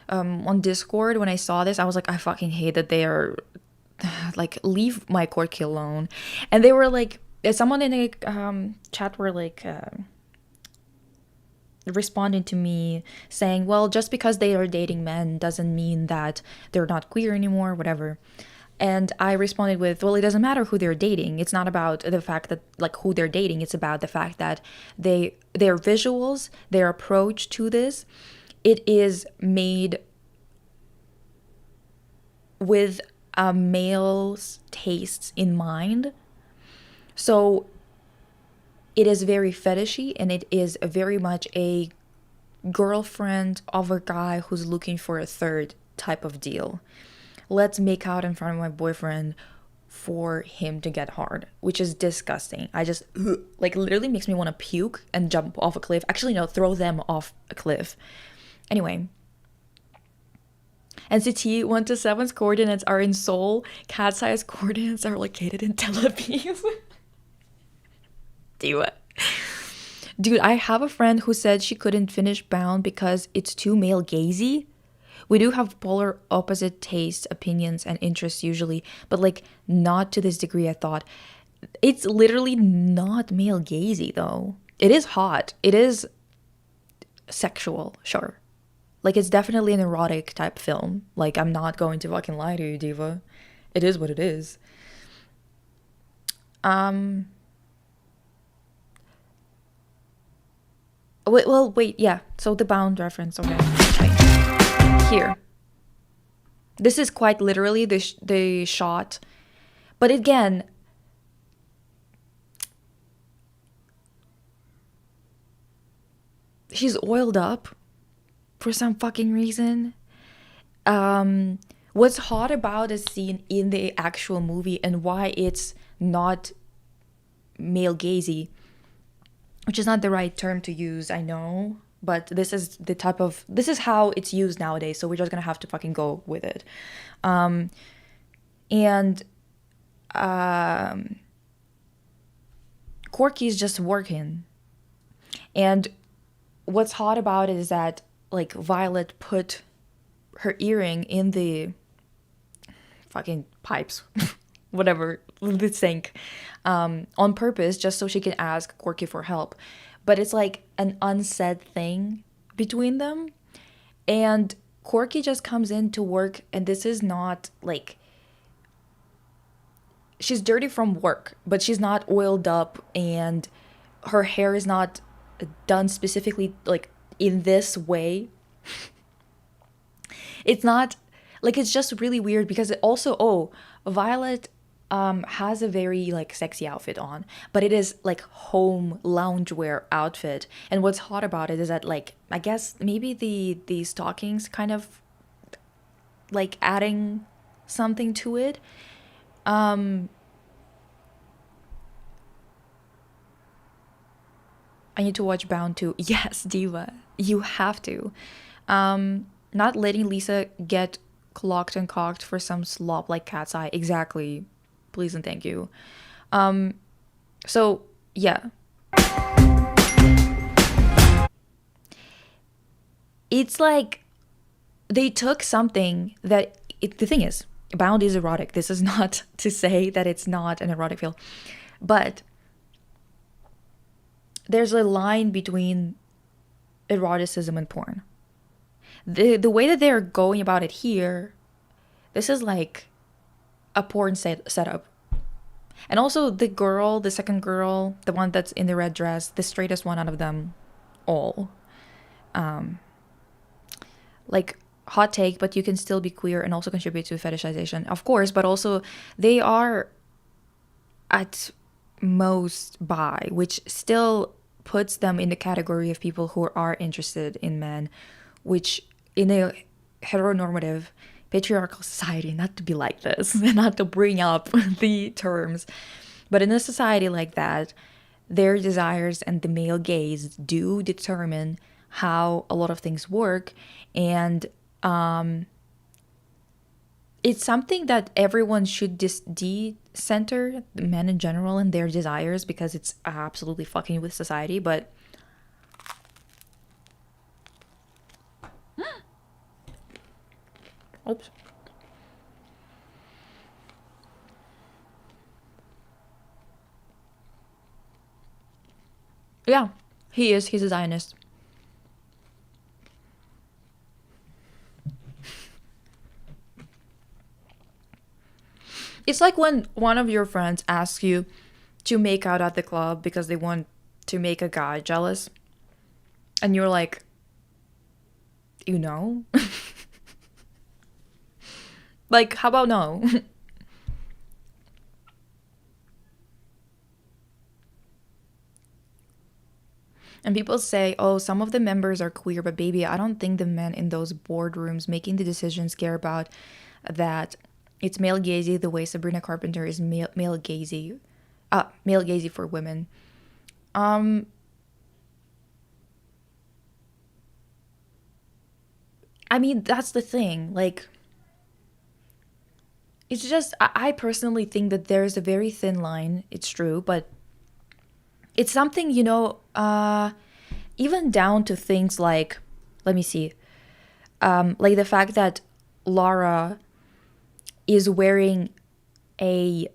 on Discord when I saw this, I was like, I fucking hate that they are like leave my Corky alone, and they were like, someone in a chat were like. Responding to me saying, well, just because they are dating men doesn't mean that they're not queer anymore, whatever. And I responded with, well, it doesn't matter who they're dating. It's not about the fact that like who they're dating. It's about the fact that their visuals, their approach to this, it is made with a male's tastes in mind. So it is very fetishy and it is very much a girlfriend of a guy who's looking for a third type of deal. Let's make out in front of my boyfriend for him to get hard, which is disgusting. I just, like, literally makes me want to puke and jump off a cliff. Actually, no, throw them off a cliff. Anyway. NCT 1 to 7's coordinates are in Seoul. Katseye's coordinates are located in Tel Aviv. Do it. Dude, I have a friend who said she couldn't finish Bound because it's too male gazy. We do have polar opposite tastes, opinions, and interests usually, but like not to this degree I thought. It's literally not male gazy though. It is hot. It is sexual, sure. Like it's definitely an erotic type film. Like I'm not going to fucking lie to you, diva. It is what it is. Wait, yeah. So the Bound reference, okay. Right. Here. This is quite literally the shot. But again, she's oiled up for some fucking reason. What's hot about a scene in the actual movie and why it's not male gazy, which is not the right term to use, I know, but this is how it's used nowadays, so we're just gonna have to fucking go with it. Corky's just working. And what's hot about it is that, like, Violet put her earring in the fucking pipes, whatever, the sink, on purpose, just so she can ask Corky for help. But it's like an unsaid thing between them. And Corky just comes in to work, and this is not like, she's dirty from work, but she's not oiled up, and her hair is not done specifically like in this way. It's not like, it's just really weird because it also, Violet has a very like sexy outfit on, but it is like home loungewear outfit. And what's hot about it is that, like, I guess maybe the stockings kind of like adding something to it. I need to watch Bound 2. Yes, diva, you have to. Not letting Lisa get clocked and cocked for some slop like Katseye. Exactly. Please and thank you. So, yeah. It's like they took something that... the thing is, Bound is erotic. This is not to say that it's not an erotic film. But there's a line between eroticism and porn. The way that they're going about it here, this is like a porn setup. And also the second girl, the one that's in the red dress, the straightest one out of them all. Like, hot take, but you can still be queer and also contribute to fetishization, of course, but also they are at most bi, which still puts them in the category of people who are interested in men, which in a heteronormative patriarchal society, not to be like this, not to bring up the terms, but in a society like that, their desires and the male gaze do determine how a lot of things work. And it's something that everyone should de-center, men in general, and their desires, because it's absolutely fucking with society. But oops. Yeah, he's a Zionist. It's like when one of your friends asks you to make out at the club because they want to make a guy jealous. And you're like, you know? Like, how about no? And people say, oh, some of the members are queer, but baby, I don't think the men in those boardrooms making the decisions care about that. It's male gazy the way Sabrina Carpenter is male gazy, male gazy for women. Um, I mean, that's the thing. Like, it's just, I personally think that there's a very thin line. It's true, but it's something, even down to things like, let me see, like the fact that Laura is wearing a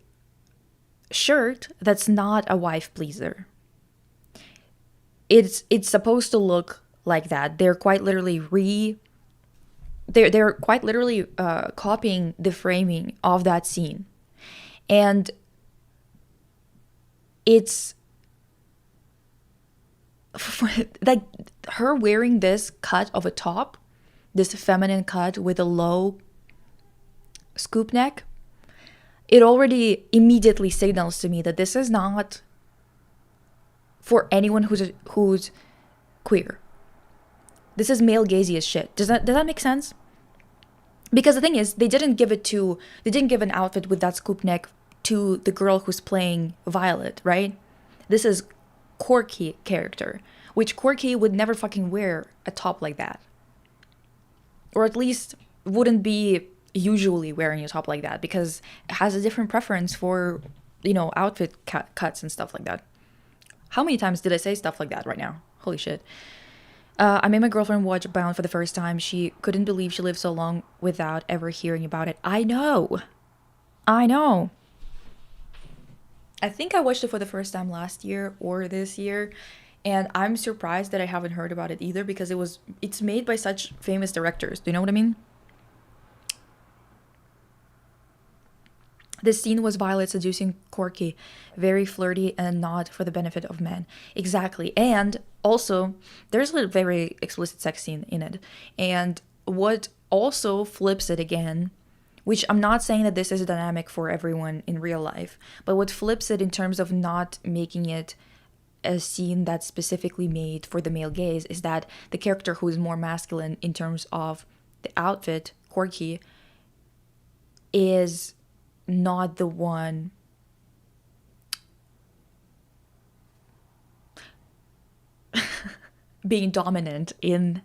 shirt that's not a wife pleaser. It's supposed to look like that. They're quite literally copying the framing of that scene, and it's like her wearing this cut of a top, this feminine cut with a low scoop neck. It already immediately signals to me that this is not for anyone who's queer. This is male gazy as shit. Does that make sense? Because the thing is, they didn't give an outfit with that scoop neck to the girl who's playing Violet, right? This is Corky character, which Corky would never fucking wear a top like that. Or at least wouldn't be usually wearing a top like that because it has a different preference for, outfit cuts and stuff like that. How many times did I say stuff like that right now? Holy shit. I made my girlfriend watch Bound for the first time. She couldn't believe she lived so long without ever hearing about it. I know. I think I watched it for the first time last year or this year, and I'm surprised that I haven't heard about it either because it's made by such famous directors. Do you know what I mean? This scene was Violet seducing Corky, very flirty and not for the benefit of men. Exactly. And also, there's a very explicit sex scene in it. And what also flips it again, which I'm not saying that this is a dynamic for everyone in real life, but what flips it in terms of not making it a scene that's specifically made for the male gaze is that the character who is more masculine in terms of the outfit, Corky, is not the one being dominant in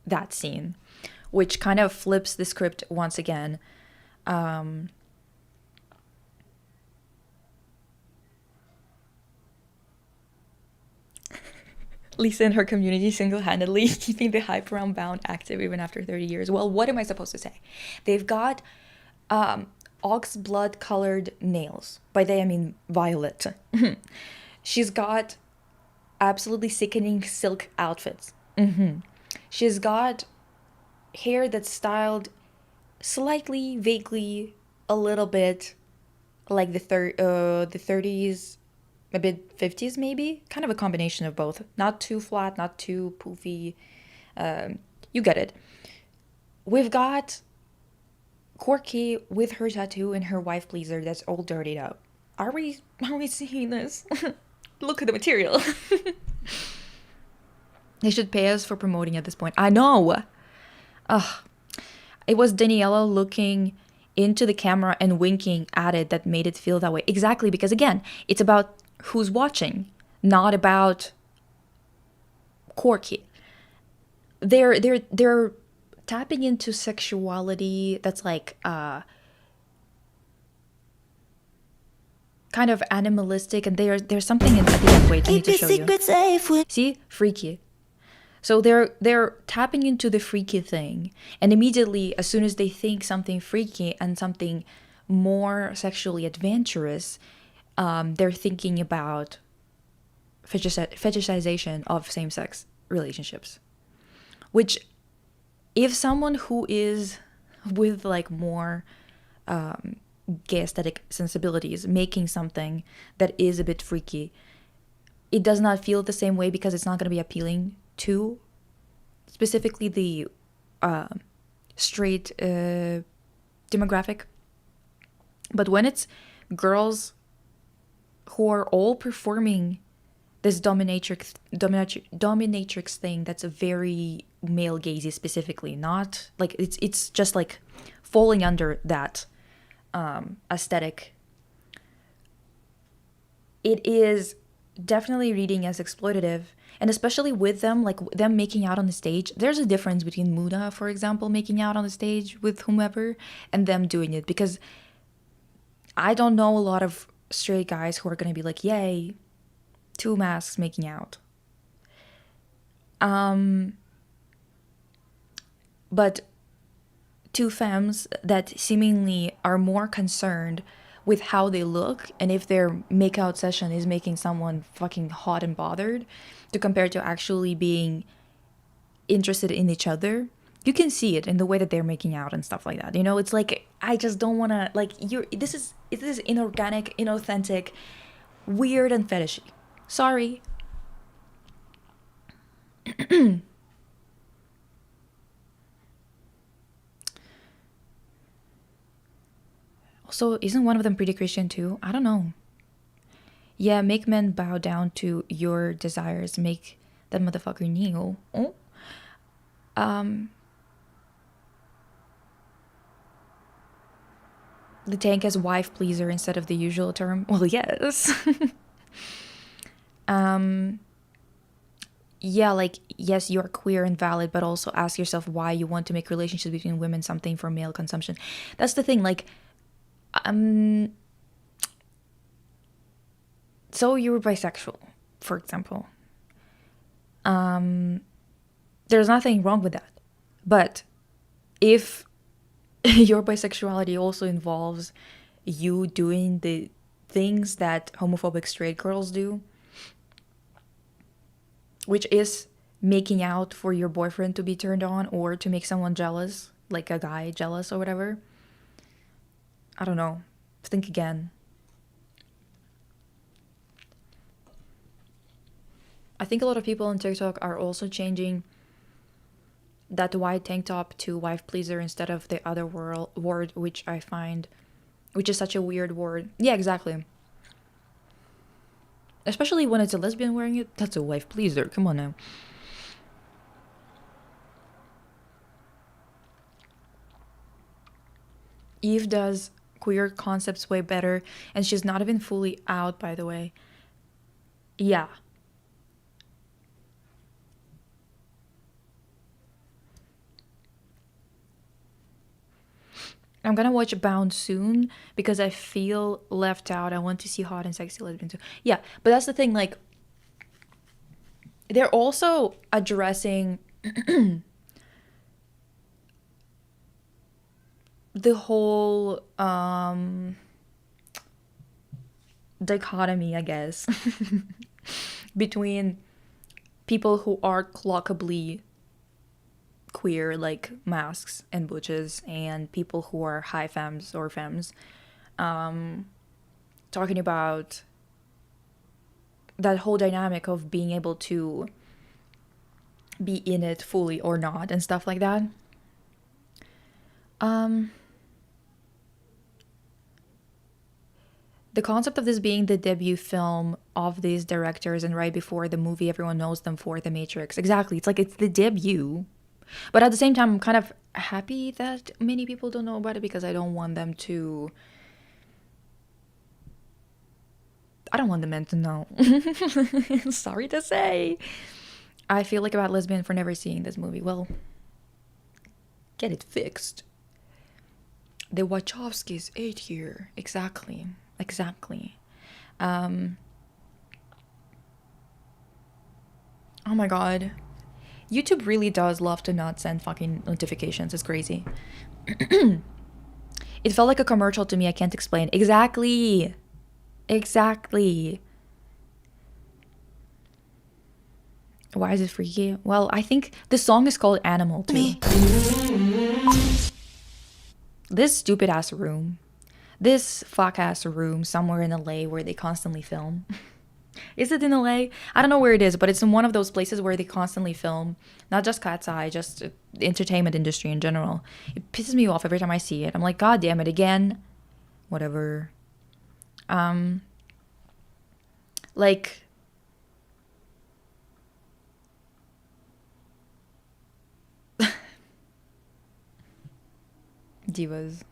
that scene, which kind of flips the script once again. Lisa and her community single-handedly keeping the hype around Bound active even after 30 years. Well, what am I supposed to say? They've got ox blood colored nails. By they, I mean Violet. She's got absolutely sickening silk outfits. She's got hair that's styled slightly, vaguely, a little bit like the 30s, a bit 50s maybe. Kind of a combination of both. Not too flat, not too poofy. You get it. We've got Corky with her tattoo and her wife pleaser that's all dirtied up. Are we seeing this? Look at the material. They should pay us for promoting at this point. I know. Ugh. It was Daniela looking into the camera and winking at it that made it feel that way. Exactly, because again, it's about who's watching, not about Corky. They're tapping into sexuality that's like kind of animalistic, and there's something at the end. Wait, I need to show you. See, freaky. So they're tapping into the freaky thing, and immediately, as soon as they think something freaky and something more sexually adventurous, they're thinking about fetishization of same-sex relationships, which, if someone who is with like more gay aesthetic sensibilities making something that is a bit freaky, it does not feel the same way because it's not going to be appealing to specifically the straight demographic. But when it's girls who are all performing this dominatrix thing that's a very male gazy specifically, not like it's just like falling under that aesthetic. It is definitely reading as exploitative, and especially with them, like them making out on the stage. There's a difference between Muna, for example, making out on the stage with whomever, and them doing it, because I don't know a lot of straight guys who are gonna be like, yay, two masks making out. But two femmes that seemingly are more concerned with how they look and if their makeout session is making someone fucking hot and bothered, to compare to actually being interested in each other. You can see it in the way that they're making out and stuff like that. You know, it's like, I just don't want to, like, this is inorganic, inauthentic, weird, and fetishy. Sorry. Also, isn't one of them pretty Christian too? I don't know. Yeah, make men bow down to your desires. Make that motherfucker kneel. Oh? The tank as wife pleaser instead of the usual term. Well, yes. Yeah, like, yes, you're queer and valid, but also ask yourself why you want to make relationships between women something for male consumption. That's the thing, like, so you were bisexual, for example. There's nothing wrong with that. But if your bisexuality also involves you doing the things that homophobic straight girls do, which is making out for your boyfriend to be turned on or to make someone jealous, like a guy jealous or whatever, I don't know. Think again. I think a lot of people on TikTok are also changing that white tank top to wife pleaser instead of the other word, which I find, which is such a weird word. Yeah, exactly. Especially when it's a lesbian wearing it. That's a wife pleaser. Come on now. Eve does queer concepts way better, and she's not even fully out, by the way. Yeah. I'm gonna watch Bound soon because I feel left out. I want to see hot and sexy lesbian too. Yeah, but that's the thing, like, they're also addressing the whole dichotomy, I guess, between people who are clockably queer, like masks and butches, and people who are high femmes or femmes, talking about that whole dynamic of being able to be in it fully or not and stuff like that. The concept of this being the debut film of these directors and right before the movie everyone knows them for, The Matrix. Exactly. It's like it's the debut. But at the same time, I'm kind of happy that many people don't know about it because I don't want them to... I don't want the men to know. Sorry to say. I feel like a bad lesbian for never seeing this movie. Well, get it fixed. The Wachowskis ate here. Exactly. Oh my god. YouTube really does love to not send fucking notifications. It's crazy. It felt like a commercial to me. I can't explain. Exactly. Why is it freaky? Well, I think the song is called Animal too. This stupid ass room. This fuck ass room somewhere in LA where they constantly film. Is it in LA? I don't know where it is, but it's in one of those places where they constantly film. Not just Katseye, just the entertainment industry in general. It pisses me off every time I see it. I'm like, God damn it, again. Whatever. Like, Divas.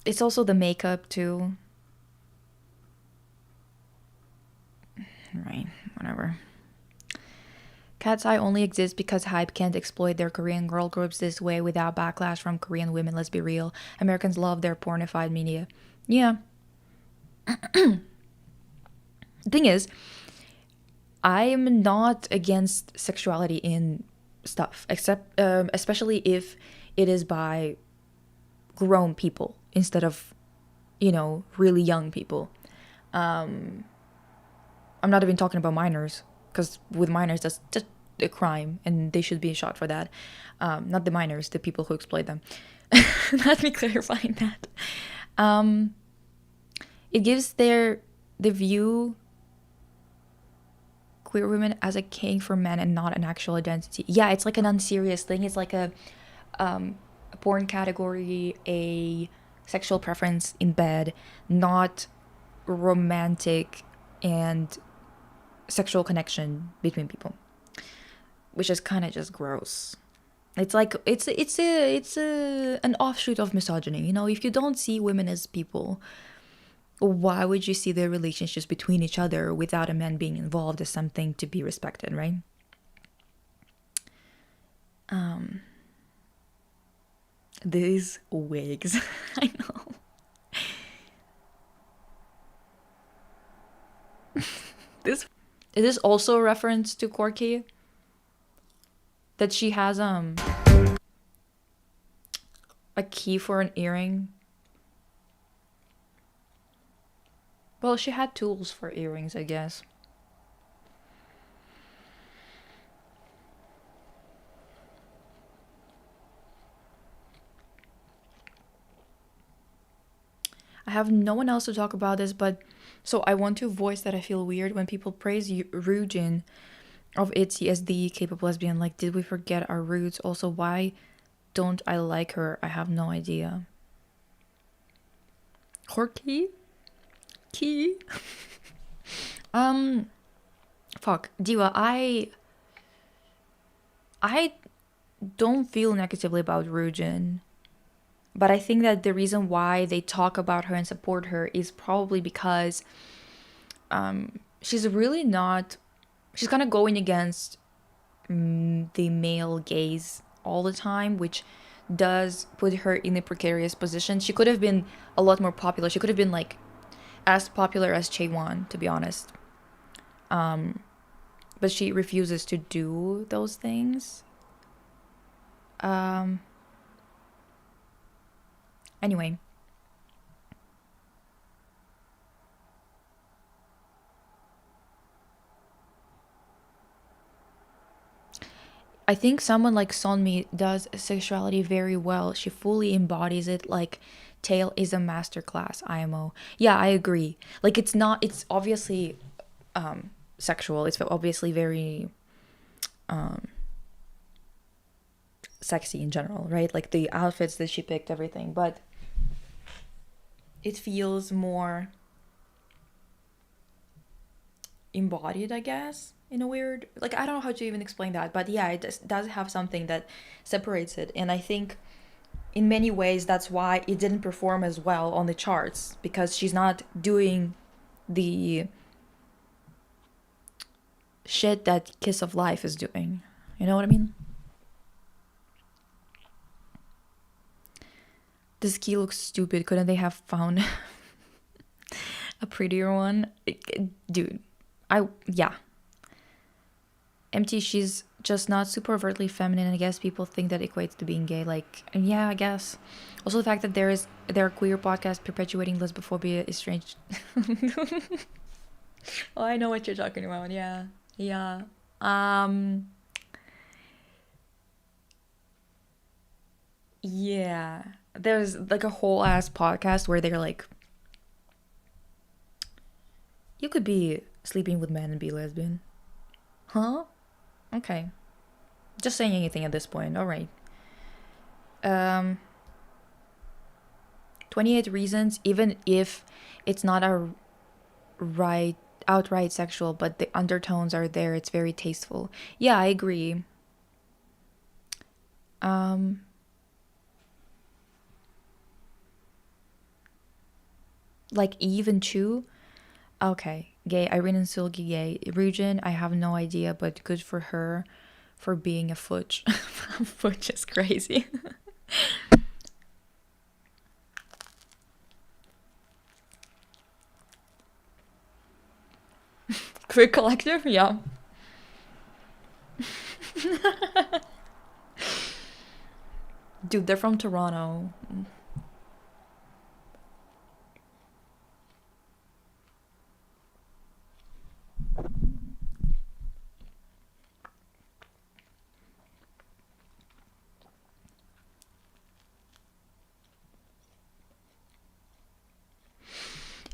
It's also the makeup too. Right, whatever. Katseye only exists because Hype can't exploit their Korean girl groups this way without backlash from Korean women, let's be real. Americans love their pornified media. Yeah. The thing is, I am not against sexuality in stuff, except especially if it is by grown people instead of, really young people. I'm not even talking about minors, because with minors, that's just a crime and they should be shot for that. Not the minors, the people who exploit them. Let me clarify that. Um, it gives the view queer women as a king for men and not an actual identity. Yeah, it's like an unserious thing. It's like a porn category, a sexual preference in bed, not romantic and sexual connection between people, which is kind of just gross. It's like it's a an offshoot of misogyny. If you don't see women as people, why would you see their relationships between each other without a man being involved as something to be respected, right? These wigs. I know. This is this also a reference to Corky? That she has a key for an earring? Well, she had tools for earrings, I guess. I have no one else to talk about this, but so I want to voice that I feel weird when people praise Ryujin of ITZY as the capable lesbian. Like, did we forget our roots? Also, why don't I like her? I have no idea. Corky? Key? Fuck. Diva, I don't feel negatively about Ryujin. But I think that the reason why they talk about her and support her is probably because she's really not. She's kind of going against the male gaze all the time, which does put her in a precarious position. She could have been a lot more popular. She could have been like as popular as Chaewon, to be honest. But she refuses to do those things. Anyway, I think someone like Sonmi does sexuality very well. She fully embodies it. Like, Tail is a masterclass. IMO. Yeah, I agree. Like, it's not. It's obviously sexual. It's obviously very sexy in general, right? Like the outfits that she picked, everything. But it feels more embodied, I guess, in a weird, like, I don't know how to even explain that, but yeah, it does have something that separates it. And I think in many ways that's why it didn't perform as well on the charts, because she's not doing the shit that Kiss of Life is doing. You know what I mean? This key looks stupid. Couldn't they have found a prettier one? Dude, yeah. MT, she's just not super overtly feminine. I guess people think that equates to being gay. Like, yeah, I guess. Also, the fact that there are queer podcasts perpetuating lesbophobia is strange. Oh, I know what you're talking about. Yeah, yeah. Yeah. There's like a whole ass podcast where they're like, you could be sleeping with men and be lesbian. Huh? Okay. Just saying anything at this point. All right. Um, 28 reasons, even if it's not a right outright sexual, but the undertones are there. It's very tasteful. Yeah, I agree. Um, like Eve and Chu. Okay, gay. Irene and Silgi gay. Ryujin, I have no idea, but good for her for being a futch. Futch is crazy. Quick collective, yeah. Dude, they're from Toronto.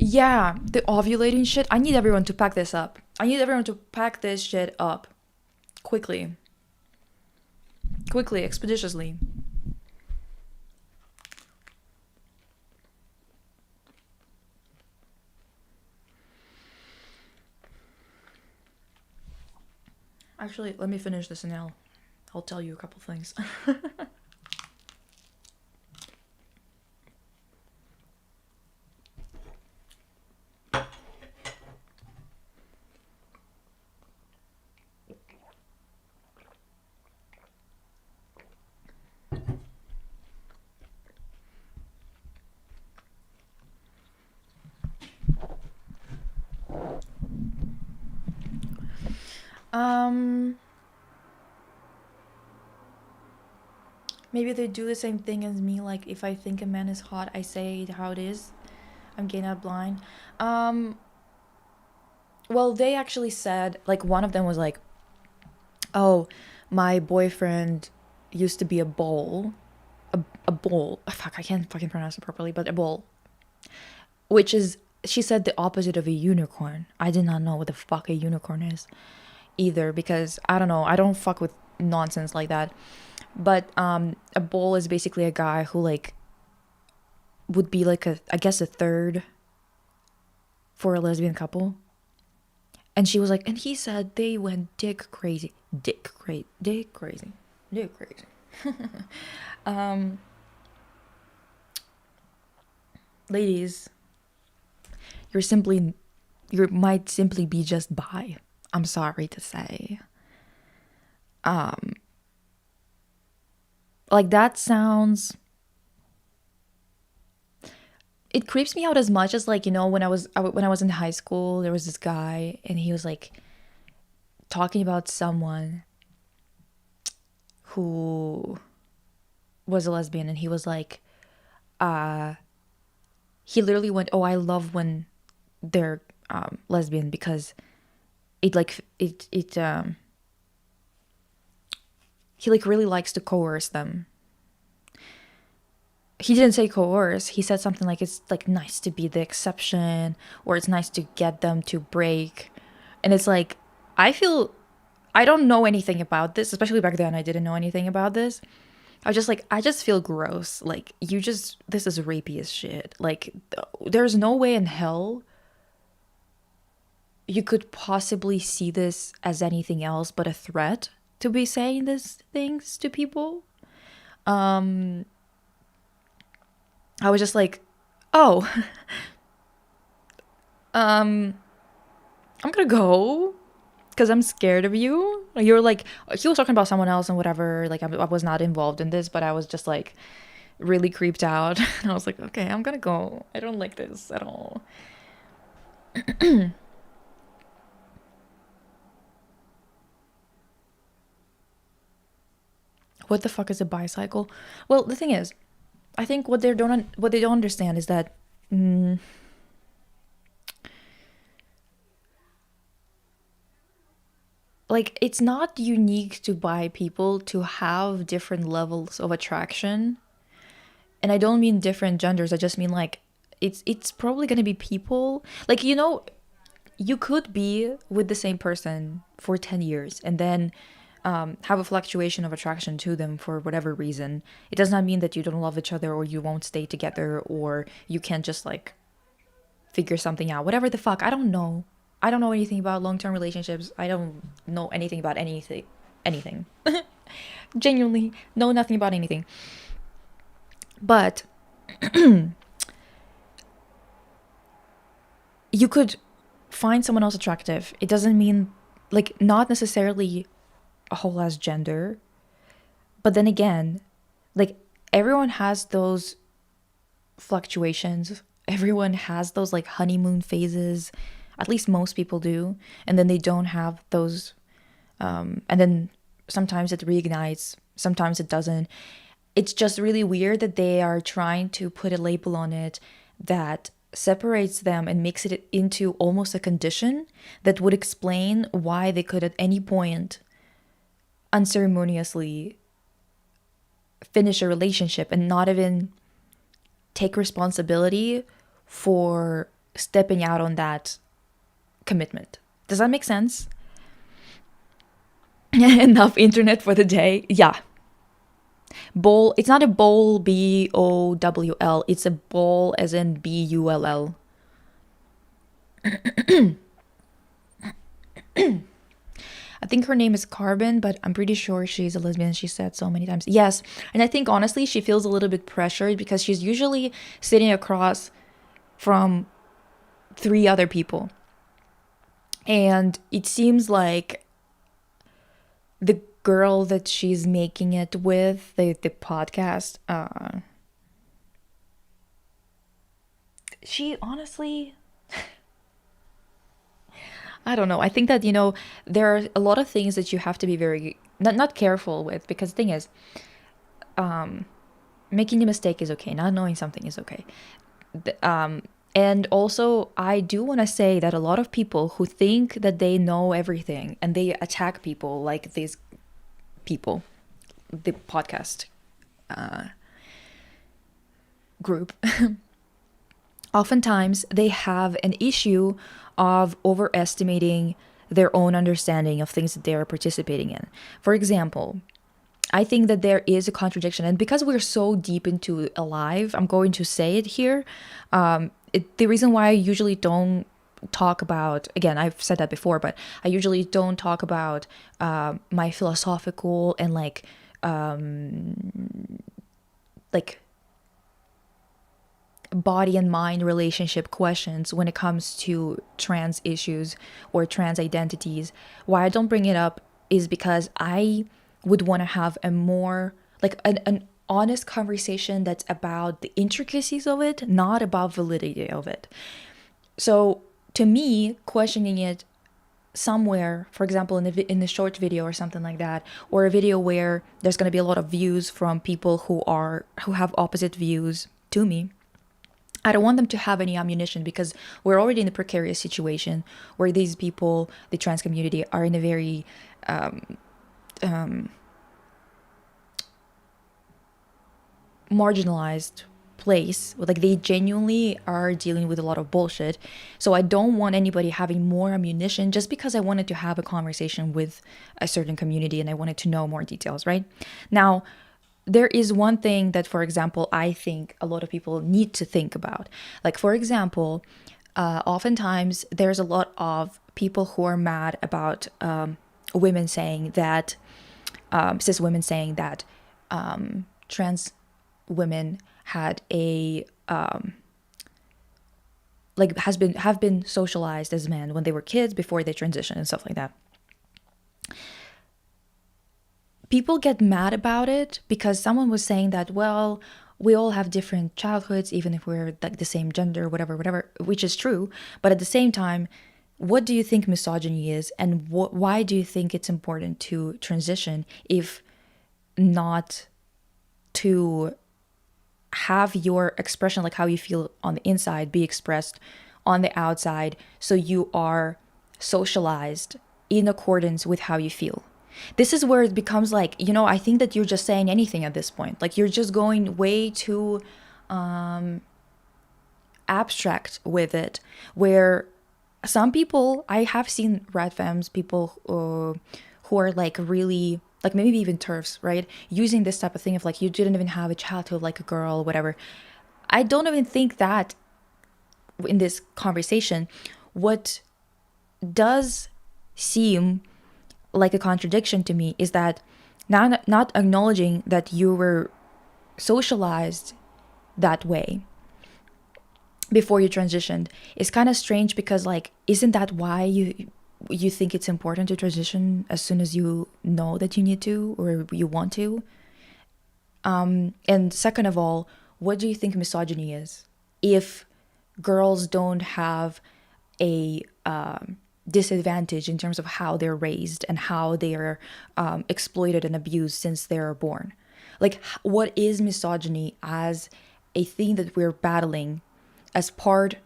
Yeah, the ovulating shit. I need everyone to pack this up. I need everyone to pack this shit up. Quickly. Quickly, expeditiously. Actually, let me finish this and I'll tell you a couple things. um Maybe they do the same thing as me, like if I think a man is hot, I say it how it is. I'm gay, not blind. Um well, they actually said, like, one of them was like, "Oh, my boyfriend used to be a bull." A bull. Oh, fuck, I can't fucking pronounce it properly, but a bull. Which is, she said, the opposite of a unicorn. I did not know what the fuck a unicorn is either, because I don't know, I don't fuck with nonsense like that. But a bull is basically a guy who, like, would be like a, I guess, a third for a lesbian couple. And she was like, and he said they went dick crazy. Dick crazy. Dick crazy. Dick crazy. um Ladies, you might simply be just bi. I'm sorry to say. Um like, that sounds, it creeps me out as much as, like, when I was in high school, there was this guy and he was like talking about someone who was a lesbian, and he was like, he literally went, "Oh, I love when they're lesbian because it like it he like really likes to coerce them." He didn't say coerce. He said something like, it's like nice to be the exception, or it's nice to get them to break. And it's like, I don't know anything about this, especially back then. I didn't know anything about this. I just feel gross. Like, this is rapey as shit. Like, there's no way in hell you could possibly see this as anything else but a threat to be saying these things to people. I was just like, oh, I'm gonna go because I'm scared of you. Like, you were like, he was talking about someone else and whatever. Like, I was not involved in this, but I was just like really creeped out. And I was like, okay, I'm gonna go. I don't like this at all. What the fuck is a bicycle? Well, the thing is, I think what they don't understand is that, like, it's not unique to bi people to have different levels of attraction. And I don't mean different genders. I just mean, like, it's probably gonna be people, like, you could be with the same person for 10 years and then have a fluctuation of attraction to them for whatever reason. It does not mean that you don't love each other, or you won't stay together, or you can't just, like, figure something out. Whatever the fuck. I don't know. I don't know anything about long-term relationships. I don't know anything about anything. Genuinely know nothing about anything. But you could find someone else attractive. It doesn't mean, like, not necessarily a whole ass gender. But then again, like, everyone has those fluctuations. Everyone has those like honeymoon phases. At least most people do. And then they don't have those. And then sometimes it reignites, sometimes it doesn't. It's just really weird that they are trying to put a label on it that separates them and makes it into almost a condition that would explain why they could at any point unceremoniously finish a relationship and not even take responsibility for stepping out on that commitment. Does that make sense? Enough internet for the day. Yeah. Bowl. It's not a bowl, Bowl. It's a bowl as in Bull. I think her name is Carbon, but I'm pretty sure she's a lesbian. She said so many times. Yes. And I think honestly, she feels a little bit pressured because she's usually sitting across from 3 other people. And it seems like the girl that she's making it with, the podcast, she honestly, I don't know. I think that, there are a lot of things that you have to be very, not careful with, because the thing is, making a mistake is okay. Not knowing something is okay. And also, I do want to say that a lot of people who think that they know everything and they attack people like these people, the podcast group, oftentimes they have an issue of overestimating their own understanding of things that they are participating in. For example, I think that there is a contradiction, and because we're so deep into Alive, I'm going to say it here. The reason why I usually don't talk about, again, I've said that before, but I usually don't talk about my philosophical and like body and mind relationship questions when it comes to trans issues or trans identities. Why I don't bring it up is because I would want to have a more like an honest conversation that's about the intricacies of it, not about validity of it. So to me, questioning it somewhere, for example, in the short video or something like that, or a video where there's going to be a lot of views from people who have opposite views to me, I don't want them to have any ammunition, because we're already in a precarious situation where these people, the trans community, are in a very marginalized place. Like, they genuinely are dealing with a lot of bullshit. So I don't want anybody having more ammunition just because I wanted to have a conversation with a certain community and I wanted to know more details, right? Now, there is one thing that, for example, I think a lot of people need to think about. Like, for example, oftentimes there's a lot of people who are mad about women saying that, cis women saying that trans women had a have been socialized as men when they were kids before they transitioned and stuff like that. People get mad about it because someone was saying that, well, we all have different childhoods, even if we're like the same gender, whatever, which is true. But at the same time, what do you think misogyny is, and why do you think it's important to transition if not to have your expression, like how you feel on the inside, be expressed on the outside, so you are socialized in accordance with how you feel? This is where it becomes like, I think that you're just saying anything at this point. Like, you're just going way too abstract with it, where some people, I have seen red femmes, people who are like really, like maybe even TERFs, right? Using this type of thing of like, you didn't even have a childhood like a girl, whatever. I don't even think that in this conversation, what does seem like a contradiction to me is that not acknowledging that you were socialized that way before you transitioned is kind of strange, because like, isn't that why you think it's important to transition as soon as you know that you need to or you want to? And second of all, what do you think misogyny is? If girls don't have a disadvantage in terms of how they're raised and how they are exploited and abused since they're born. Like, what is misogyny as a thing that we're battling as part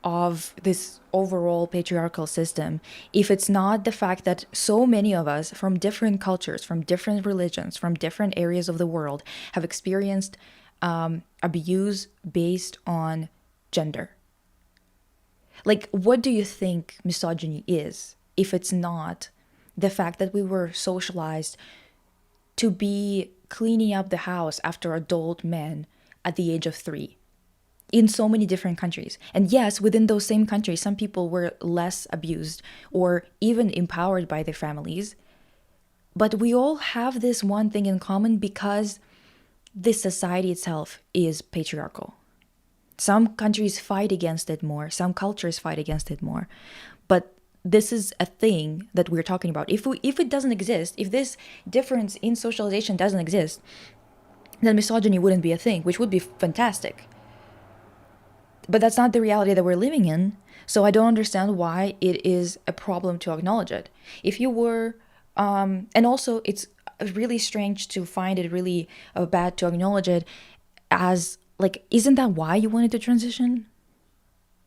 of this overall patriarchal system, if it's not the fact that so many of us from different cultures, from different religions, from different areas of the world have experienced abuse based on gender? Like, what do you think misogyny is if it's not the fact that we were socialized to be cleaning up the house after adult men at the age of 3 in so many different countries? And yes, within those same countries, some people were less abused or even empowered by their families. But we all have this one thing in common, because this society itself is patriarchal. Some countries fight against it more, some cultures fight against it more. But this is a thing that we're talking about. If it doesn't exist, if this difference in socialization doesn't exist, then misogyny wouldn't be a thing, which would be fantastic. But that's not the reality that we're living in. So I don't understand why it is a problem to acknowledge it. If you were, and also it's really strange to find it really bad to acknowledge it as like, isn't that why you wanted to transition?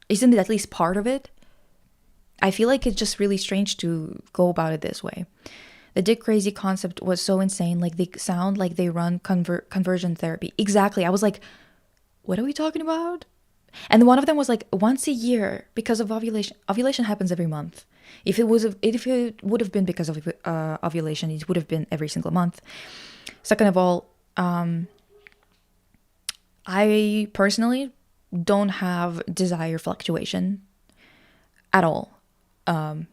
Isn't it at least part of it? I feel like it's just really strange to go about it this way. The dick crazy concept was so insane. Like, they sound like they run conversion therapy. Exactly. I was like, what are we talking about? And one of them was like, once a year because of ovulation. Ovulation happens every month. If it would have been because of ovulation, it would have been every single month. Second of all, I personally don't have desire fluctuation at all. Or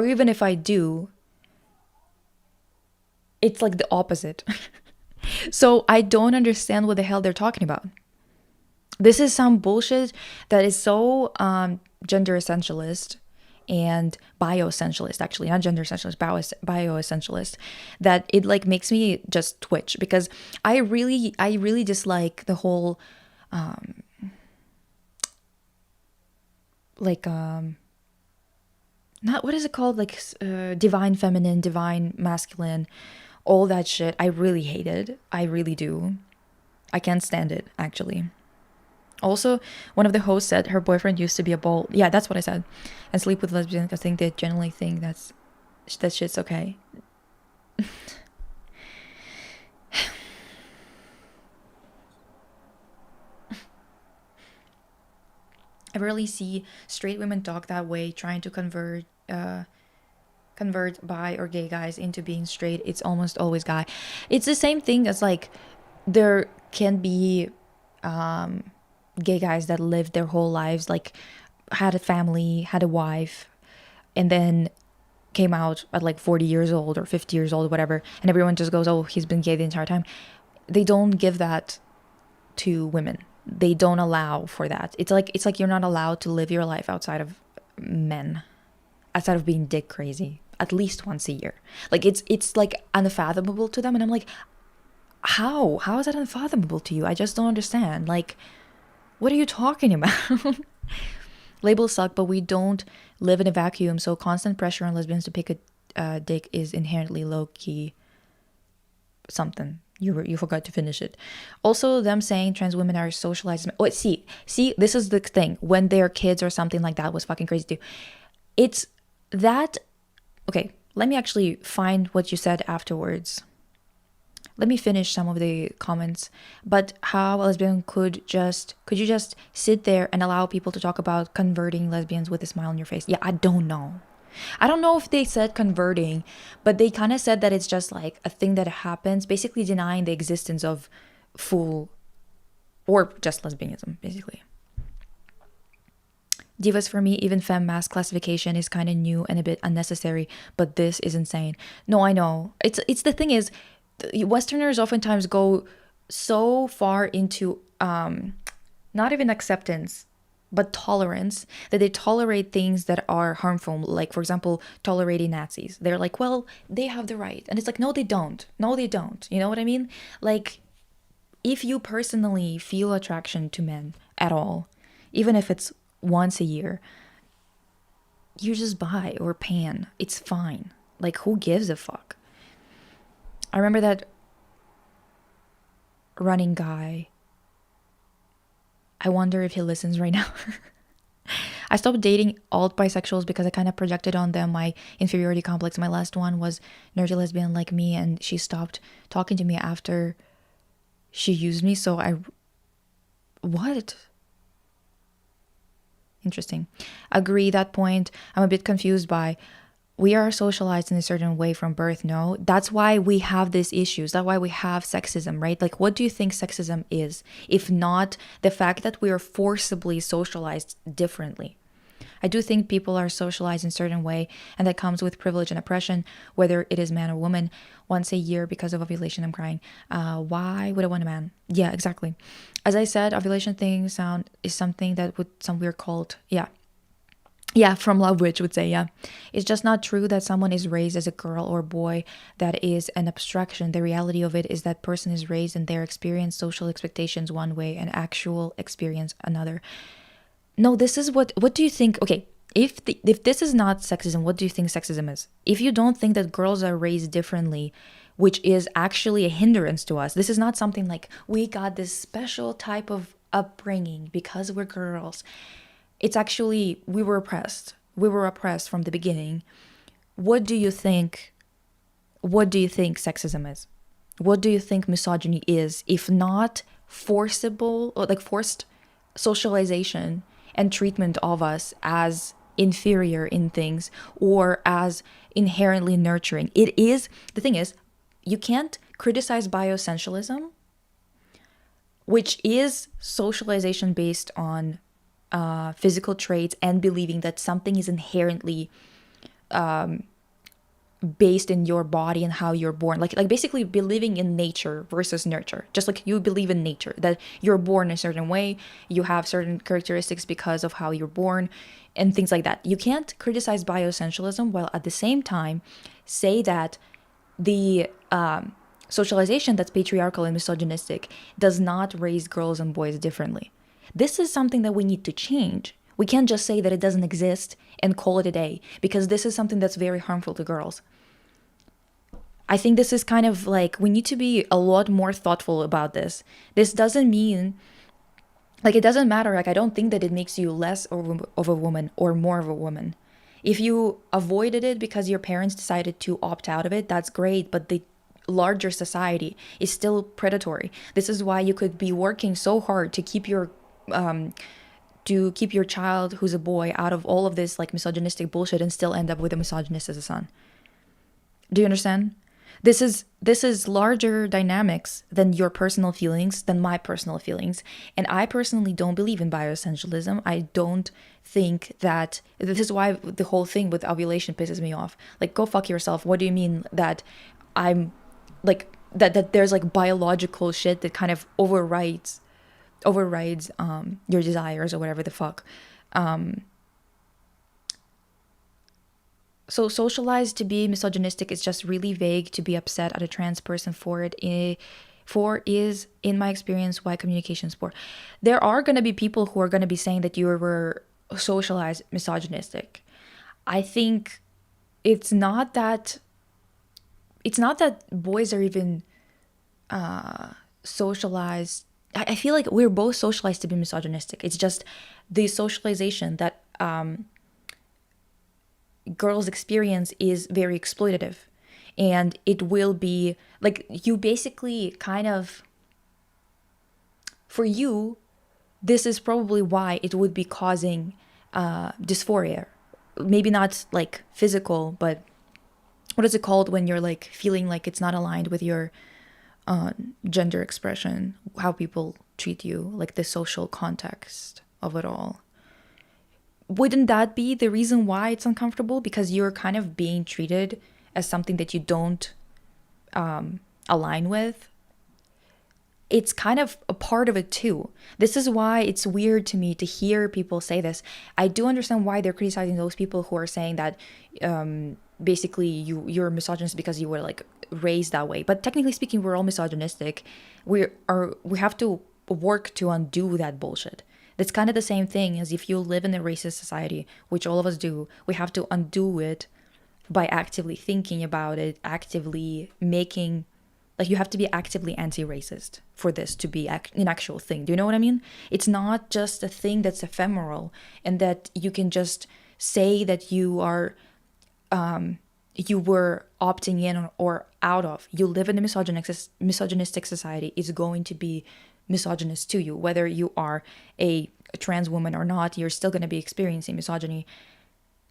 even if I do, it's like the opposite. So I don't understand what the hell they're talking about. This is some bullshit that is so gender essentialist and bioessentialist, actually, not gender essentialist, bioessentialist, that it like makes me just twitch, because I really dislike the whole not, what is it called, like divine feminine, divine masculine, all that shit. I really hate it. I really do. I can't stand it, actually. Also, one of the hosts said her boyfriend used to be a bull. Yeah, that's what I said. And sleep with lesbians. I think they generally think that shit's okay. I rarely see straight women talk that way, trying to convert bi or gay guys into being straight. It's almost always guy. It's the same thing as like, there can be gay guys that lived their whole lives, like had a family, had a wife, and then came out at like 40 years old or 50 years old, whatever, and everyone just goes, oh, he's been gay the entire time. They don't give that to women. They don't allow for that. It's like you're not allowed to live your life outside of men, outside of being dick crazy at least once a year. Like, it's like unfathomable to them, and I'm like, how is that unfathomable to you? I just don't understand. Like, what are you talking about? Labels suck, but we don't live in a vacuum, so constant pressure on lesbians to pick a dick is inherently low-key something. You forgot to finish it. Also, them saying trans women are socialized. Oh, see, this is the thing. When they're kids or something like that was fucking crazy too. It's that... Okay, let me actually find what you said afterwards. Let me finish some of the comments. But how a lesbian could you just sit there and allow people to talk about converting lesbians with a smile on your face? Yeah, I don't know. I don't know if they said converting, but they kind of said that it's just like a thing that happens, basically denying the existence of full or just lesbianism, basically. Divas for me, even femme mass classification is kind of new and a bit unnecessary, but this is insane. No, I know. It's the thing is, Westerners oftentimes go so far into not even acceptance, but tolerance, that they tolerate things that are harmful. Like, for example, tolerating Nazis. They're like, well, they have the right. And it's like, no, they don't. No, they don't. You know what I mean? Like, if you personally feel attraction to men at all, even if it's once a year, you just bi or pan. It's fine. Like, who gives a fuck? I remember that running guy. I wonder if he listens right now. I stopped dating alt bisexuals because I kind of projected on them my inferiority complex. My last one was nerdy lesbian like me, and she stopped talking to me after she used me. So what? Interesting. Agree that point. I'm a bit confused by, we are socialized in a certain way from birth. No, that's why we have these issues. That's why we have sexism, right? Like, what do you think sexism is, if not the fact that we are forcibly socialized differently? I do think people are socialized in a certain way, and that comes with privilege and oppression, whether it is man or woman. Once a year because of ovulation, I'm crying. Why would I want a man? Yeah, exactly. As I said, ovulation thing is something that would some weird cult. Yeah, from Love Witch would say, yeah. It's just not true that someone is raised as a girl or boy. That is an abstraction. The reality of it is that person is raised in their experience, social expectations one way, and actual experience another. No, this is what do you think? Okay, if this is not sexism, what do you think sexism is? If you don't think that girls are raised differently, which is actually a hindrance to us, this is not something like we got this special type of upbringing because we're girls. It's actually we were oppressed. We were oppressed from the beginning. What do you think? What do you think sexism is? What do you think misogyny is, if not forcible or like forced socialization and treatment of us as inferior in things or as inherently nurturing? It is, the thing is, you can't criticize bioessentialism, which is socialization based on physical traits and believing that something is inherently based in your body and how you're born, like basically believing in nature versus nurture. Just like you believe in nature, that you're born a certain way, you have certain characteristics because of how you're born and things like that. You can't criticize bioessentialism while at the same time say that the socialization that's patriarchal and misogynistic does not raise girls and boys differently. This is something that we need to change. We can't just say that it doesn't exist and call it a day, because this is something that's very harmful to girls. I think this is kind of like, we need to be a lot more thoughtful about this. This doesn't mean, like, it doesn't matter. Like, I don't think that it makes you less of a woman or more of a woman. If you avoided it because your parents decided to opt out of it, that's great, but the larger society is still predatory. This is why you could be working so hard to keep your child who's a boy out of all of this like misogynistic bullshit and still end up with a misogynist as a son. Do you understand? This is larger dynamics than your personal feelings, than my personal feelings. And I personally don't believe in bioessentialism. I don't think that, this is why the whole thing with ovulation pisses me off. Like, go fuck yourself. What do you mean that I'm like that there's like biological shit that kind of overrides your desires or whatever the fuck. So socialized to be misogynistic is just really vague. To be upset at a trans person for it is, in my experience, why communication is poor. There are going to be people who are going to be saying that you were socialized misogynistic. I think it's not that boys are even socialized. I feel like we're both socialized to be misogynistic. It's just the socialization that girls experience is very exploitative, and it will be like, you basically kind of, for you, this is probably why it would be causing dysphoria. Maybe not like physical, but what is it called when you're like feeling like it's not aligned with your gender expression, how people treat you, like the social context of it all. wouldn't that be the reason why it's uncomfortable? Because you're kind of being treated as something that you don't align with. It's kind of a part of it too. This is why it's weird to me to hear people say this. I do understand why they're criticizing those people who are saying that basically you're misogynist because you were like raised that way. But technically speaking, we're all misogynistic. We have to work to undo that bullshit. That's kind of the same thing as if you live in a racist society, which all of us do. We have to undo it by actively thinking about it, actively making, like, you have to be actively anti-racist for this to be an actual thing. Do you know what I mean? It's not just a thing that's ephemeral and that you can just say that you are you were opting in or out of. You live in a misogynistic society. It's going to be misogynist to you, whether you are a trans woman or not. You're still going to be experiencing misogyny,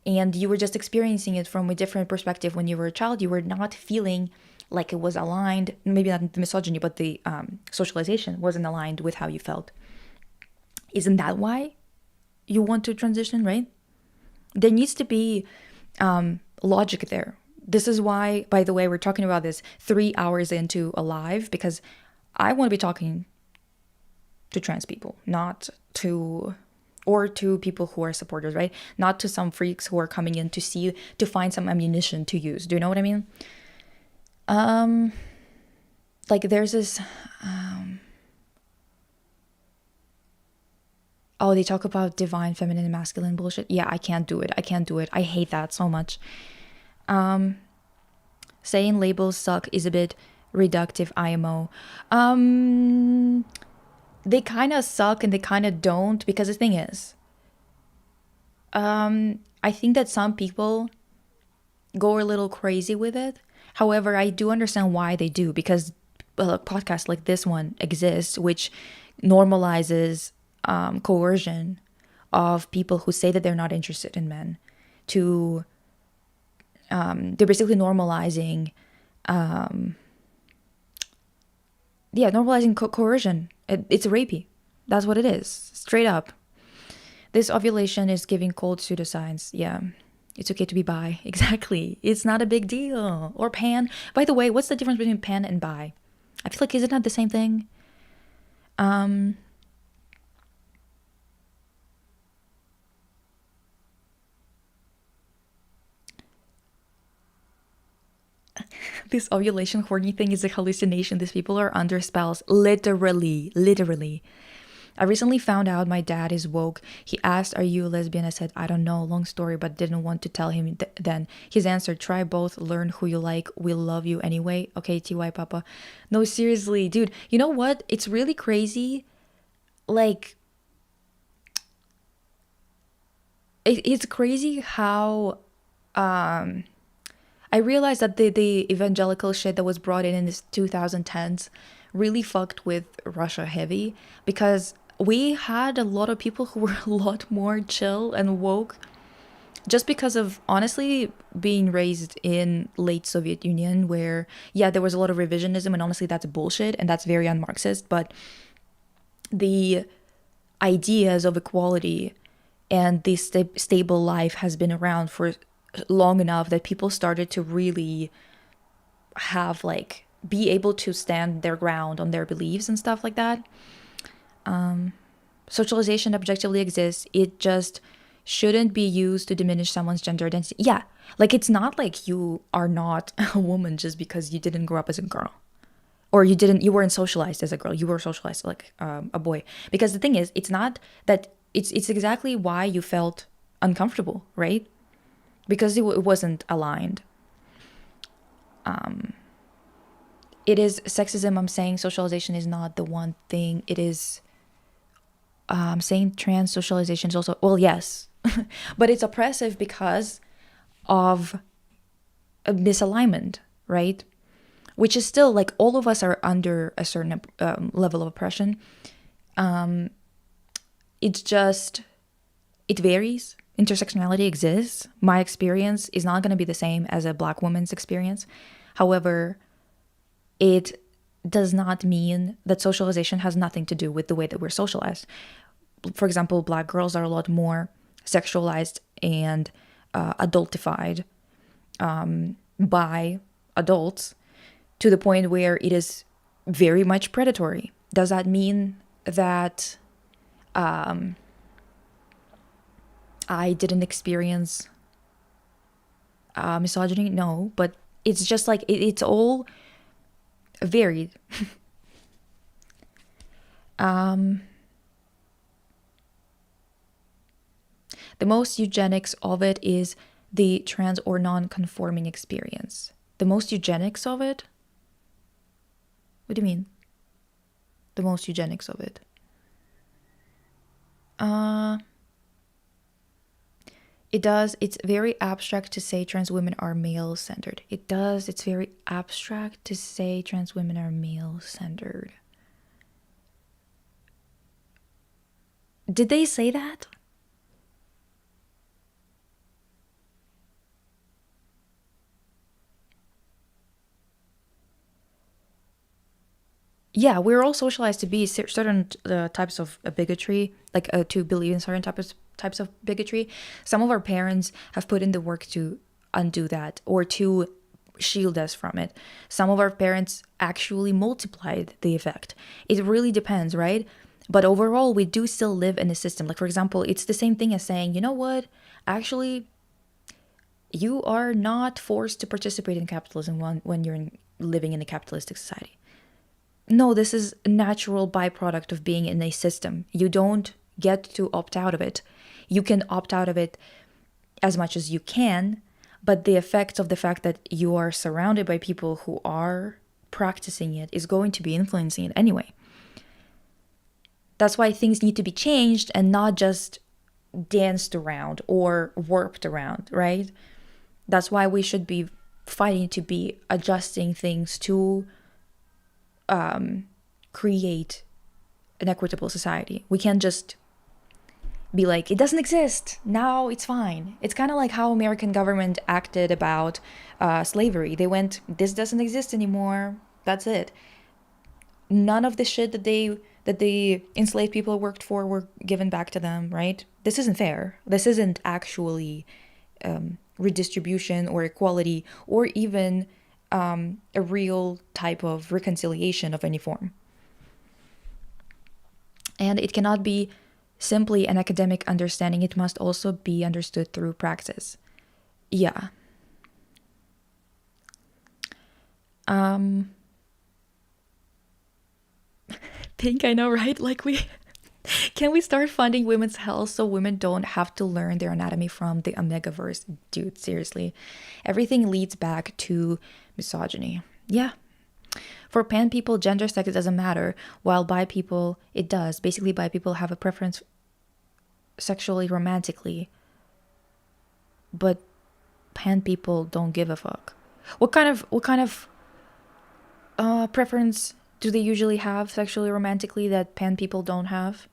and you were just experiencing it from a different perspective when you were a child. You were not feeling like it was aligned, maybe not the misogyny, but the socialization wasn't aligned with how you felt. Isn't that why you want to transition, right? There needs to be logic there. This is why, by the way, we're talking about this 3 hours into a live, because I want to be talking to trans people, not to, or to people who are supporters, right? Not to some freaks who are coming in to find some ammunition to use. Do you know what I mean? Like there's this, oh, they talk about divine feminine and masculine bullshit. Yeah, I can't do it. I hate that so much. Saying labels suck is a bit reductive, IMO. They kind of suck and they kind of don't, because the thing is, I think that some people go a little crazy with it. However, I do understand why they do, because podcasts like this one exists, which normalizes coercion of people who say that they're not interested in men. To they're basically normalizing, normalizing coercion. It's rapey. That's what it is, straight up. This ovulation is giving cold pseudoscience. Yeah. It's okay to be bi. Exactly. It's not a big deal. Or pan. By the way, what's the difference between pan and bi? I feel like, is it not the same thing? This ovulation horny thing is a hallucination. These people are under spells. Literally. I recently found out my dad is woke. He asked, "Are you a lesbian?" I said, "I don't know." Long story, but didn't want to tell him then. His answer, "Try both, learn who you like. We'll love you anyway." Okay, TY Papa. No, seriously, dude. You know what? It's really crazy. Like, it's crazy how I realized that the evangelical shit that was brought in this 2010s really fucked with Russia heavy, because we had a lot of people who were a lot more chill and woke just because of, honestly, being raised in late Soviet Union, where, yeah, there was a lot of revisionism, and honestly, that's bullshit, and that's very un-Marxist, but the ideas of equality and this stable life has been around for long enough that people started to really have, like, be able to stand their ground on their beliefs and stuff like that. Socialization objectively exists. It just shouldn't be used to diminish someone's gender identity. Yeah, like, it's not like you are not a woman just because you didn't grow up as a girl, or you weren't socialized as a girl. You were socialized like a boy. Because the thing is, it's not that, it's exactly why you felt uncomfortable, right? Because it wasn't aligned. It is sexism. I'm saying socialization is not the one thing. It is saying trans socialization is also, well, yes, but it's oppressive because of a misalignment, right? Which is still, like, all of us are under a certain level of oppression. It's just, it varies. Intersectionality exists. My experience is not going to be the same as a Black woman's experience. However, it does not mean that socialization has nothing to do with the way that we're socialized. For example, Black girls are a lot more sexualized and adultified by adults to the point where it is very much predatory. Does that mean that I didn't experience misogyny? No, but it's just like it's all varied. The most eugenics of it is the trans or non-conforming experience. The most eugenics of it? What do you mean? The most eugenics of it? It does. It's very abstract to say trans women are male-centered. It does. It's very abstract to say trans women are male-centered. Did they say that? Yeah, we're all socialized to be certain types of bigotry, like to believe in certain types of bigotry. Some of our parents have put in the work to undo that or to shield us from it. Some of our parents actually multiplied the effect. It really depends, right? But overall, we do still live in a system. Like, for example, it's the same thing as saying, you know what? Actually, you are not forced to participate in capitalism when you're living in a capitalistic society. No, this is a natural byproduct of being in a system. You don't get to opt out of it. You can opt out of it as much as you can, but the effects of the fact that you are surrounded by people who are practicing it is going to be influencing it anyway. That's why things need to be changed and not just danced around or warped around, right? That's why we should be fighting to be adjusting things to create an equitable society. We can't just be like, it doesn't exist, now it's fine. It's kind of like how American government acted about slavery. They went, this doesn't exist anymore, that's it. None of the shit that the enslaved people worked for were given back to them, right? This isn't fair. This isn't actually redistribution or equality or even a real type of reconciliation of any form. And it cannot be simply an academic understanding. It must also be understood through praxis. Yeah. Think I know, right? Like can we start funding women's health so women don't have to learn their anatomy from the Omegaverse? Dude, seriously. Everything leads back to misogyny. Yeah. For pan people, gender sex doesn't matter, while bi people, it does. Basically, bi people have a preference sexually, romantically, but pan people don't give a fuck. What kind of preference do they usually have sexually, romantically that pan people don't have?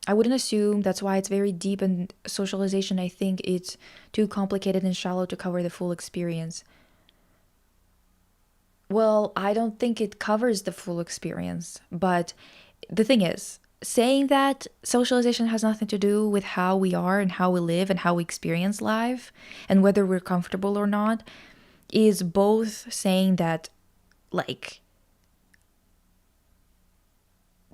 I wouldn't assume. That's why it's very deep in socialization. I think it's too complicated and shallow to cover the full experience. Well, I don't think it covers the full experience. But the thing is, saying that socialization has nothing to do with how we are and how we live and how we experience life and whether we're comfortable or not is both saying that, like,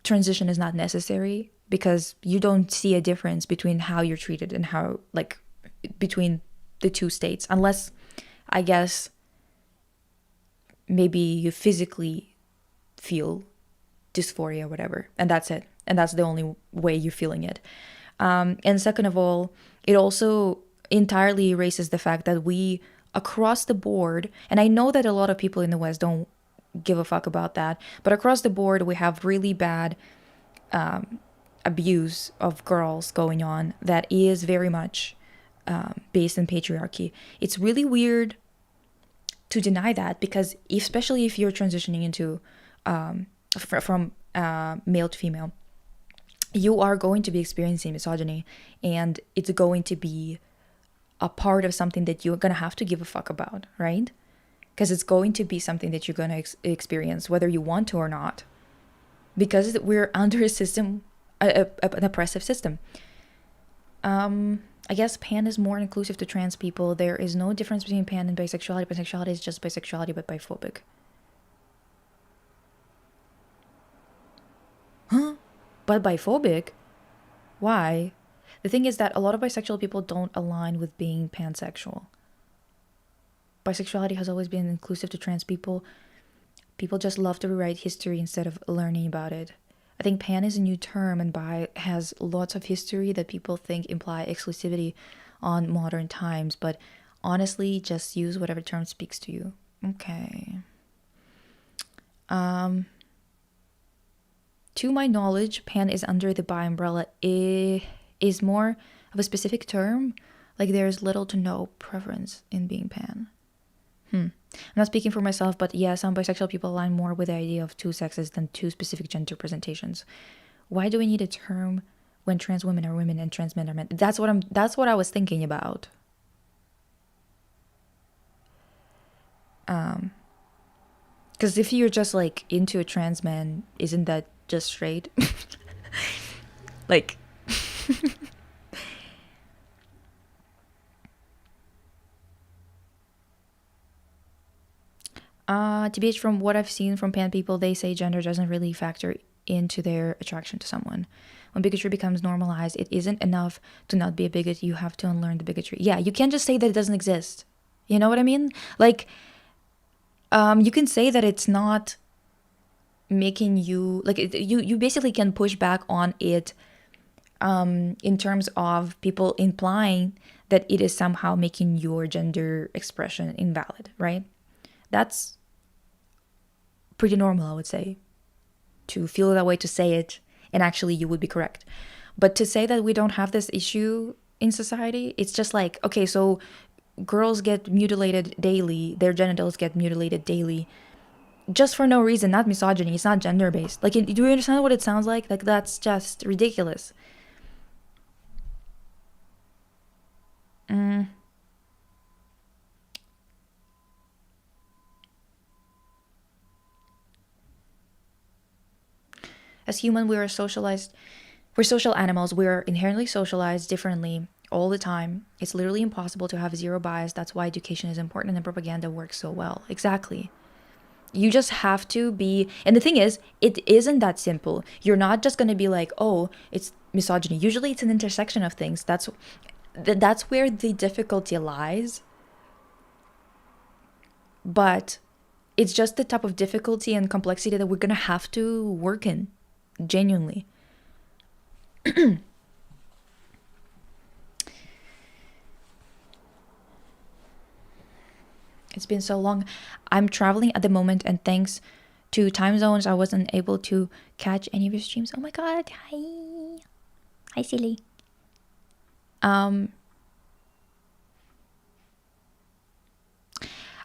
transition is not necessary because you don't see a difference between how you're treated and how, like, between the two states, unless, I guess, maybe you physically feel dysphoria or whatever, and that's it, and that's the only way you're feeling it. And second of all, it also entirely erases the fact that we, across the board, and I know that a lot of people in the West don't give a fuck about that, but across the board we have really bad abuse of girls going on that is very much based in patriarchy. It's really weird to deny that because especially if you're transitioning into from male to female, you are going to be experiencing misogyny, and it's going to be a part of something that you're going to have to give a fuck about, right? Because it's going to be something that you're going to experience whether you want to or not, because we're under a system, an oppressive system. I guess pan is more inclusive to trans people. There is no difference between pan and bisexuality. Bisexuality is just bisexuality but biphobic. Huh? But biphobic? Why? The thing is that a lot of bisexual people don't align with being pansexual. Bisexuality has always been inclusive to trans people. People just love to rewrite history instead of learning about it. I think pan is a new term, and bi has lots of history that people think imply exclusivity on modern times, but honestly, just use whatever term speaks to you. Okay. To my knowledge, pan is under the bi umbrella. Is more of a specific term. Like there's little to no preference in being pan. I'm not speaking for myself, but yeah, some bisexual people align more with the idea of two sexes than two specific gender presentations. Why do we need a term when trans women are women and trans men are men? That's what I was thinking about. Because if you're just like into a trans man, isn't that just straight? Like, TBH, from what I've seen from pan people, they say gender doesn't really factor into their attraction to someone. When bigotry becomes normalized, it isn't enough to not be a bigot. You have to unlearn the bigotry. Yeah, you can't just say that it doesn't exist. You know what I mean? Like, you can say that it's not making you like you basically can push back on it in terms of people implying that it is somehow making your gender expression invalid, right? That's pretty normal, I would say, to feel that way, to say it, and actually you would be correct. But to say that we don't have this issue in society, it's just like, okay, so girls get mutilated daily, their genitals get mutilated daily, just for no reason, not misogyny, it's not gender based. Like, do you understand what it sounds like? Like, that's just ridiculous. As human, we're social animals. We're inherently socialized differently all the time. It's literally impossible to have zero bias. That's why education is important and propaganda works so well. Exactly. You just have to be, and the thing is, it isn't that simple. You're not just going to be like, oh, it's misogyny. Usually it's an intersection of things. That's where the difficulty lies. But it's just the type of difficulty and complexity that we're going to have to work in, genuinely. It's been so long. I'm traveling at the moment, and thanks to time zones, I wasn't able to catch any of your streams. Oh my god, hi. Hi, silly. I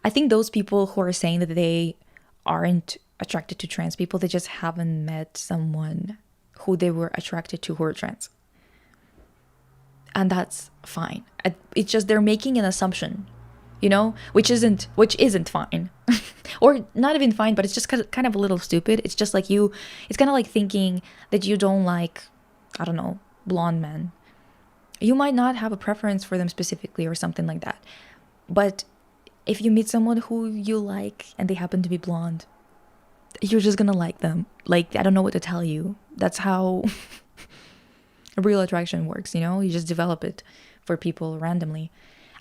think those people who are saying that they aren't attracted to trans people, they just haven't met someone who they were attracted to who are trans. And that's fine. It's just they're making an assumption, you know, which isn't fine. Or not even fine, but it's just kind of a little stupid. It's just like it's kind of like thinking that you don't like, I don't know, blonde men. You might not have a preference for them specifically or something like that. But if you meet someone who you like and they happen to be blonde, you're just gonna like them. Like, I don't know what to tell you. That's how real attraction works, you know? You just develop it for people randomly.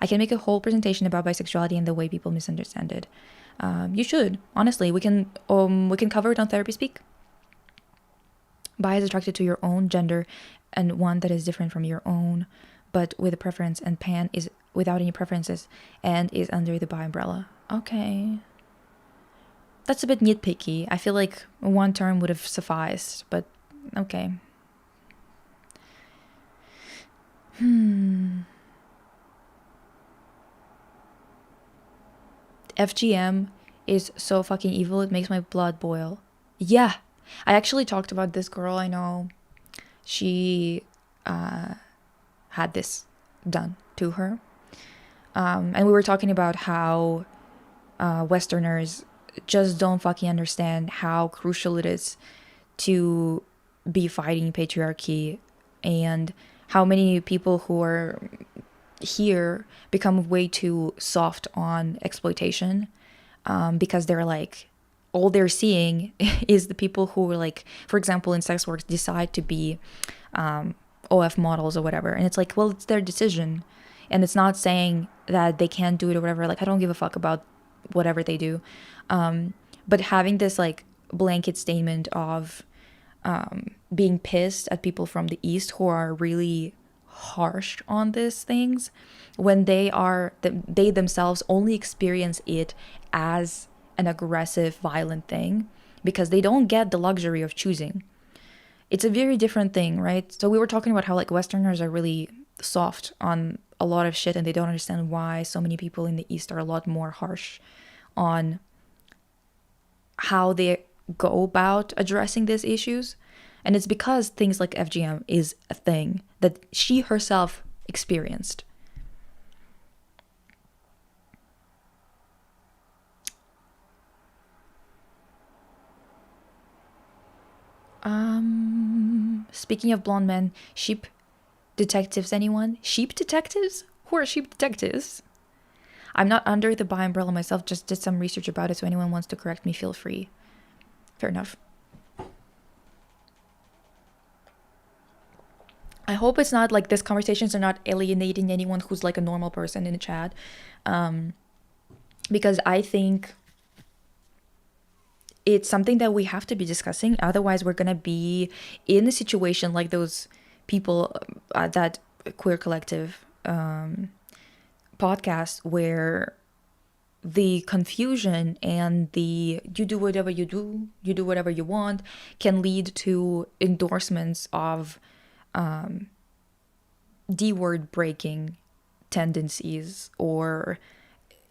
I can make a whole presentation about bisexuality and the way people misunderstand it. You should, honestly. We can cover it on Therapy Speak. Bi is attracted to your own gender and one that is different from your own, but with a preference, and pan is without any preferences and is under the bi umbrella. Okay. That's a bit nitpicky. I feel like one term would have sufficed, but okay. FGM is so fucking evil, it makes my blood boil. Yeah. I actually talked about this girl I know. She had this done to her. And we were talking about how Westerners just don't fucking understand how crucial it is to be fighting patriarchy, and how many people who are here become way too soft on exploitation, because they're like, all they're seeing is the people who are like, for example, in sex work, decide to be OF models or whatever. And it's like, well, it's their decision. And it's not saying that they can't do it or whatever. Like, I don't give a fuck about whatever they do. But having this like blanket statement of being pissed at people from the East who are really harsh on these things, when they themselves only experience it as an aggressive, violent thing, because they don't get the luxury of choosing. It's a very different thing, right? So we were talking about how like Westerners are really soft on a lot of shit, and they don't understand why so many people in the East are a lot more harsh on how they go about addressing these issues. And it's because things like FGM is a thing that she herself experienced. Speaking of blonde men, sheep detectives, anyone? Sheep detectives? Who are sheep detectives? I'm not under the bi umbrella myself, just did some research about it, so anyone wants to correct me, feel free. Fair enough. I hope it's not like these conversations are not alienating anyone who's like a normal person in the chat. Because I think it's something that we have to be discussing. Otherwise, we're going to be in a situation like those people at that queer collective podcast, where the confusion and the you do whatever you do whatever you want, can lead to endorsements of D-word breaking tendencies, or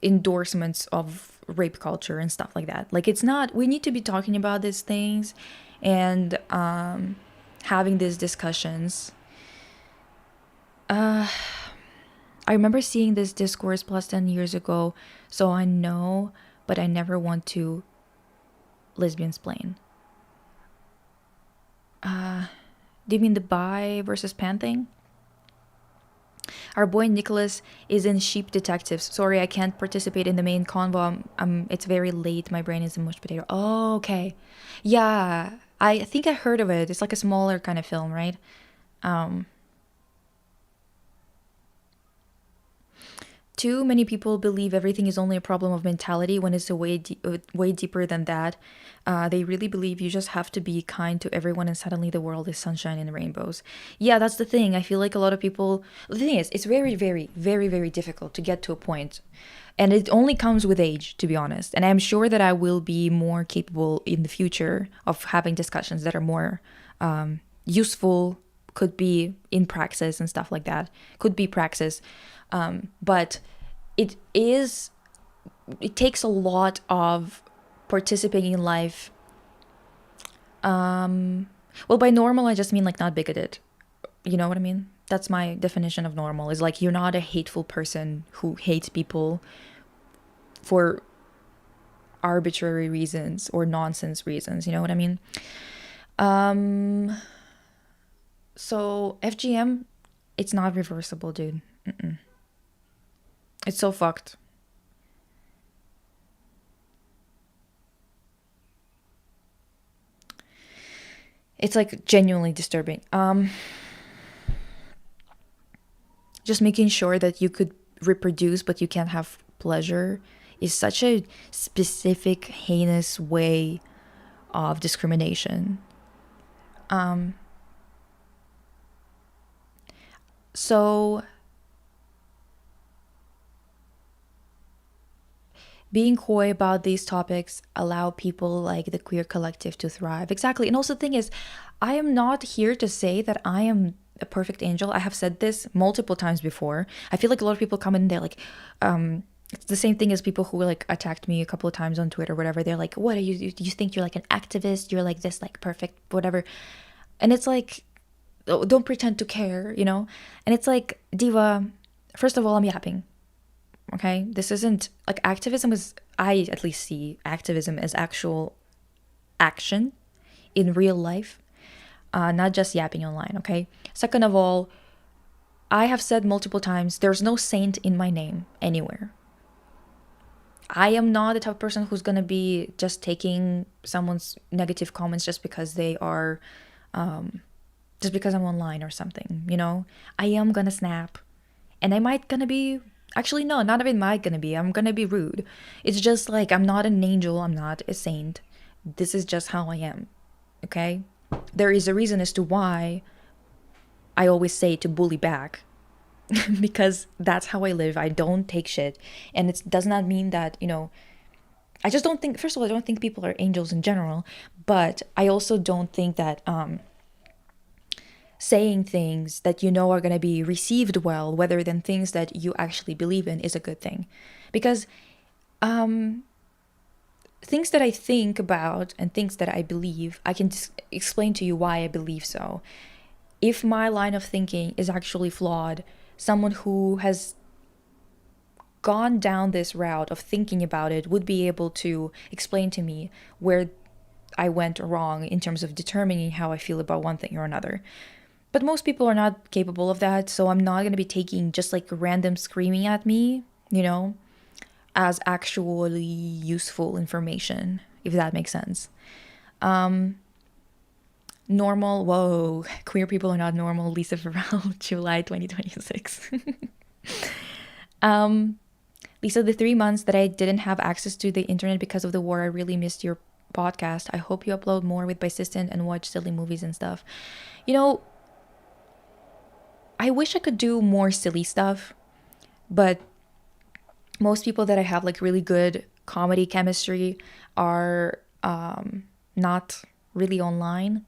endorsements of rape culture and stuff like that. Like, it's not, we need to be talking about these things and having these discussions. I remember seeing this discourse plus 10 years ago, so I know, but I never want to lesbian-splain. Do you mean the bi versus pan thing? Our boy Nicholas is in Sheep Detectives. Sorry, I can't participate in the main convo. It's very late. My brain is a mushed potato. Oh, okay. Yeah, I think I heard of it. It's like a smaller kind of film, right? Too many people believe everything is only a problem of mentality when it's a way deeper than that. They really believe you just have to be kind to everyone and suddenly the world is sunshine and rainbows. Yeah, that's the thing. I feel like a lot of people... The thing is, it's very, very, very, very difficult to get to a point. And it only comes with age, to be honest. And I'm sure that I will be more capable in the future of having discussions that are more useful, could be in praxis and stuff like that. Could be praxis. But it takes a lot of participating in life. Well, by normal, I just mean like not bigoted. You know what I mean? That's my definition of normal, is like you're not a hateful person who hates people for arbitrary reasons or nonsense reasons. You know what I mean? So FGM, it's not reversible, dude. It's so fucked. It's like genuinely disturbing. Just making sure that you could reproduce but you can't have pleasure is such a specific, heinous way of discrimination. So being coy about these topics allow people like the queer collective to thrive. Exactly. And also the thing is, I am not here to say that I am a perfect angel. I have said this multiple times before. I feel like a lot of people come in and they're like, it's the same thing as people who like attacked me a couple of times on Twitter or whatever. They're like, what are you think you're like an activist? You're like this, like perfect, whatever. And it's like, don't pretend to care, you know? And it's like, Diva, first of all, I'm yapping. Okay, this isn't like activism is, I at least see activism as actual action in real life, not just yapping online. Okay, second of all, I have said multiple times, there's no saint in my name anywhere. I am not the type of person who's gonna be just taking someone's negative comments just because they are, just because I'm online or something, you know? I am gonna snap. And I might gonna be, actually, no, not even might gonna be, I'm gonna be rude. It's just like, I'm not an angel, I'm not a saint. This is just how I am, okay? There is a reason as to why I always say to bully back. Because that's how I live. I don't take shit. And it does not mean that, I just don't think, first of all, I don't think people are angels in general, but I also don't think that saying things that you know are going to be received well, whether than things that you actually believe in, is a good thing. Because things that I think about and things that I believe, I can explain to you why I believe so. If my line of thinking is actually flawed, someone who has gone down this route of thinking about it would be able to explain to me where I went wrong in terms of determining how I feel about one thing or another. But most people are not capable of that, so I'm not going to be taking just like random screaming at me, as actually useful information, if that makes sense. Normal, whoa, queer people are not normal, Lisa Farrell, July 2026. Lisa, the 3 months that I didn't have access to the internet because of the war, I really missed your podcast. I hope you upload more with Bysistent and watch silly movies and stuff. I wish I could do more silly stuff, but most people that I have like really good comedy chemistry are not really online.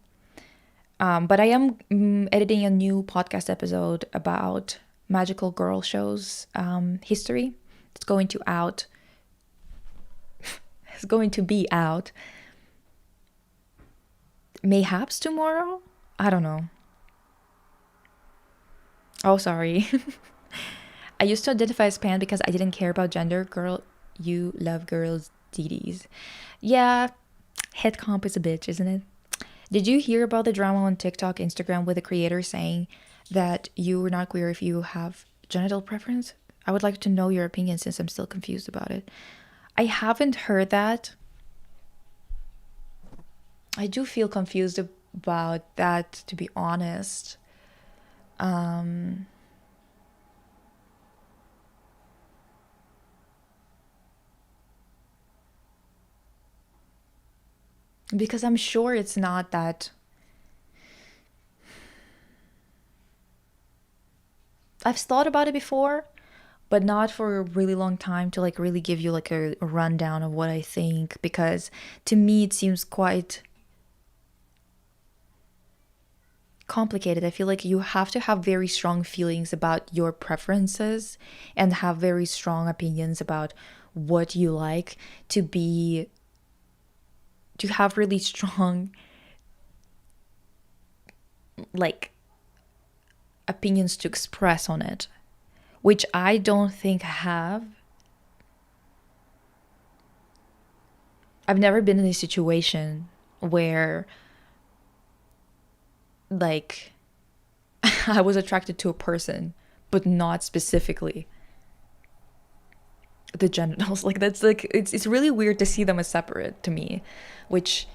But I am editing a new podcast episode about magical girl shows history. It's going to out. It's going to be out. Mayhaps tomorrow? I don't know. Oh, sorry. I used to identify as pan because I didn't care about gender. Girl, you love girls' DDs. Yeah, head comp is a bitch, isn't it? Did you hear about the drama on TikTok, Instagram with the creator saying that you were not queer if you have genital preference? I would like to know your opinion since I'm still confused about it. I haven't heard that. I do feel confused about that, to be honest. Because I'm sure it's not that. I've thought about it before, but not for a really long time to like really give you like a rundown of what I think, because to me it seems quite complicated. I feel like you have to have very strong feelings about your preferences and have very strong opinions about what you like to have really strong like opinions to express on it, which I don't think I have. I've never been in a situation where like I was attracted to a person but not specifically the genitals. Like that's like it's really weird to see them as separate to me, which,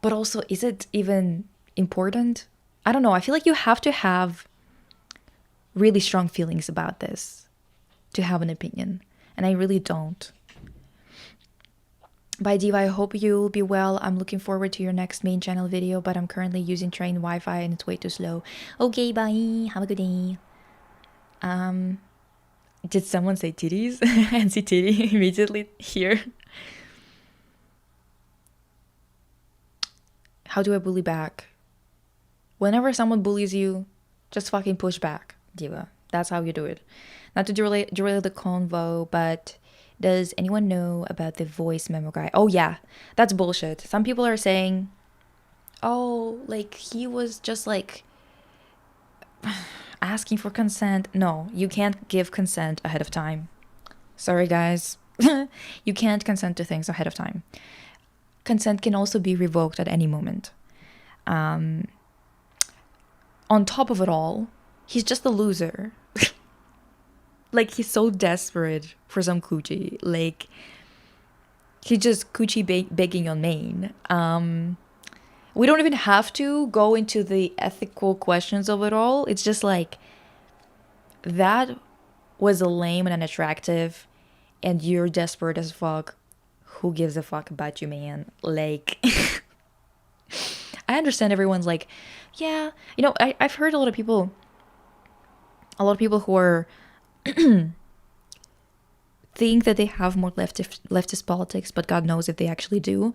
but also, is it even important? I don't know. I feel like you have to have really strong feelings about this to have an opinion, and I really don't. Bye, Diva. I hope you'll be well. I'm looking forward to your next main channel video, but I'm currently using train Wi-Fi and it's way too slow. Okay, bye. Have a good day. Did someone say titties? And see titty immediately here. How do I bully back? Whenever someone bullies you, just fucking push back, Diva. That's how you do it. Not to derail the convo, but does anyone know about the voice memo guy? Oh yeah, that's bullshit. Some people are saying, oh, like he was just like asking for consent. No, you can't give consent ahead of time. Sorry, guys. You can't consent to things ahead of time. Consent can also be revoked at any moment. on top of it all, he's just a loser. Like, he's so desperate for some coochie. Like, he's just coochie begging on main. We don't even have to go into the ethical questions of it all. It's just like, that was lame and unattractive, and you're desperate as fuck. Who gives a fuck about you, man? Like, I understand everyone's like, yeah, I've heard a lot of people who are think that they have more leftist politics, but God knows if they actually do.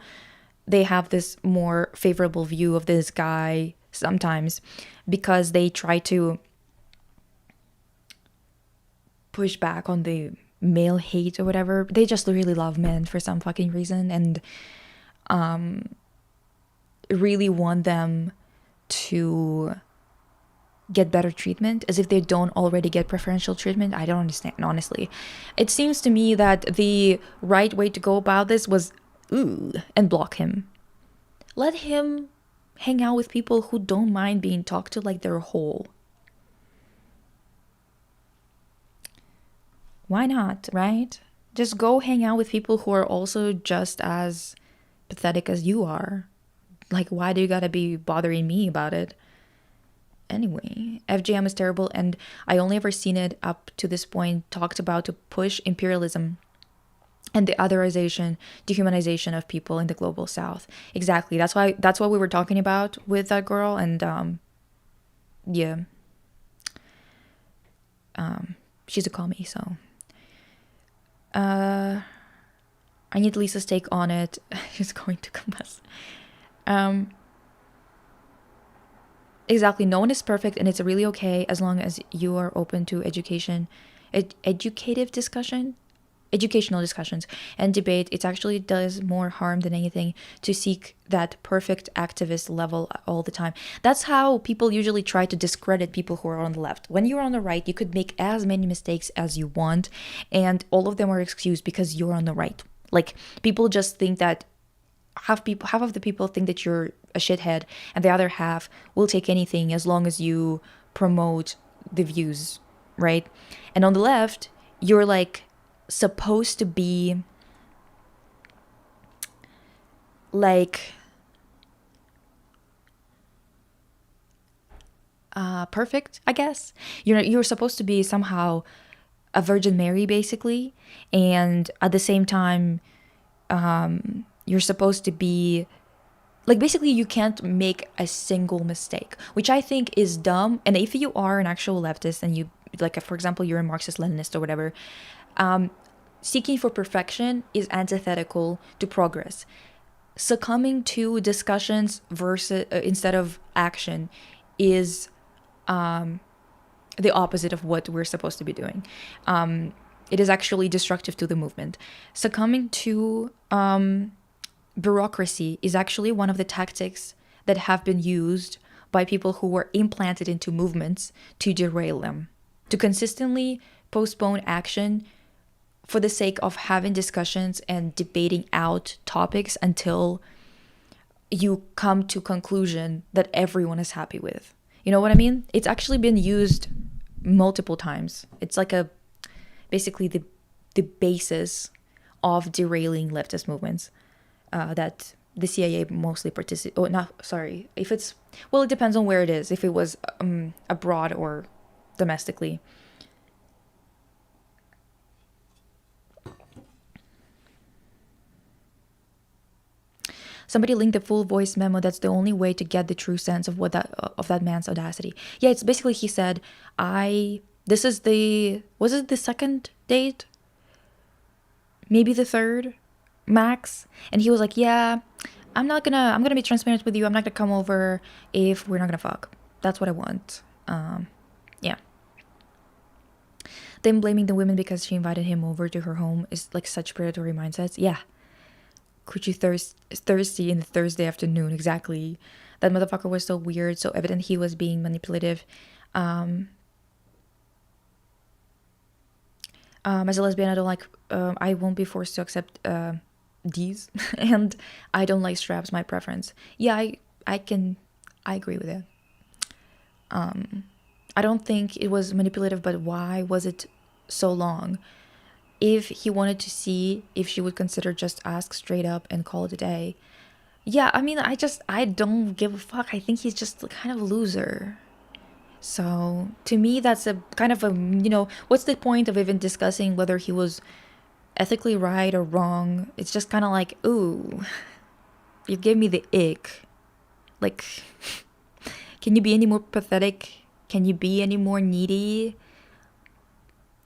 They have this more favorable view of this guy sometimes because they try to push back on the male hate or whatever. They just really love men for some fucking reason and really want them to get better treatment as if they don't already get preferential treatment. I don't understand, honestly. It seems to me that the right way to go about this was and block him. Let him hang out with people who don't mind being talked to like they're whole. Why not, right? Just go hang out with people who are also just as pathetic as you are. Like, why do you gotta be bothering me about it? Anyway, FGM is terrible, and I only ever seen it up to this point talked about to push imperialism and the otherization, dehumanization of people in the global south. Exactly. That's what we were talking about with that girl, and yeah. She's a commie, so I need Lisa's take on it. She's going to combust. Exactly. No one is perfect, and it's really okay as long as you are open to educational discussions and debate. It actually does more harm than anything to seek that perfect activist level all the time. That's how people usually try to discredit people who are on the left. When you're on the right, you could make as many mistakes as you want, and all of them are excused because you're on the right. Like, people just think that half of the people think that you're a shithead, and the other half will take anything as long as you promote the views, right? And on the left, you're like supposed to be like perfect, I guess. You're supposed to be somehow a Virgin Mary, basically, and at the same time, you're supposed to be like, basically you can't make a single mistake, which I think is dumb. And if you are an actual leftist and you, like, for example, you're a Marxist Leninist or whatever, seeking for perfection is antithetical to progress. Succumbing to discussions versus instead of action is the opposite of what we're supposed to be doing. It is actually destructive to the movement. Succumbing to bureaucracy is actually one of the tactics that have been used by people who were implanted into movements to derail them, to consistently postpone action for the sake of having discussions and debating out topics until you come to a conclusion that everyone is happy with. You know what I mean? It's actually been used multiple times. It's like basically the basis of derailing leftist movements that the CIA mostly participate. Oh, not sorry. If it's, well, it depends on where it is. If it was abroad or domestically. Somebody linked the full voice memo. That's the only way to get the true sense of that man's audacity. Yeah, it's basically, he said, was it the second date? Maybe the third, max. And he was like, yeah, I'm gonna be transparent with you. I'm not gonna come over if we're not gonna fuck. That's what I want. Yeah. Them blaming the women because she invited him over to her home is like such predatory mindsets. Yeah. Coochie thirsty in the Thursday afternoon. Exactly. That motherfucker was so weird, so evident he was being manipulative. As a lesbian, I don't like, I won't be forced to accept D's, and I don't like straps, my preference. Yeah, I agree with it. I don't think it was manipulative, but why was it so long? If he wanted to see if she would consider, just ask straight up and call it a day. Yeah, I mean, I don't give a fuck. I think he's just kind of a loser. So to me, that's a kind of a, what's the point of even discussing whether he was ethically right or wrong? It's just kind of like, ooh, you gave me the ick. Like, can you be any more pathetic? Can you be any more needy?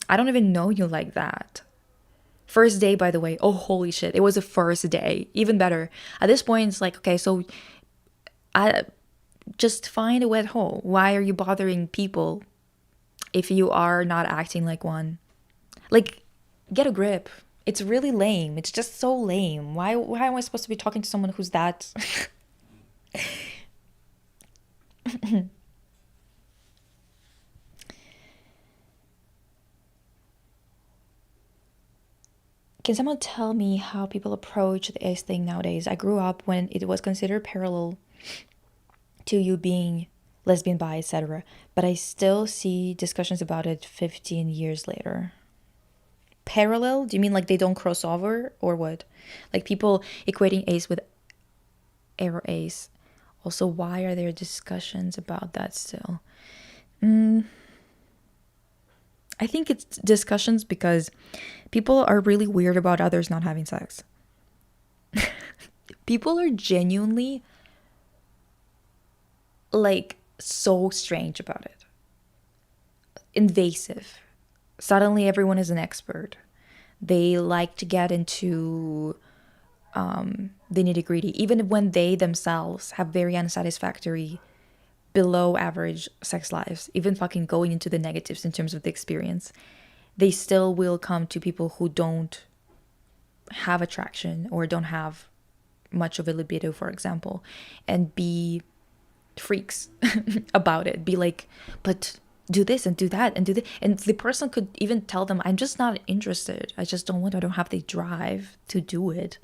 I don't even know you like that. First day, by the way. Oh, holy shit. It was a first day. Even better. At this point, it's like, okay, so I just find a wet hole. Why are you bothering people if you are not acting like one? Like, get a grip. It's really lame. It's just so lame. Why am I supposed to be talking to someone who's that? Can someone tell me how people approach the ace thing nowadays? I grew up when it was considered parallel to you being lesbian, bi, etc. But I still see discussions about it 15 years later. Parallel? Do you mean like they don't cross over or what? Like people equating ace with arrow ace. Also, why are there discussions about that still? I think it's discussions because people are really weird about others not having sex. People are genuinely like so strange about it. Invasive. Suddenly everyone is an expert. They like to get into the nitty gritty, even when they themselves have very unsatisfactory, below average sex lives, even fucking going into the negatives in terms of the experience. They still will come to people who don't have attraction or don't have much of a libido, for example, and be freaks about it. Be like, but do this and do that and do this. And the person could even tell them, I'm just not interested. I just don't want, I don't have the drive to do it.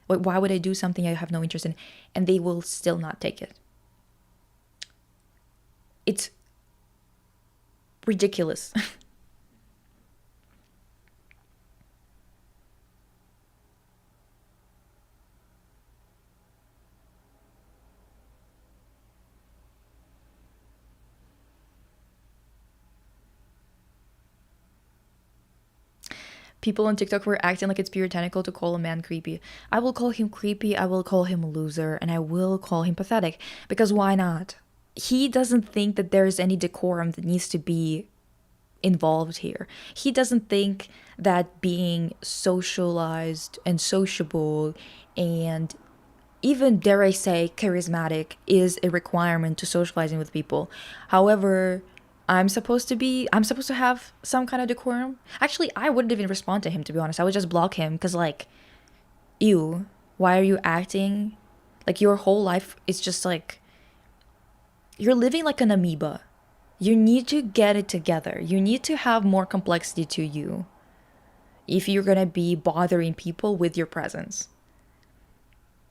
Why would I do something I have no interest in? And they will still not take it. It's ridiculous. People on TikTok were acting like it's puritanical to call a man creepy. I will call him creepy, I will call him a loser, and I will call him pathetic. Because why not? He doesn't think that there's any decorum that needs to be involved here. He doesn't think that being socialized and sociable and even, dare I say, charismatic is a requirement to socializing with people. However, I'm supposed to have some kind of decorum. Actually, I wouldn't even respond to him, to be honest. I would just block him because, like, ew, why are you acting like your whole life is just like you're living like an amoeba? You need to get it together. You need to have more complexity to you if you're gonna be bothering people with your presence.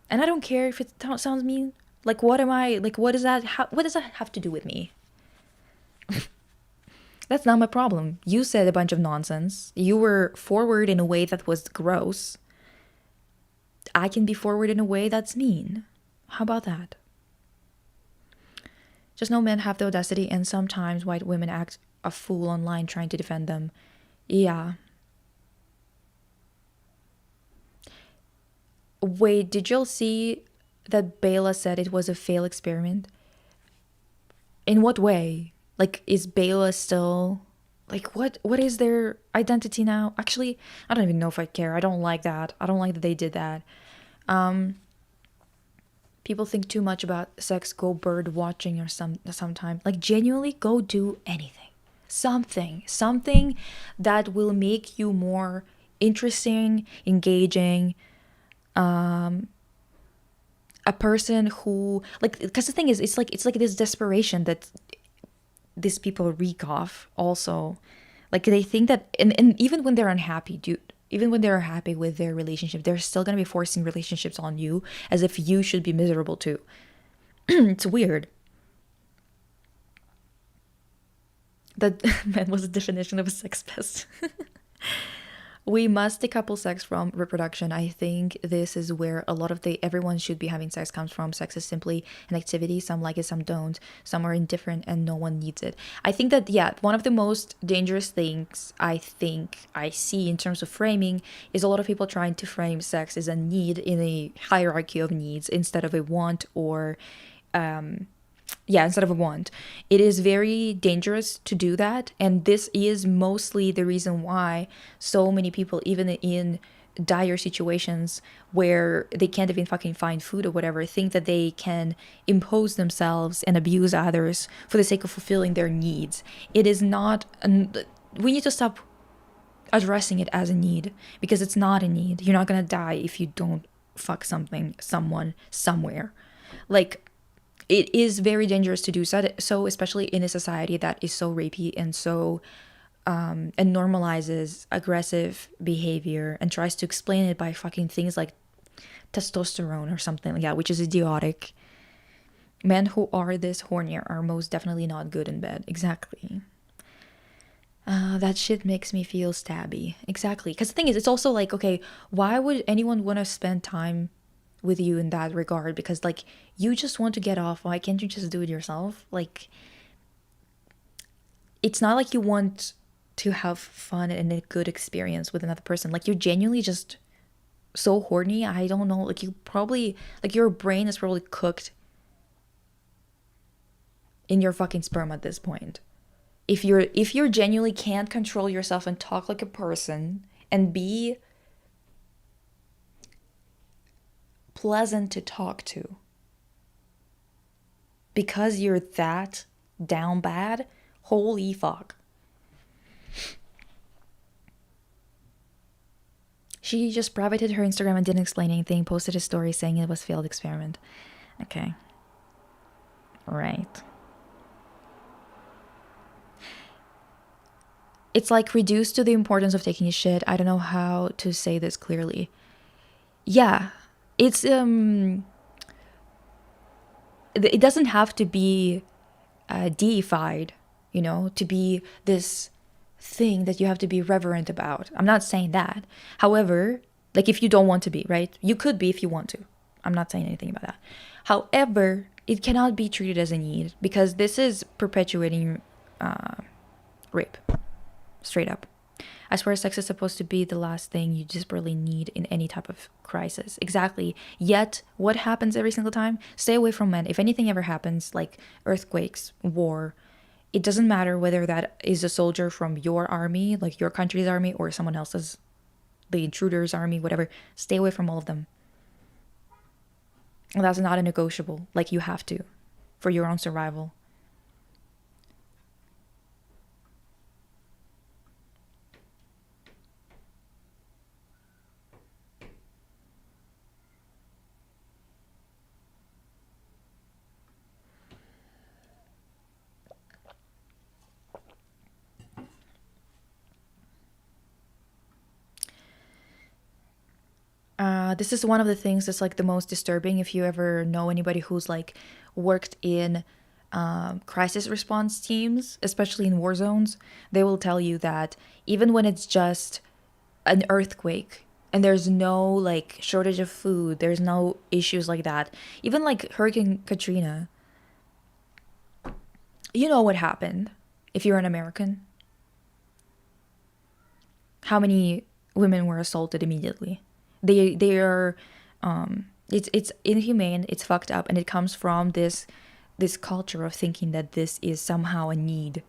And I don't care if it sounds mean. Like, what am I? Like, what is that? What does that have to do with me? That's not my problem. You said a bunch of nonsense. You were forward in a way that was gross. I can be forward in a way that's mean. How about that? Just no men have the audacity, and sometimes white women act a fool online trying to defend them. Yeah. Wait, did y'all see that Bela said it was a failed experiment? In what way? Like, is Bela still like what is their identity now? Actually, I don't even know if I care. I don't like that. I don't like that they did that. People think too much about sex. Go bird watching or sometime. Like, genuinely go do anything. Something that will make you more interesting, engaging, a person who, like, because the thing is, it's like this desperation that these people reek off also. Like, they think that, and even when they're unhappy, dude, even when they're happy with their relationship, they're still gonna be forcing relationships on you as if you should be miserable too. It's weird. That man was the definition of a sex pest. We must decouple sex from reproduction. I think this is where a lot of the everyone should be having sex comes from. Sex is simply an activity. Some like it, some don't. Some are indifferent and no one needs it. I think that, yeah, one of the most dangerous things I think I see in terms of framing is a lot of people trying to frame sex as a need in a hierarchy of needs instead of a want or yeah, instead of a want. It is very dangerous to do that. And this is mostly the reason why so many people, even in dire situations where they can't even fucking find food or whatever, think that they can impose themselves and abuse others for the sake of fulfilling their needs. It is not, we need to stop addressing it as a need, because it's not a need. You're not gonna die if you don't fuck someone, somewhere. Like, it is very dangerous to do so, especially in a society that is so rapey and so and normalizes aggressive behavior and tries to explain it by fucking things like testosterone or something like that, which is idiotic. Men who are this horny are most definitely not good in bed. Exactly. That shit makes me feel stabby. Exactly. Because the thing is, it's also like, okay, why would anyone want to spend time with you in that regard? Because, like, you just want to get off. Why can't you just do it yourself? Like, it's not like you want to have fun and a good experience with another person. Like, you're genuinely just so horny. I don't know. Like, you probably, like, your brain is probably cooked in your fucking sperm at this point. If you're genuinely can't control yourself and talk like a person and be pleasant to talk to because you're that down bad, holy fuck. She just privated her Instagram and didn't explain anything, posted a story saying it was a failed experiment. Okay. Right. It's like reduced to the importance of taking a shit. I don't know how to say this clearly. Yeah. It's it doesn't have to be deified, to be this thing that you have to be reverent about. I'm not saying that. However, like, if you don't want to be, right? You could be if you want to. I'm not saying anything about that. However, it cannot be treated as a need, because this is perpetuating rape. Straight up. I swear sex is supposed to be the last thing you desperately need in any type of crisis. Exactly. Yet, what happens every single time? Stay away from men. If anything ever happens, like earthquakes, war, it doesn't matter whether that is a soldier from your army, like your country's army, or someone else's, the intruder's army, whatever. Stay away from all of them. And that's not a negotiable. Like, you have to, for your own survival. This is one of the things that's like the most disturbing. If you ever know anybody who's like worked in crisis response teams, especially in war zones, they will tell you that even when it's just an earthquake and there's no like shortage of food, there's no issues like that. Even like Hurricane Katrina, you know what happened if you're an American? How many women were assaulted immediately? They are it's inhumane, it's fucked up, and it comes from this culture of thinking that this is somehow a need.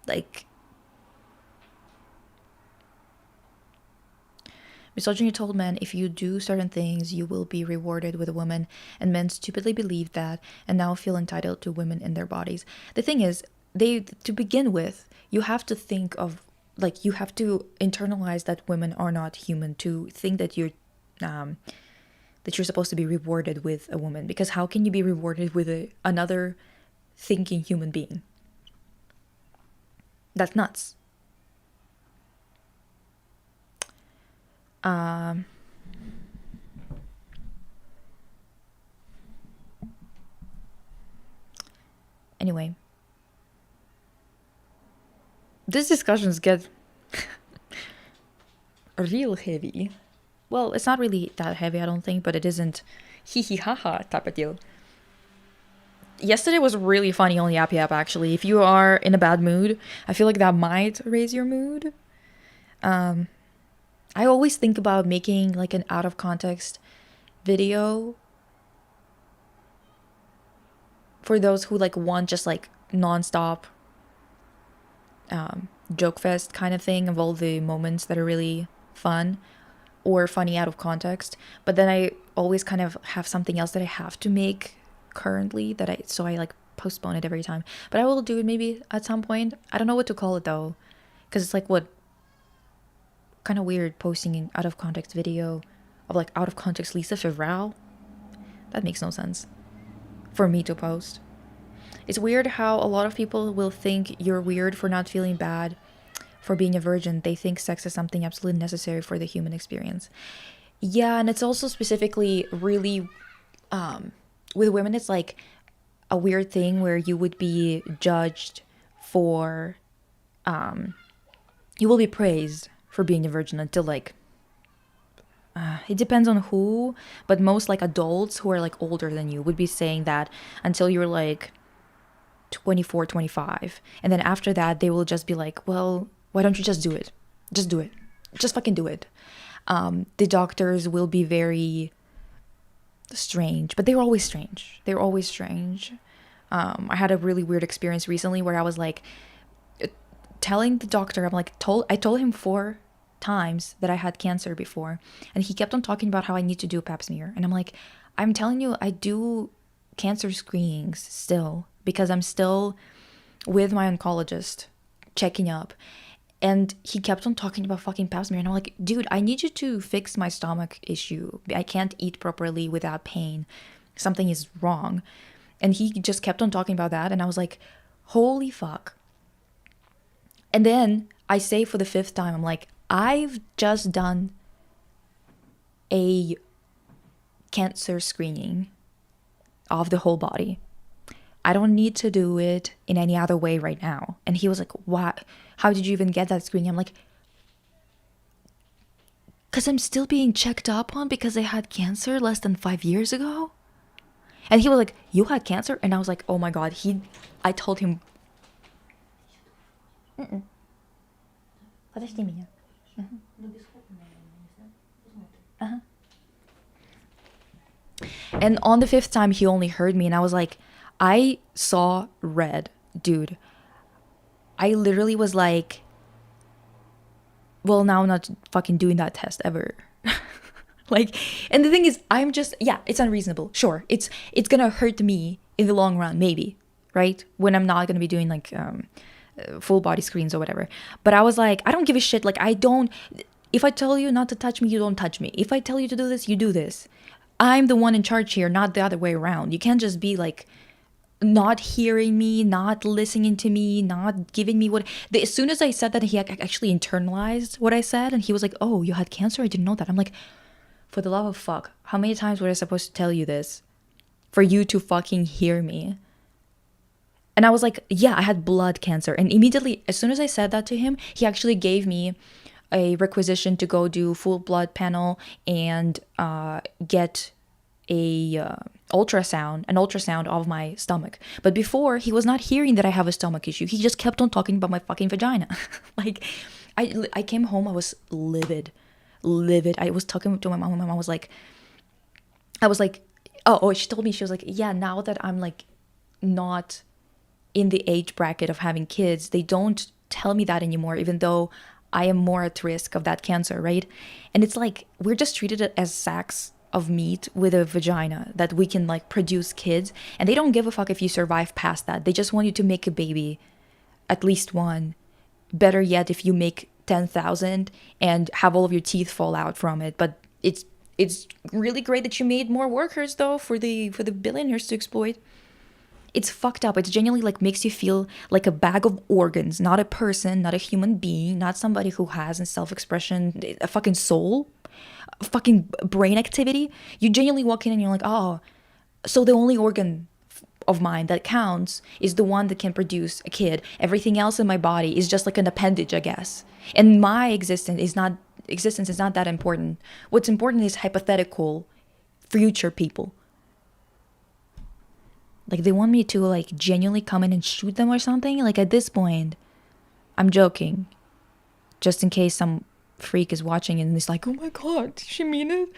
Like, misogyny told men if you do certain things you will be rewarded with a woman, and men stupidly believe that and now feel entitled to women in their bodies. The thing is, to begin with, you have to think of, like, you have to internalize that women are not human to think that you're supposed to be rewarded with a woman, because how can you be rewarded with another thinking human being? That's nuts. Anyway, These discussions get real heavy. Well, it's not really that heavy, I don't think, but it isn't hee hee ha ha type of deal. Yesterday was really funny on Yap Yap, actually. If you are in a bad mood, I feel like that might raise your mood. Um, I always think about making like an out of context video for those who like want just like nonstop joke fest kind of thing of all the moments that are really fun or funny out of context. But then I always kind of have something else that I have to make currently that I like postpone it every time. But I will do it maybe at some point. I don't know what to call it though, because it's like what kind of weird posting an out of context video of like out of context Lisa Fevral. That makes no sense for me to post. It's weird how a lot of people will think you're weird for not feeling bad for being a virgin. They think sex is something absolutely necessary for the human experience. Yeah, and it's also specifically really with women it's like a weird thing where you would be judged for you will be praised for being a virgin until like it depends on who, but most like adults who are like older than you would be saying that until you're like 24, 25. And then after that, they will just be like, well, why don't you just do it? Just do it. Just fucking do it. The doctors will be very strange, but they're always strange. They're always strange. I had a really weird experience recently where I was like telling the doctor, I told him 4 times that I had cancer before, and he kept on talking about how I need to do a pap smear. And I'm like, I'm telling you, I do cancer screenings still because I'm still with my oncologist checking up. And he kept on talking about fucking pap smear. And I'm like, dude, I need you to fix my stomach issue. I can't eat properly without pain. Something is wrong. And he just kept on talking about that. And I was like, holy fuck. And then I say for the 5th time, I'm like, I've just done a cancer screening of the whole body. I don't need to do it in any other way right now. And he was like, what? How did you even get that screening? I'm like, because I'm still being checked up on because I had cancer less than 5 years ago. And he was like, you had cancer? And I was like, oh my God. I told him. Uh-huh. And on the 5th time, he only heard me. And I was like, I saw red, dude. I literally was like, well, now I'm not fucking doing that test ever. Like, and the thing is, I'm just, yeah, it's unreasonable. Sure, it's gonna hurt me in the long run, maybe, right? When I'm not gonna be doing like full body screens or whatever. But I was like, I don't give a shit. Like, if I tell you not to touch me, you don't touch me. If I tell you to do this, you do this. I'm the one in charge here, not the other way around. You can't just be like not hearing me, not listening to me, not giving me as soon as I said that, he actually internalized what I said, and he was like, oh, you had cancer? I didn't know that. I'm like, for the love of fuck, how many times was I supposed to tell you this for you to fucking hear me? And I was like, yeah, I had blood cancer. And immediately, as soon as I said that to him, he actually gave me a requisition to go do full blood panel and get an ultrasound of my stomach. But before, he was not hearing that I have a stomach issue. He just kept on talking about my fucking vagina. Like, I came home, I was livid. I was talking to my mom, and my mom was like, oh, she told me, she was like, yeah, now that I'm like not in the age bracket of having kids, they don't tell me that anymore, even though I am more at risk of that cancer, right? And it's like, we're just treated as sacks of meat with a vagina that we can like produce kids, and they don't give a fuck if you survive past that. They just want you to make a baby, at least one. Better yet, if you make 10,000 and have all of your teeth fall out from it. But it's really great that you made more workers though for the billionaires to exploit. It's fucked up. It genuinely like makes you feel like a bag of organs, not a person, not a human being, not somebody who has a self-expression, a fucking soul, a fucking brain activity. You genuinely walk in and you're like, oh, so the only organ of mine that counts is the one that can produce a kid. Everything else in my body is just like an appendage, I guess. And my existence is not that important. What's important is hypothetical future people. Like they want me to like genuinely come in and shoot them or something. Like at this point, I'm joking. Just in case some freak is watching and is like, oh my god, did she mean it?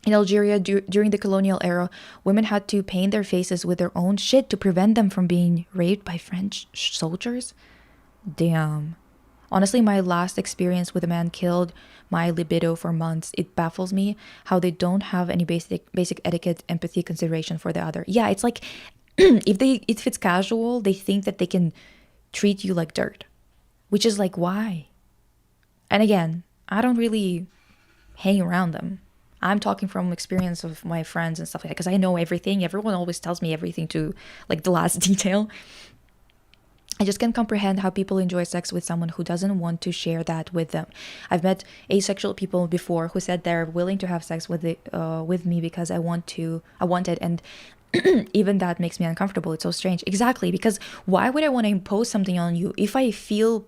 In Algeria, during the colonial era, women had to paint their faces with their own shit to prevent them from being raped by French soldiers. Damn. Honestly, my last experience with a man killed my libido for months. It baffles me how they don't have any basic etiquette, empathy, consideration for the other. Yeah, it's like if it's casual, they think that they can treat you like dirt, which is like, why? And again, I don't really hang around them. I'm talking from experience of my friends and stuff like that, because I know everything. Everyone always tells me everything to like the last detail. I just can't comprehend how people enjoy sex with someone who doesn't want to share that with them. I've met asexual people before who said they're willing to have sex with me because I want it, and even that makes me uncomfortable. It's so strange. Exactly, because why would I want to impose something on you if I feel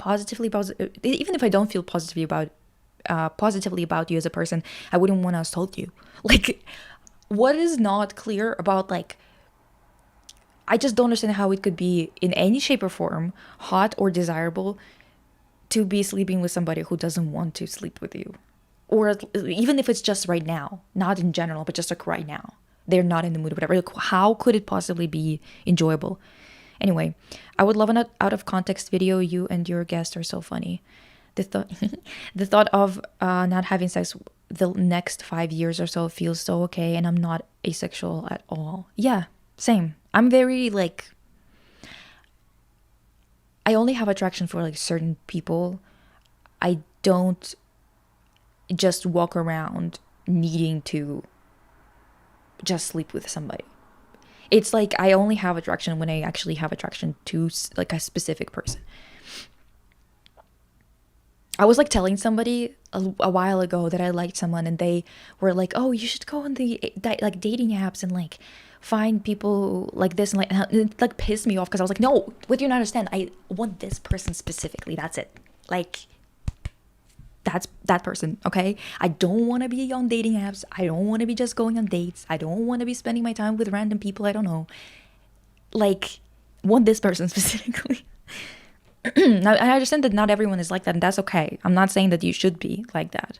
even if I don't feel positively about you as a person, I wouldn't want to assault you. Like, what is not clear about, like, I just don't understand how it could be in any shape or form hot or desirable to be sleeping with somebody who doesn't want to sleep with you, or even if it's just right now, not in general, but just like right now they're not in the mood or whatever. Like, how could it possibly be enjoyable? Anyway, I would love an out of context video. You and your guest are so funny. The thought the thought of not having sex the next 5 years or so feels so okay, and I'm not asexual at all. Yeah, same. I'm very like, I only have attraction for like certain people. I don't just walk around needing to just sleep with somebody. It's like I only have attraction when I actually have attraction to like a specific person. I was like telling somebody a while ago that I liked someone, and they were like, "Oh, you should go on the like dating apps and like find people like this," and it like pissed me off because I was like, "No, what do you not understand? I want this person specifically. That's it. Like, that's that person, okay? I don't want to be on dating apps. I don't want to be just going on dates. I don't want to be spending my time with random people I don't know. Like, want this person specifically." Now, I understand that not everyone is like that, and that's okay. I'm not saying that you should be like that.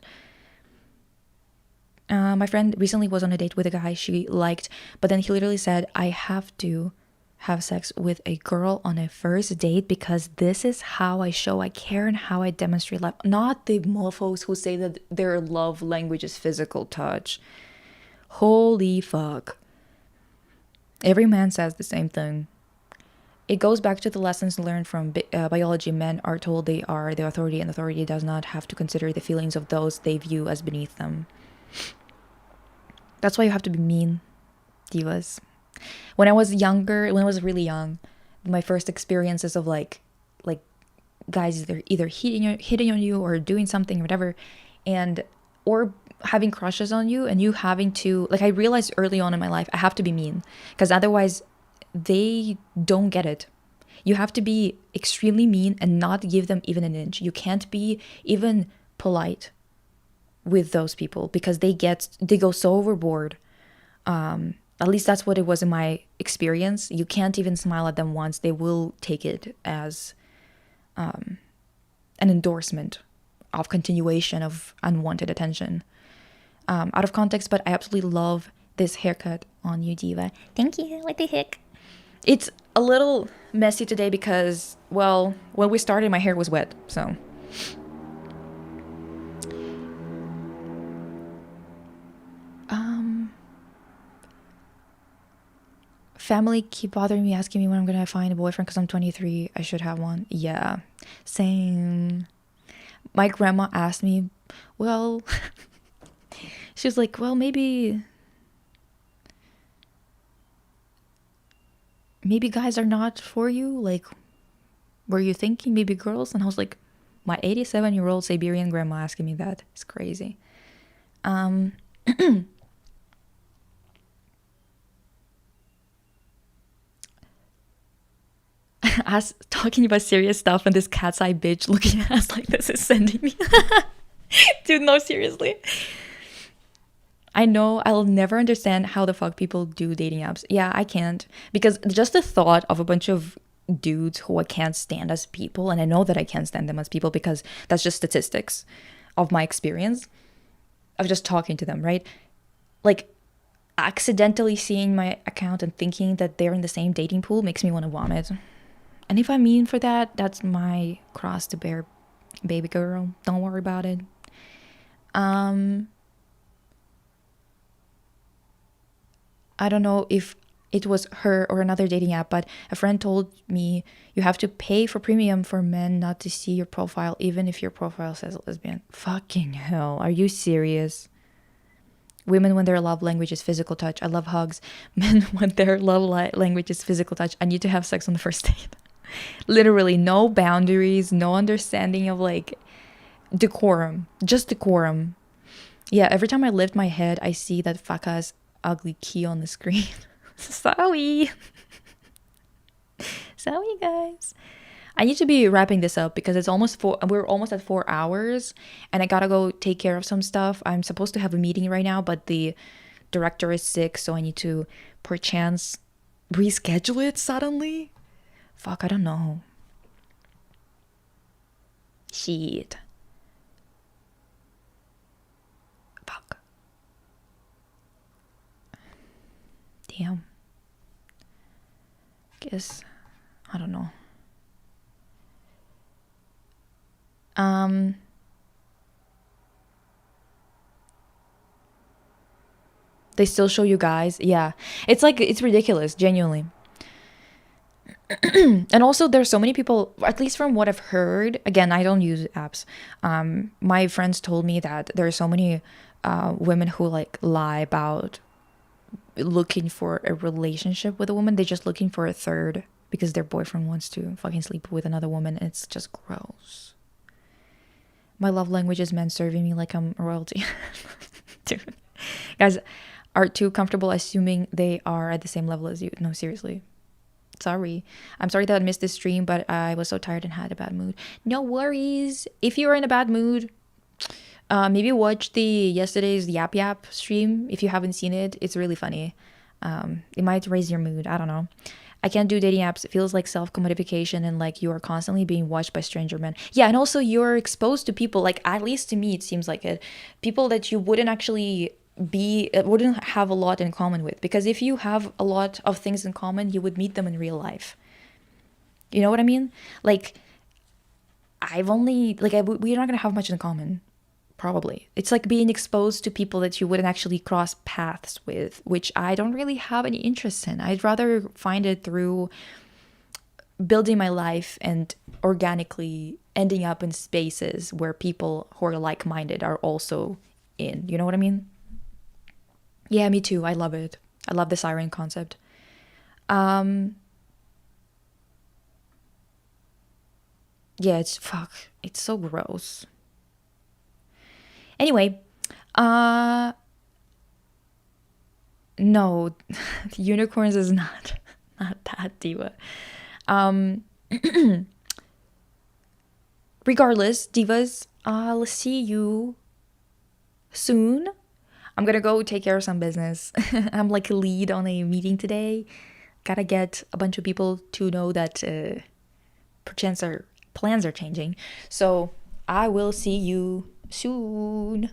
My friend recently was on a date with a guy she liked, but then he literally said, I have to have sex with a girl on a first date because this is how I show I care and how I demonstrate love. Not the mofos who say that their love language is physical touch. Holy fuck. Every man says the same thing. It goes back to the lessons learned from biology. Men are told they are the authority, and authority does not have to consider the feelings of those they view as beneath them. That's why you have to be mean, divas. When I was really young, my first experiences of like guys either hitting on you or doing something or whatever, or having crushes on you, and you having to, like, I realized early on in my life I have to be mean, because otherwise they don't get it. You have to be extremely mean and not give them even an inch. You can't be even polite with those people because they go so overboard. At least that's what it was in my experience. You can't even smile at them once. They will take it as an endorsement of continuation of unwanted attention. Out of context, but I absolutely love this haircut on you, diva. Thank you. What the heck? It's a little messy today because, well, when we started, my hair was wet, so. Family keep bothering me, asking me when I'm gonna find a boyfriend because I'm 23. I should have one. Yeah, same. My grandma asked me, well, she was like, well, maybe guys are not for you. Like, were you thinking maybe girls? And I was like, my 87-year-old Siberian grandma asking me that. It's crazy. us talking about serious stuff and this cat's eye bitch looking at us like this is sending me. Dude, no, seriously. I know I'll never understand how the fuck people do dating apps. Yeah, I can't. Because just the thought of a bunch of dudes who I can't stand as people, and I know that I can't stand them as people because that's just statistics of my experience of just talking to them, right? Like, accidentally seeing my account and thinking that they're in the same dating pool makes me want to vomit. And if I'm mean for that, that's my cross to bear, baby girl. Don't worry about it. I don't know if it was her or another dating app, but a friend told me you have to pay for premium for men not to see your profile, even if your profile says lesbian. Fucking hell. Are you serious? Women, when their love language is physical touch, I love hugs. Men, when their love language is physical touch, I need to have sex on the first date. Literally, no boundaries, no understanding of like decorum, just decorum. Yeah, every time I lift my head, I see that Faka's ugly key on the screen. Sorry. Sorry, guys. I need to be wrapping this up because it's almost we're almost at 4 hours and I gotta go take care of some stuff. I'm supposed to have a meeting right now, but the director is sick, so I need to perchance reschedule it suddenly. Fuck, I don't know. Shit. Fuck. Damn. Guess, I don't know. They still show you guys. Yeah. It's like, it's ridiculous, genuinely. And also there's so many people, at least from what I've heard, again, I don't use apps. My friends told me that there are so many women who like lie about looking for a relationship with a woman. They're just looking for a third because their boyfriend wants to fucking sleep with another woman. It's just gross. My love language is men serving me like I'm royalty. Dude. Guys are too comfortable assuming they are at the same level as you. No, seriously. Sorry. I'm sorry that I missed this stream, but I was so tired and had a bad mood. No worries. If you're in a bad mood, maybe watch yesterday's Yap Yap stream. If you haven't seen it, it's really funny. It might raise your mood. I don't know. I can't do dating apps. It feels like self-commodification and like you are constantly being watched by stranger men. Yeah, and also you're exposed to people, like at least to me it seems like it. People that you wouldn't actually wouldn't have a lot in common with. Because if you have a lot of things in common, you would meet them in real life. You know what I mean? Like, we're not going to have much in common. Probably. It's like being exposed to people that you wouldn't actually cross paths with, which I don't really have any interest in. I'd rather find it through building my life and organically ending up in spaces where people who are like-minded are also in. You know what I mean? Yeah, me too. I love it. I love the siren concept. Yeah, it's so gross. Anyway, no, unicorns is not that diva. Regardless, divas, I'll see you soon. I'm gonna go take care of some business. I'm like a lead on a meeting today. Gotta get a bunch of people to know that perchance our plans are changing. So I will see you soon.